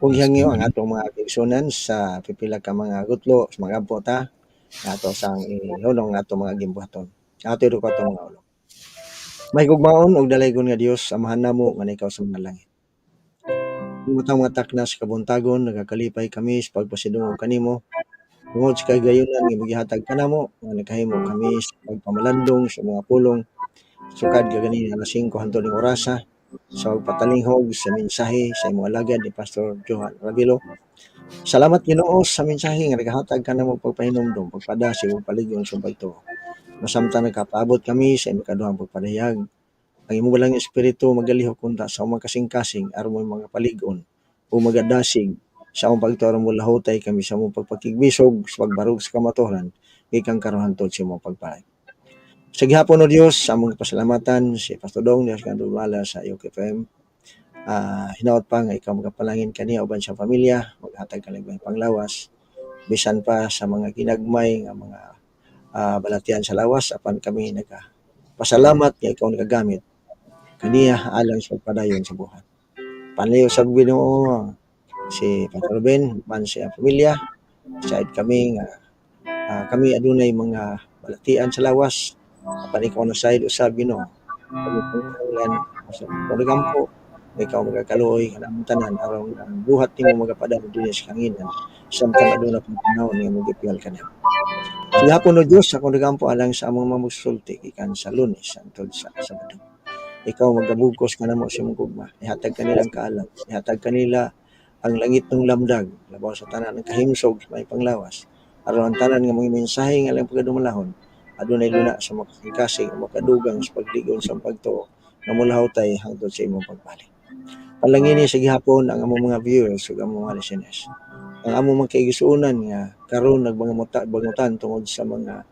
Kung hangyo ang atong mga igsunan sa pipila ka mga gutlo sa mga bota ato sang ihulong atong mga gimbuhaton. Ato ito ko atong mga ulo. May gugmaon og dalaygon nga Dios amahan namo nga ikaw sa mga langit. Imutang mga takna sa kabuntagon nagakalipay kami sa pagpasidungog kanimo. Tungod sa kagayunan nga magihatag kanamo nga nakahimo kami sa pagpamalandong sa mga pulong sukad kagani alas 5 hangtod ning orasa sa pagpatalinghog sa mensahe sa imong alagad ni Pastor Johan Ravilo. Salamat Ginoo sa mensahe nga nagahatag kanamo pagpahinumdom, pagpadasi ug paligon sa pagtuo. Masamtang nakapaabot kami sa imong kaduhang pagpadayag. Ang imong walang espiritu magalihok kunta sa umang kasing-kasing aron mo mga paligon o magadasig sa among pagtuo mo lahutay kami sa among pagpakigbisog sa pagbarog sa kamatuoran gikan karon hangtod sa imong pagparay. Sa gihapon o Dios, sa among pasalamatan si Pastor Dong Dios nga dumala sa York FM. Hinaot pa nga ikaw magapalangin kaniya uban sa pamilya, maghatag ka lang panglawas, bisan pa sa mga ginagmay nga mga balatian sa lawas, apan kami pasalamat nga ikaw nagagamit kaniya alang sa pagpadayon sa buhat. Panlayo sa Ginoo si Pastor Ruben, man sa pamilya, side kami nga kami adunay mga balatian sa lawas, apan ikaw na side usab Ginoo. Kami pangalan sa paggampo ikaw magakaluoy kanang tanan aron ang buhat nimo magapadang dinhi sa kanginan samtang aduna pang panahon nga magipiyal kanimo. Sa hapon o Dios ako nagampo alang sa among mamugsulti ikan sa Lunes hangtod sa Sabado. Ikaw magabugkos kanamo sa imong gugma, ihatag kanila ang kaalam, ihatag kanila ang langit ng lamdag labaw sa tanan ng kahimsog sa may panglawas aron ang tanan nga mga mensahe nga lang pagadumalahon adunay luna sa makasing-kasing makadugang sa pagligon sa pagtuo nga mulahutay hangtod sa imong pagbalik. Palangini sa gihapon ang among mga viewers ug among mga listeners. Ang among mga kaigsuonan nga karon nagbangutan tungod sa mga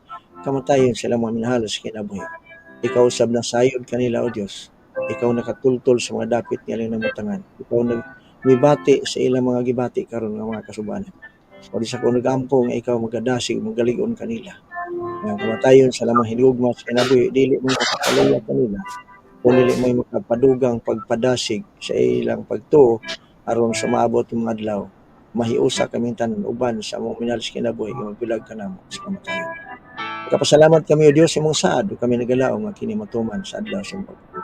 kamatayon sila mga minahal sa kinabuhi. Ikaw usab na sayod kanila o Dios. Ikaw nakatultol sa mga dapit nga ilang namutangan. Ikaw nagbibati sa ilang mga gibati karon nga mga kasubanan. O di sa kung nagampo nga ikaw magadasig magaligon kanila. Nga kamatayon sa lamang hinugma sa kinabuhi dili mo makapaluya kanila. kung dili may makapadugang pagpadasig sa ilang pagtuo aron sa maabot ng mga adlaw mahiusa kaming tanan uban sa among minalis kinabuhi nga magbilag kanamo sa kamatayon. Kapasalamat kami o Dios imong saad ug kami nagalaom nga kini matuman sa adlaw sa imong pagtuo.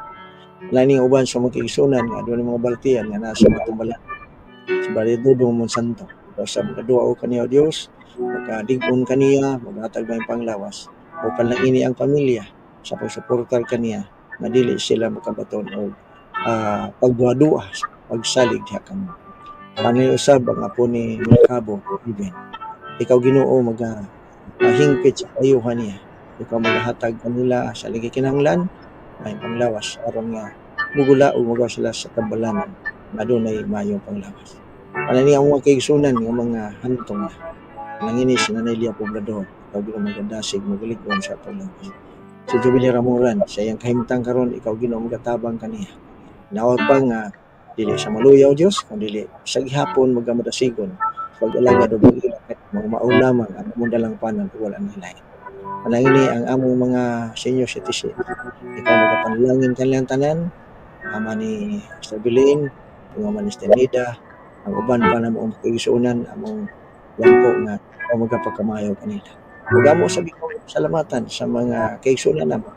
Laning uban sa mga kaigsunan nga adunay mga baltian nga nasa matumbalan sa Baridodong Monsanto. Sa mga dua o kaniya o Dios, magkadigpon kaniya, maghatag may panglawas o panlangini ang pamilya sa pagsuportar kaniya na dili sila makabaton o pagduha-duha sa pagsalig diha kamo. Paniusab ang apo ni Mercabo Ruben. Ikaw Ginoo hingpit sa kayuhan niya. Ikaw maghatag kanila sa ligi kinahanglan may panglawas aron nga mugula o magawa sila sa tambalanan na dunay mayong panglawas. Panani ang mga kaigsunan ng mga hantong na nanginis na Nelia Poblador ikaw Ginoo magadasig magaligom sa panglawas. Si Jubilee Ramuran sa iyang kahimtang karon ikaw Ginoo magatabang kaniya. Nawag pa nga dili sa maluyaw Dios kun dili sa gihapon magamadasigon pag-alaga do mga maulamang ang among dalang panan wala na lain. Panangini ang among mga senior citizen ikaw magapanalangin kanilang tanan ama ni Stabilin ang ama ni Stenida ang uban pa na mong kaigsunan among lampo nga ikaw magapagkamayo kanila. Ug amo sabi ko salamatan sa mga kaigsunan namo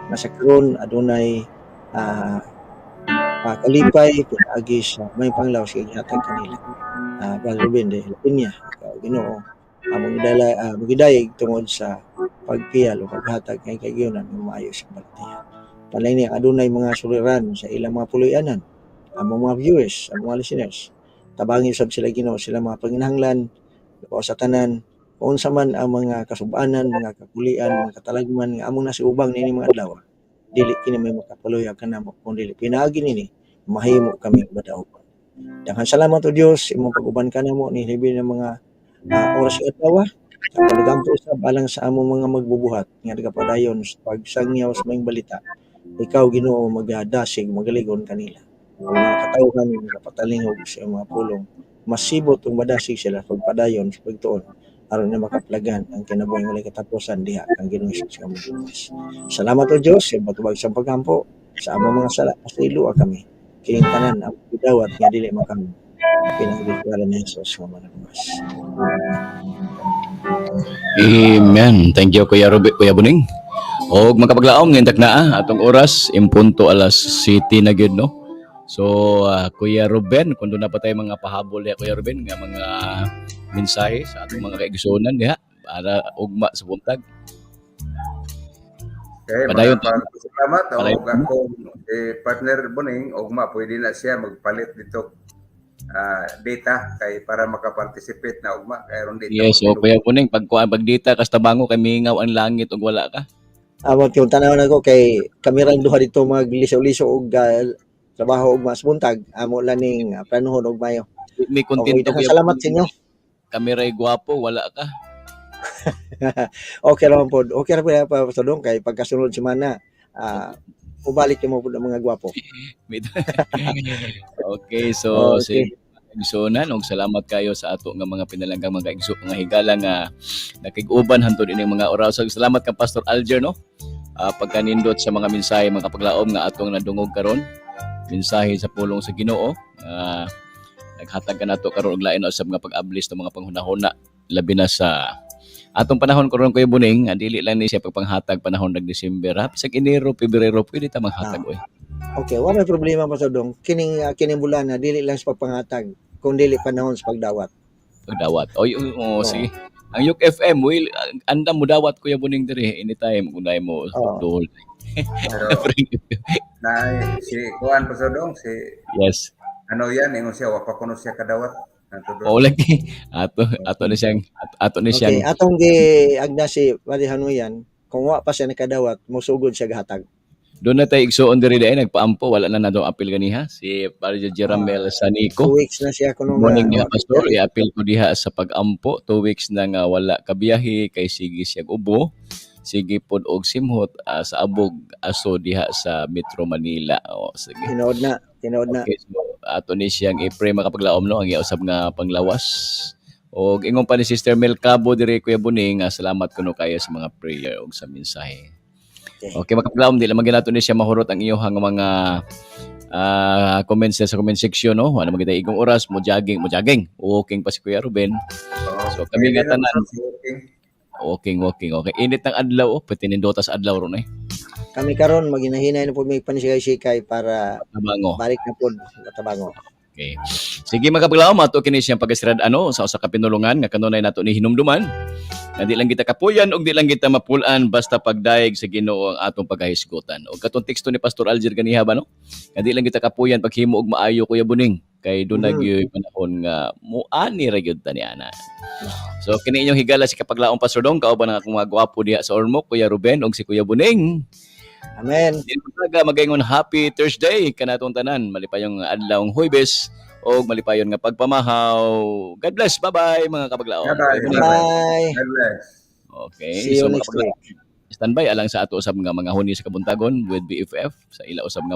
na sa karon adunay kalipay pinaagi sa may panglawas kay gihatag kanila. Brother Ruben de Pinya, ikaw Ginoo among magidayeg tungod sa pagpiyal o paghatag kay kaigsunan ng maayos ang balatiya. Panay niya adunay mga suliran sa ilang mga puloy-anan, among mga viewers, ang mga listeners. Tabangin sab sila Ginoo sila mga panginahanglan sa tanan unsa man ang mga kasub-anan, mga kapulian, mga katalagman nga among nasiubang nini mga adlaw. Dili kini may makapaluyag kanamo kun dili pinaagi nini mahimo kami badaw. Daghan salamat o Dios imong pag-uban kanamo ni hibi ng mga oras sa adlaw sa paggampo usab alang sa among mga magbubuhat nga nagapadayon sa pagsangyaw sa mga balita. Ikaw Ginoo magadasig magaligon kanila. Ang mga katawhan nga patalingog sa mga pulong masibot ug madasig sila pagpadayon sa pagtuon aron na makaplagan ang kinabuhi walay katapusan diha kang Ginoong Hesus nga Dios. Salamat o Dios sa batubag sa paggampo sa among mga sala pasaylo kami. Kining tanan ang gidawat nga dili makam pinagbigaran ni Hesus nga Dios. Amen. Thank you Kuya Buning. Og makapaglaom ngayon naa atong oras impunto alas 7 na gyud no. So Kuya Ruben kung doon na pa tayo mga pahabol ya Kuya Ruben nga mga mensahe sa atong mga kaigsunan diha para ugma sa buntag. Okay, Padayon salamat Padayon. og akong partner Boning ugma pwede na siya magpalit dito data kay para makaparticipate na ugma kay ron dito. Yes, so Kuya Buning pag dita kas tabango kay mingaw ang langit ug wala ka. Amot yung tanaw na ko kay kamirang duha dito maglisaw-lisaw og trabaho og mas buntag amo laning planuhon og mayo. May Okay, kontento daghang salamat sa inyo. Kamiray gwapo wala ka. Okay ra man pod. Okay ra pa Pastor kay pagkasunod semana ubalik mo pod ang mga gwapo. Okay, so Okay. si kaigsunan og salamat kayo sa ato nga mga pinalanggang mga nga higala nga nakig-uban hantod ining mga oras. Salamat kang Pastor Alger no. Pagkanindot sa mga mensahe mga paglaom nga atong nadungog karon. Mensahe sa pulong sa Ginoo. Naghatag ka nato karon og lain na usab nga pag-ablis ng mga panghunahuna labi na sa atong panahon karon Kuya Buning dili lang ni siya pagpanghatag panahon nag Disyember sa Enero, Pebrero pwede ta manghatag oy. Okay, wala may problema Pastor Dong. Kining bulan na dili lang sa pagpangatag, kung dili panahon sa pagdawat. Pagdawat. Sige. Ang Yuk FM will andam mo dawat Kuya Buning diri anytime kung dai mo duhol. Pero na si Kuan Pasodong si Yes. ano yan ingon siya wa pa kuno siya kadawat. O lagi ato ni siyang Okay, atong agna si Pari Hanuyan, kung wa pa siya nakadawat, musugod siya gahatag. doon na tayo igsuon diri dai nagpaampo wala na nadong apil ganiha si Padre Jeramel Sanico. 2 weeks na siya kuno Morning niya pastor i-apil ko diha sa pagampo 2 weeks na nga wala kabiyahe kay sige siya ubo sige pod og simhot sa abog aso diha sa Metro Manila. Sige. Tinood na. Okay, so, ato ni siyang i-pray makapaglaom no ang iusab nga panglawas. Og ingon pa ni Sister Mel Cabo diri Kuya Buning salamat kuno kayo sa mga prayer og sa mensahe. Okay, mga kapaglaom, di lang maginato ni siya mahurot ang iyong mga comments sa comment section, no? Ano magita igong oras mo jogging. Walking pa si Kuya Ruben. So kami nga tanan. Walking. Okay. Init ng adlaw, pati nindotas adlaw ron eh. Kami karon maginahinay na po may panisigay-sikay para Tabango. balik na po Tabango. Okay. Sige mga kapaglaom, ato kini siyang pag-estirad sa usa ka pinulungan nga kanunay nato ni hinumduman. Na di lang kita kapuyan o di lang kita mapulan basta pagdaig sa Ginoo ang atong pagkahisgutan. O katong teksto ni Pastor Alger ganiha ba no? Na di lang kita kapuyan paghimo og maayo Kuya Buning kay doon nagyoy panahon nga muani ra gyud ta niana. So kini inyong higala si kapaglaom Pastor Dong kauban ang akong mga gwapo diha sa Ormoc, Kuya Ruben ug si Kuya Buning. Amen. Dili magaingon happy Thursday kanatong tanan malipayong adlawng Huwebes o malipayon nga pagpamahaw. God bless. Bye-bye mga kapaglaom. Bye. God bless. Okay. See you mga next kapaglaom, standby alang sa ato usab nga mga huni sa kabuntagon with BFF sa ila usab nga